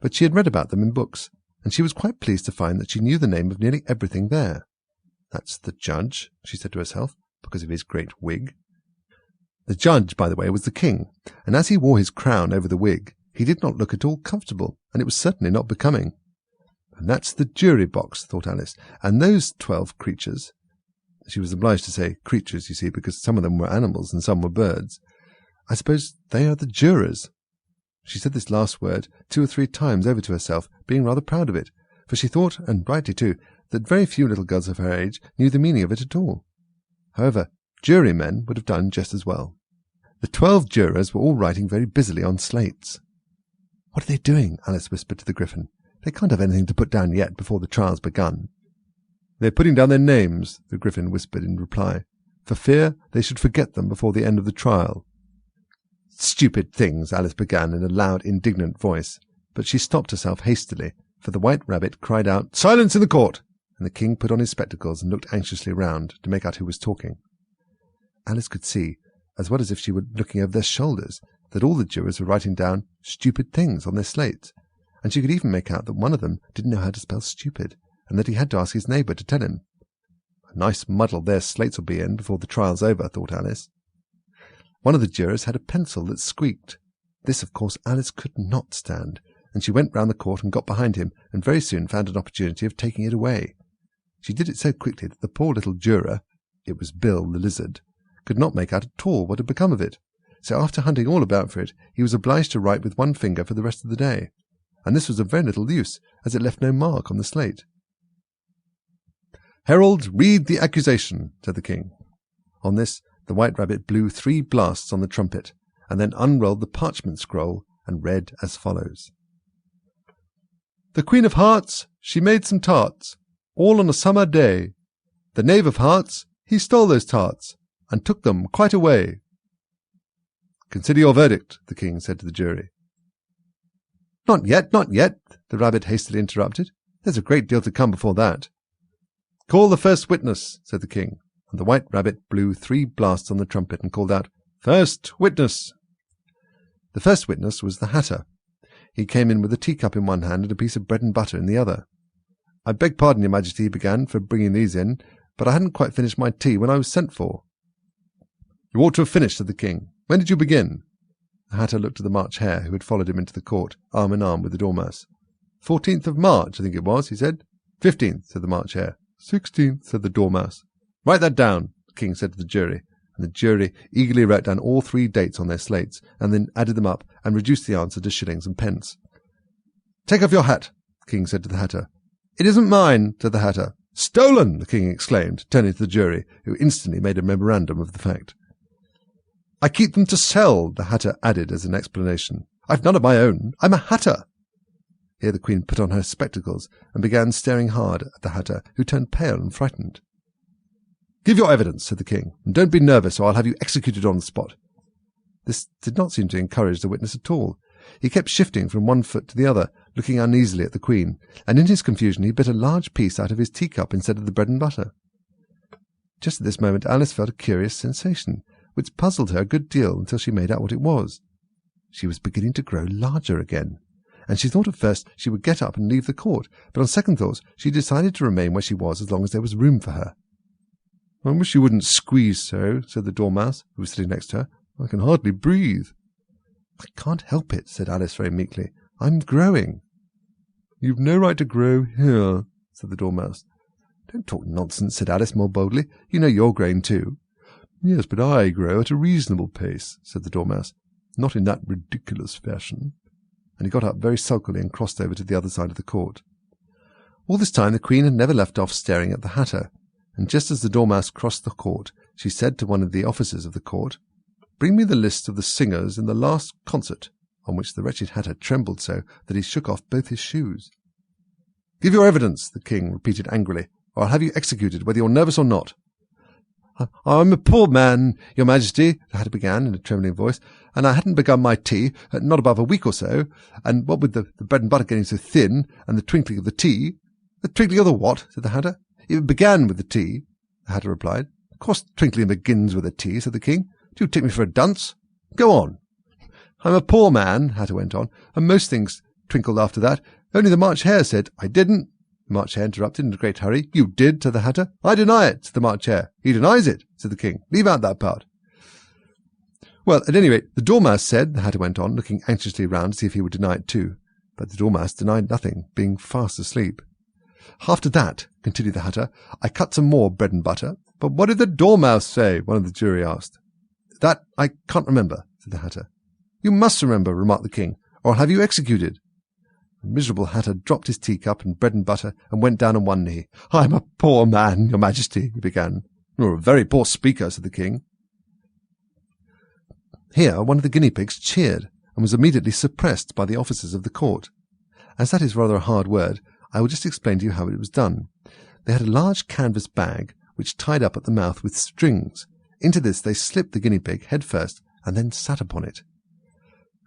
but she had read about them in books, and she was quite pleased to find that she knew the name of nearly everything there. "That's the judge," she said to herself, because of his great wig. The judge, by the way, was the king, and as he wore his crown over the wig, he did not look at all comfortable, and it was certainly not becoming. "And that's the jury box," thought Alice, "and those 12 creatures—" She was obliged to say creatures, you see, because some of them were animals and some were birds. "I suppose they are the jurors." She said this last word 2 or 3 times over to herself, being rather proud of it, for she thought, and rightly too, that very few little girls of her age knew the meaning of it at all. However, jurymen would have done just as well. The 12 jurors were all writing very busily on slates. "What are they doing?" Alice whispered to the Gryphon. "They can't have anything to put down yet before the trial's begun." "They're putting down their names," the Gryphon whispered in reply, "for fear they should forget them before the end of the trial." "Stupid things," Alice began in a loud, indignant voice, but she stopped herself hastily, for the white rabbit cried out, "Silence in the court!" and the king put on his spectacles and looked anxiously round to make out who was talking. Alice could see, as well as if she were looking over their shoulders, that all the jurors were writing down stupid things on their slates, and she could even make out that one of them didn't know how to spell stupid, and that he had to ask his neighbour to tell him. "A nice muddle their slates will be in before the trial's over," thought Alice. One of the jurors had a pencil that squeaked. This, of course, Alice could not stand, and she went round the court and got behind him, and very soon found an opportunity of taking it away. She did it so quickly that the poor little juror—it was Bill the lizard—could not make out at all what had become of it. So after hunting all about for it, he was obliged to write with one finger for the rest of the day, and this was of very little use, as it left no mark on the slate. "Herald, read the accusation," said the king. On this, the white rabbit blew 3 blasts on the trumpet, and then unrolled the parchment scroll and read as follows. "The Queen of Hearts, she made some tarts, all on a summer day. The Knave of Hearts, he stole those tarts, and took them quite away." "Consider your verdict," the king said to the jury. "Not yet, not yet," the rabbit hastily interrupted. There's a great deal to come before that. Call the first witness, said the king, and the White Rabbit blew 3 blasts on the trumpet and called out, First witness! The first witness was the Hatter. He came in with a teacup in one hand and a piece of bread and butter in the other. I beg pardon, Your Majesty, he began, for bringing these in, but I hadn't quite finished my tea when I was sent for. You ought to have finished, said the king. When did you begin? The Hatter looked at the March Hare, who had followed him into the court, arm in arm with the Dormouse. 14th of March, I think it was, he said. 15th, said the March Hare. 16th, said the Dormouse. Write that down, the king said to the jury, and the jury eagerly wrote down all 3 dates on their slates, and then added them up and reduced the answer to shillings and pence. Take off your hat, the king said to the Hatter. It isn't mine, said the Hatter. Stolen, the king exclaimed, turning to the jury, who instantly made a memorandum of the fact. I keep them to sell, the Hatter added as an explanation. I've none of my own. I'm a Hatter. Here the Queen put on her spectacles and began staring hard at the Hatter, who turned pale and frightened. Give your evidence, said the king, and don't be nervous or I'll have you executed on the spot. This did not seem to encourage the witness at all. He kept shifting from one foot to the other, looking uneasily at the Queen, and in his confusion he bit a large piece out of his teacup instead of the bread and butter. Just at this moment Alice felt a curious sensation, which puzzled her a good deal until she made out what it was. She was beginning to grow larger again, and she thought at first she would get up and leave the court, but on second thoughts she decided to remain where she was as long as there was room for her. I wish you wouldn't squeeze so, said the Dormouse, who was sitting next to her. I can hardly breathe. I can't help it, said Alice very meekly. I'm growing. You've no right to grow here, said the Dormouse. Don't talk nonsense, said Alice more boldly. You know you're growing too. Yes, but I grow at a reasonable pace, said the Dormouse. Not in that ridiculous fashion. And he got up very sulkily and crossed over to the other side of the court. All this time the Queen had never left off staring at the Hatter, and just as the Dormouse crossed the court, she said to one of the officers of the court, Bring me the list of the singers in the last concert, on which the wretched Hatter trembled so that he shook off both his shoes. Give your evidence, the king repeated angrily, or I'll have you executed, whether you're nervous or not. I'm a poor man, Your Majesty, the Hatter began in a trembling voice, and I hadn't begun my tea, not above a week or so, and what with the bread and butter getting so thin, and the twinkling of the tea— The twinkling of the what? Said the Hatter. It began with the tea, the Hatter replied. Of course twinkling begins with a tea, said the king. Do you take me for a dunce? Go on. I'm a poor man, Hatter went on, and most things twinkled after that. Only the March Hare said, I didn't. The March Hare interrupted in a great hurry. You did, said the Hatter. I deny it, said the March Hare. He denies it, said the king. Leave out that part. Well, at any rate, the Dormouse said, the Hatter went on, looking anxiously round to see if he would deny it too. But the Dormouse denied nothing, being fast asleep. After that, continued the Hatter, I cut some more bread and butter. But what did the Dormouse say? One of the jury asked. That I can't remember, said the Hatter. You must remember, remarked the king, or I'll have you executed. The miserable Hatter dropped his teacup and bread and butter and went down on one knee. I'm a poor man, Your Majesty, he began. You're a very poor speaker, said the king. Here one of the guinea pigs cheered and was immediately suppressed by the officers of the court. As that is rather a hard word, I will just explain to you how it was done. They had a large canvas bag, which tied up at the mouth with strings. Into this they slipped the guinea pig head first, and then sat upon it.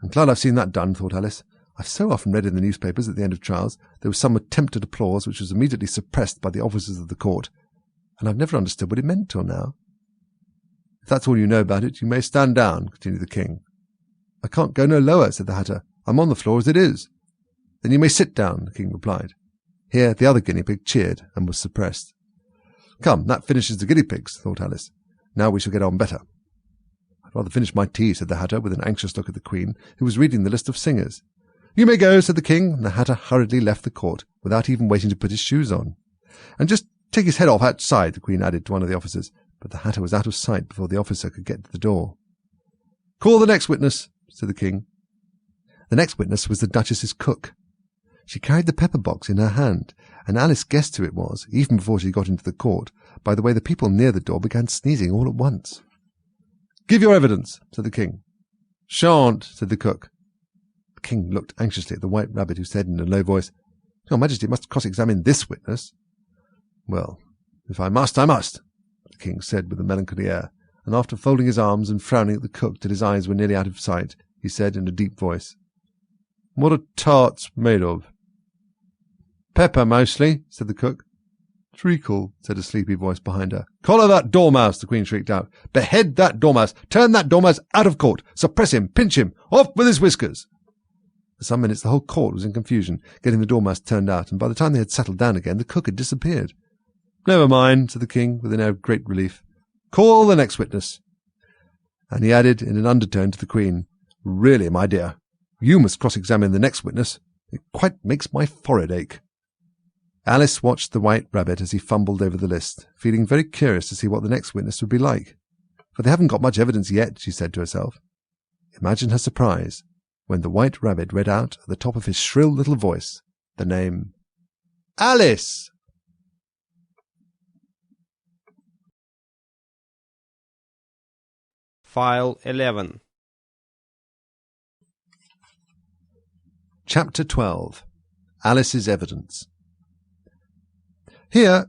I'm glad I've seen that done, thought Alice. I've so often read in the newspapers at the end of trials there was some attempt at applause which was immediately suppressed by the officers of the court, and I've never understood what it meant till now. If that's all you know about it, you may stand down, continued the king. I can't go no lower, said the Hatter. I'm on the floor as it is. Then you may sit down, the king replied. Here the other guinea pig cheered and was suppressed. Come, that finishes the guinea pigs, thought Alice. Now we shall get on better. I'd rather finish my tea, said the Hatter, with an anxious look at the Queen, who was reading the list of singers. You may go, said the king, and the Hatter hurriedly left the court, without even waiting to put his shoes on. And just take his head off outside, the Queen added to one of the officers, but the Hatter was out of sight before the officer could get to the door. Call the next witness, said the king. The next witness was the Duchess's cook. She carried the pepper box in her hand, and Alice guessed who it was, even before she got into the court, by the way the people near the door began sneezing all at once. Give your evidence, said the king. Shan't, said the cook. The king looked anxiously at the White Rabbit, who said in a low voice, Your Majesty must cross-examine this witness. Well, if I must, I must, the king said with a melancholy air, and after folding his arms and frowning at the cook till his eyes were nearly out of sight, he said in a deep voice, What are tarts made of? Pepper, mostly, said the cook. Treacle, said a sleepy voice behind her. Collar that dormouse, the Queen shrieked out. Behead that dormouse. Turn that dormouse out of court. Suppress him. Pinch him. Off with his whiskers. For some minutes the whole court was in confusion, getting the dormouse turned out, and by the time they had settled down again, the cook had disappeared. Never mind, said the King, with an air of great relief. Call the next witness. And he added in an undertone to the Queen, Really, my dear, you must cross-examine the next witness. It quite makes my forehead ache. Alice watched the White Rabbit as he fumbled over the list, feeling very curious to see what the next witness would be like. For they haven't got much evidence yet, she said to herself. Imagine her surprise when the White Rabbit read out at the top of his shrill little voice the name Alice! File 11. Chapter 12. Alice's Evidence. Here,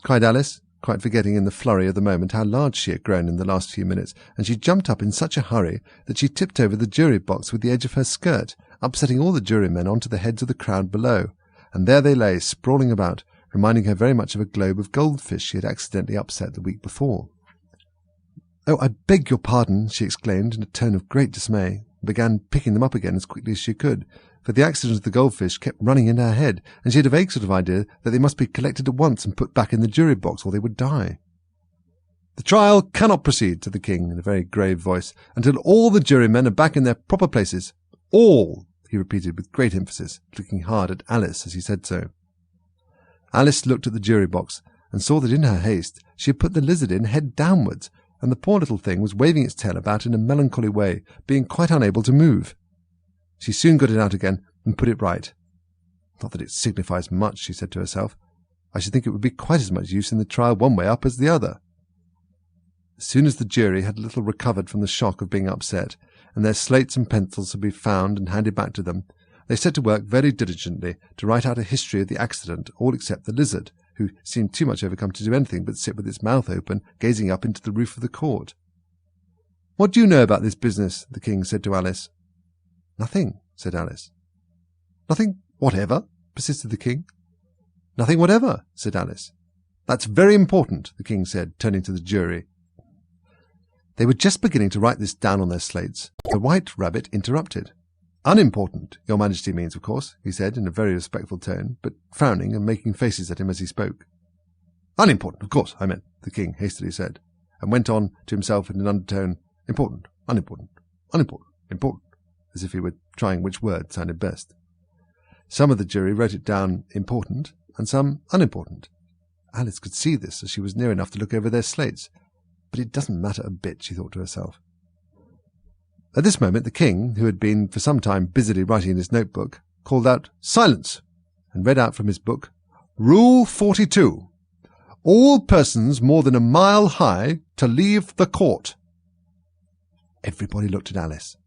cried Alice, quite forgetting in the flurry of the moment how large she had grown in the last few minutes, and she jumped up in such a hurry that she tipped over the jury box with the edge of her skirt, upsetting all the jurymen onto the heads of the crowd below, and there they lay, sprawling about, reminding her very much of a globe of goldfish she had accidentally upset the week before. "Oh, I beg your pardon," she exclaimed in a tone of great dismay, and began picking them up again as quickly as she could, for the accident of the goldfish kept running in her head, and she had a vague sort of idea that they must be collected at once and put back in the jury box or they would die. "The trial cannot proceed," said the King in a very grave voice, "until all the jurymen are back in their proper places. All," he repeated with great emphasis, looking hard at Alice as he said so. Alice looked at the jury box and saw that in her haste she had put the lizard in head downwards, and the poor little thing was waving its tail about in a melancholy way, being quite unable to move. She soon got it out again and put it right. "Not that it signifies much," she said to herself. "I should think it would be quite as much use in the trial one way up as the other." As soon as the jury had a little recovered from the shock of being upset, and their slates and pencils had been found and handed back to them, they set to work very diligently to write out a history of the accident, all except the lizard, who seemed too much overcome to do anything but sit with its mouth open, gazing up into the roof of the court. "What do you know about this business?" the King said to Alice. "Nothing," said Alice. "Nothing whatever?" persisted the King. "Nothing whatever," said Alice. "That's very important," the King said, turning to the jury. They were just beginning to write this down on their slates. The White Rabbit interrupted. "Unimportant, Your Majesty means, of course," he said in a very respectful tone, but frowning and making faces at him as he spoke. "Unimportant, of course, I meant," the King hastily said, and went on to himself in an undertone, "Important, unimportant, unimportant, important," as if he were trying which word sounded best. Some of the jury wrote it down important, and some unimportant. Alice could see this as she was near enough to look over their slates, but it doesn't matter a bit, she thought to herself. At this moment the King, who had been for some time busily writing in his notebook, called out, "Silence!" and read out from his book, "Rule 42. All persons more than a mile high to leave the court." Everybody looked at Alice.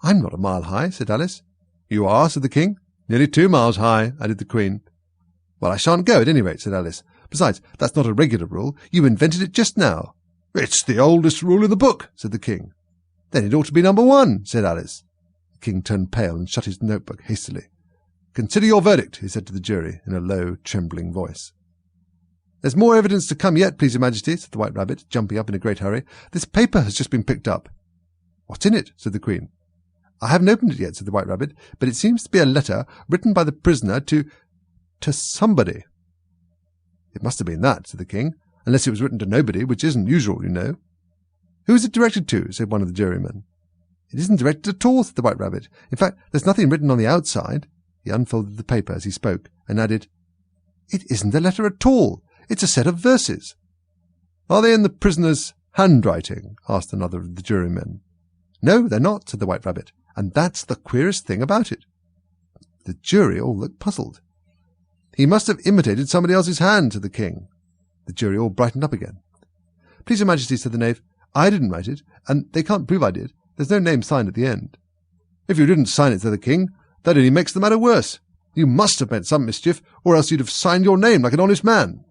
"I'm not a mile high," said Alice. "You are," said the King. "Nearly 2 miles high," added the Queen. "Well, I shan't go at any rate," said Alice. "Besides, that's not a regular rule. You invented it just now." "It's the oldest rule in the book," said the King. "Then it ought to be number 1, said Alice. The King turned pale and shut his notebook hastily. "Consider your verdict," he said to the jury in a low, trembling voice. "There's more evidence to come yet, please, Your Majesty," said the White Rabbit, jumping up in a great hurry. "This paper has just been picked up." "What's in it?" said the Queen. "I haven't opened it yet," said the White Rabbit, "but it seems to be a letter written by the prisoner to somebody." "It must have been that," said the King, "unless it was written to nobody, which isn't usual, you know." "Who is it directed to?" said one of the jurymen. "It isn't directed at all," said the White Rabbit. "In fact, there's nothing written on the outside." He unfolded the paper as he spoke, and added, "It isn't a letter at all. It's a set of verses." "Are they in the prisoner's handwriting?" asked another of the jurymen. "No, they're not," said the White Rabbit, "and that's the queerest thing about it." The jury all looked puzzled. "He must have imitated somebody else's hand," said the King. The jury all brightened up again. "Please, Your Majesty," said the knave, "I didn't write it, and they can't prove I did. There's no name signed at the end." "If you didn't sign it," said the King, "that only makes the matter worse. You must have meant some mischief, or else you'd have signed your name like an honest man."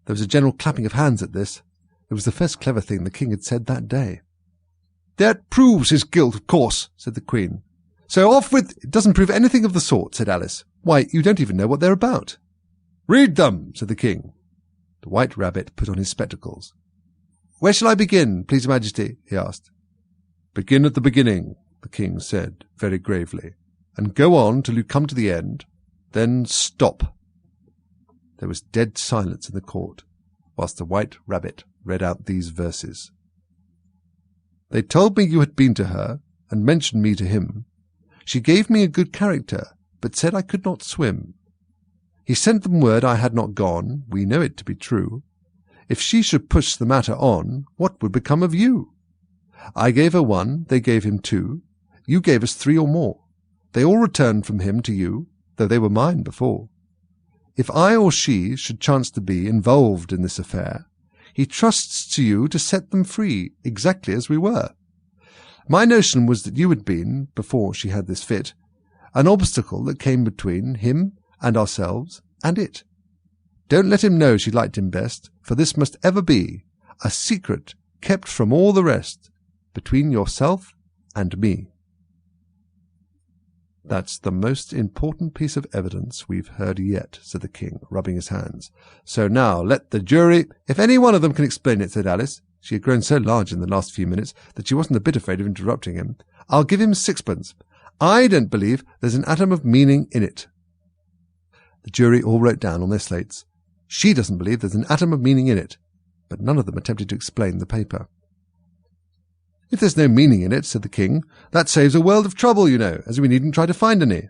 There was a general clapping of hands at this. It was the first clever thing the King had said that day. "That proves his guilt, of course," said the Queen. "So off with—" "It doesn't prove anything of the sort," said Alice. Why, you don't even know what they're about." "Read them," said the king. The White Rabbit put on his spectacles. "Where shall I begin, please your Majesty?" he asked. "Begin at the beginning," the king said very gravely, "and go on till you come to the end. Then stop." There was dead silence in the court, whilst the White Rabbit read out these verses. "They told me you had been to her, and mentioned me to him. She gave me a good character, but said I could not swim. He sent them word I had not gone, we know it to be true. If she should push the matter on, what would become of you? I gave her 1, they gave him 2. You gave us 3 or more. They all returned from him to you, though they were mine before. If I or she should chance to be involved in this affair, he trusts to you to set them free, exactly as we were. My notion was that you had been, before she had this fit, an obstacle that came between him and ourselves and it. Don't let him know she liked him best, for this must ever be a secret kept from all the rest, between yourself and me." "That's the most important piece of evidence we've heard yet," said the king, rubbing his hands. "So now let the jury—" "If any one of them can explain it," said Alice. She had grown so large in the last few minutes that she wasn't a bit afraid of interrupting him. "I'll give him 6pence. I don't believe there's an atom of meaning in it." The jury all wrote down on their slates, "She doesn't believe there's an atom of meaning in it," but none of them attempted to explain the paper. "If there's no meaning in it," said the king, "that saves a world of trouble, you know, as we needn't try to find any.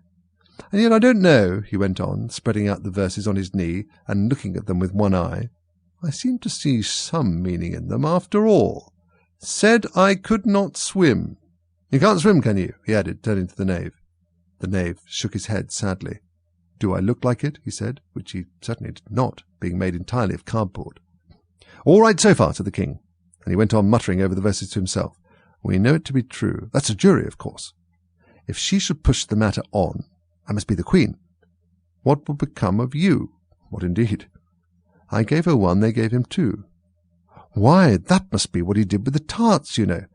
And yet I don't know," he went on, spreading out the verses on his knee and looking at them with one eye, "I seem to see some meaning in them after all. Said I could not swim. You can't swim, can you?" he added, turning to the knave. The knave shook his head sadly. "Do I look like it?" he said, which he certainly did not, being made entirely of cardboard. "All right so far," said the king, and he went on muttering over the verses to himself. "We know it to be true. That's a jury, of course. If she should push the matter on, I must be the queen. What would become of you? What indeed? I gave her 1, they gave him 2. Why, that must be what he did with the tarts, you know.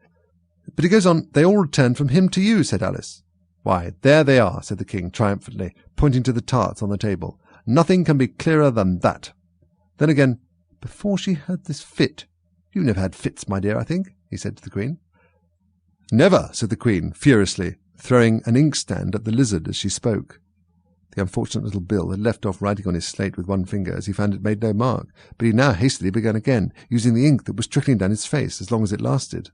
But he goes on, they all returned from him to you," said Alice. "Why, there they are," said the king triumphantly, pointing to the tarts on the table. "Nothing can be clearer than that. Then again, before she had this fit— You never had fits, my dear, I think?" he said to the queen. "Never," said the queen, furiously, throwing an inkstand at the lizard as she spoke. The unfortunate little Bill had left off writing on his slate with one finger, as he found it made no mark, but he now hastily began again, using the ink that was trickling down his face as long as it lasted.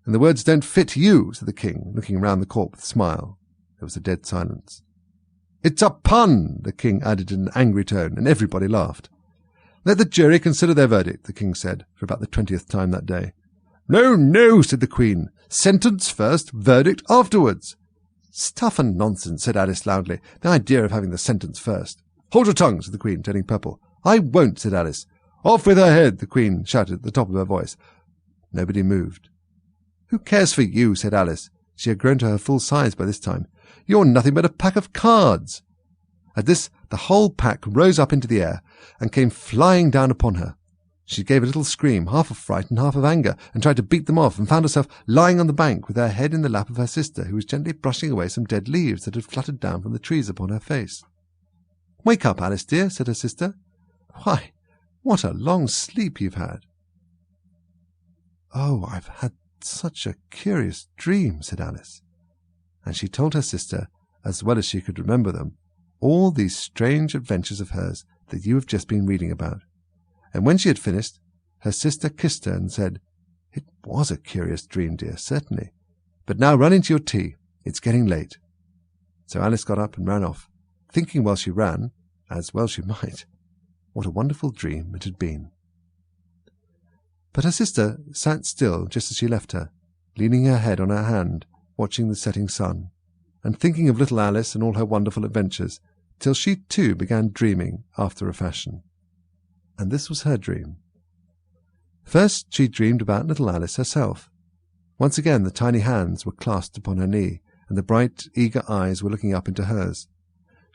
"And the words don't fit you," said the king, looking round the court with a smile. There was a dead silence. "It's a pun," the king added in an angry tone, and everybody laughed. "Let the jury consider their verdict," the king said, for about the 20th time that day. "No, no," said the queen. "Sentence first, verdict afterwards." "Stuff and nonsense," said Alice loudly. "The idea of having the sentence first." "Hold your tongue," said the queen, turning purple. "I won't," said Alice. "Off with her head," the queen shouted at the top of her voice. Nobody moved. "Who cares for you?" said Alice. She had grown to her full size by this time. "You're nothing but a pack of cards." At this, the whole pack rose up into the air and came flying down upon her. She gave a little scream, half of fright and half of anger, and tried to beat them off, and found herself lying on the bank with her head in the lap of her sister, who was gently brushing away some dead leaves that had fluttered down from the trees upon her face. "Wake up, Alice, dear," said her sister. "Why, what a long sleep you've had." "Oh, I've had such a curious dream," said Alice. And she told her sister, as well as she could remember them, all these strange adventures of hers that you have just been reading about. And when she had finished, her sister kissed her and said, "It was a curious dream, dear, certainly. But now run into your tea. It's getting late." So Alice got up and ran off, thinking while she ran, as well she might, what a wonderful dream it had been. But her sister sat still just as she left her, leaning her head on her hand, watching the setting sun, and thinking of little Alice and all her wonderful adventures, till she too began dreaming after a fashion. And this was her dream. First she dreamed about little Alice herself. Once again the tiny hands were clasped upon her knee, and the bright, eager eyes were looking up into hers.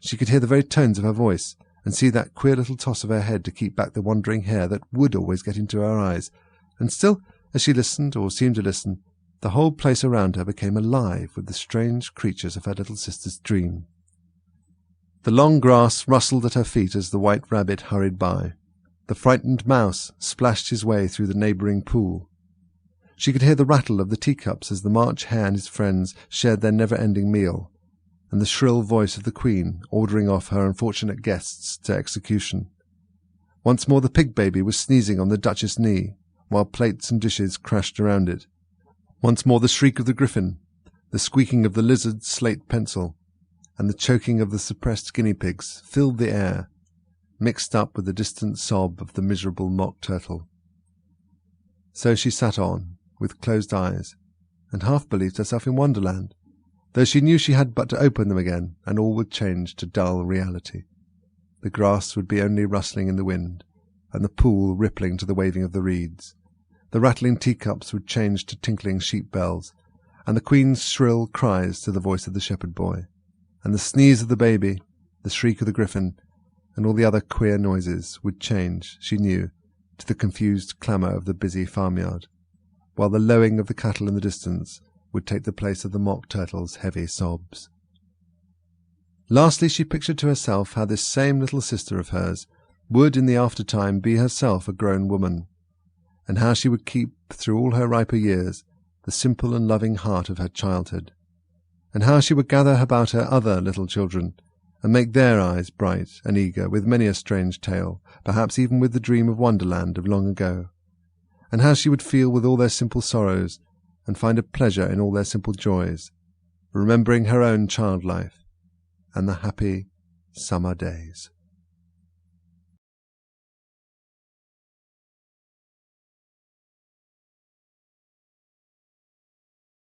She could hear the very tones of her voice, and see that queer little toss of her head to keep back the wandering hair that would always get into her eyes. And still, as she listened, or seemed to listen, the whole place around her became alive with the strange creatures of her little sister's dream. The long grass rustled at her feet as the white rabbit hurried by. The frightened mouse splashed his way through the neighbouring pool. She could hear the rattle of the teacups as the March Hare and his friends shared their never-ending meal, and the shrill voice of the Queen ordering off her unfortunate guests to execution. Once more the pig baby was sneezing on the Duchess' knee, while plates and dishes crashed around it. Once more the shriek of the griffin, the squeaking of the lizard's slate pencil, and the choking of the suppressed guinea pigs filled the air, mixed up with the distant sob of the miserable mock turtle. So she sat on, with closed eyes, and half believed herself in Wonderland, though she knew she had but to open them again, and all would change to dull reality. The grass would be only rustling in the wind, and the pool rippling to the waving of the reeds. The rattling teacups would change to tinkling sheep bells, and the Queen's shrill cries to the voice of the shepherd boy, and the sneeze of the baby, the shriek of the griffin, and all the other queer noises would change, she knew, to the confused clamour of the busy farmyard, while the lowing of the cattle in the distance would take the place of the mock turtle's heavy sobs. Lastly, she pictured to herself how this same little sister of hers would in the after-time be herself a grown woman, and how she would keep, through all her riper years, the simple and loving heart of her childhood, and how she would gather about her other little children, and make their eyes bright and eager with many a strange tale, perhaps even with the dream of Wonderland of long ago, and how she would feel with all their simple sorrows, and find a pleasure in all their simple joys, remembering her own child life, and the happy summer days.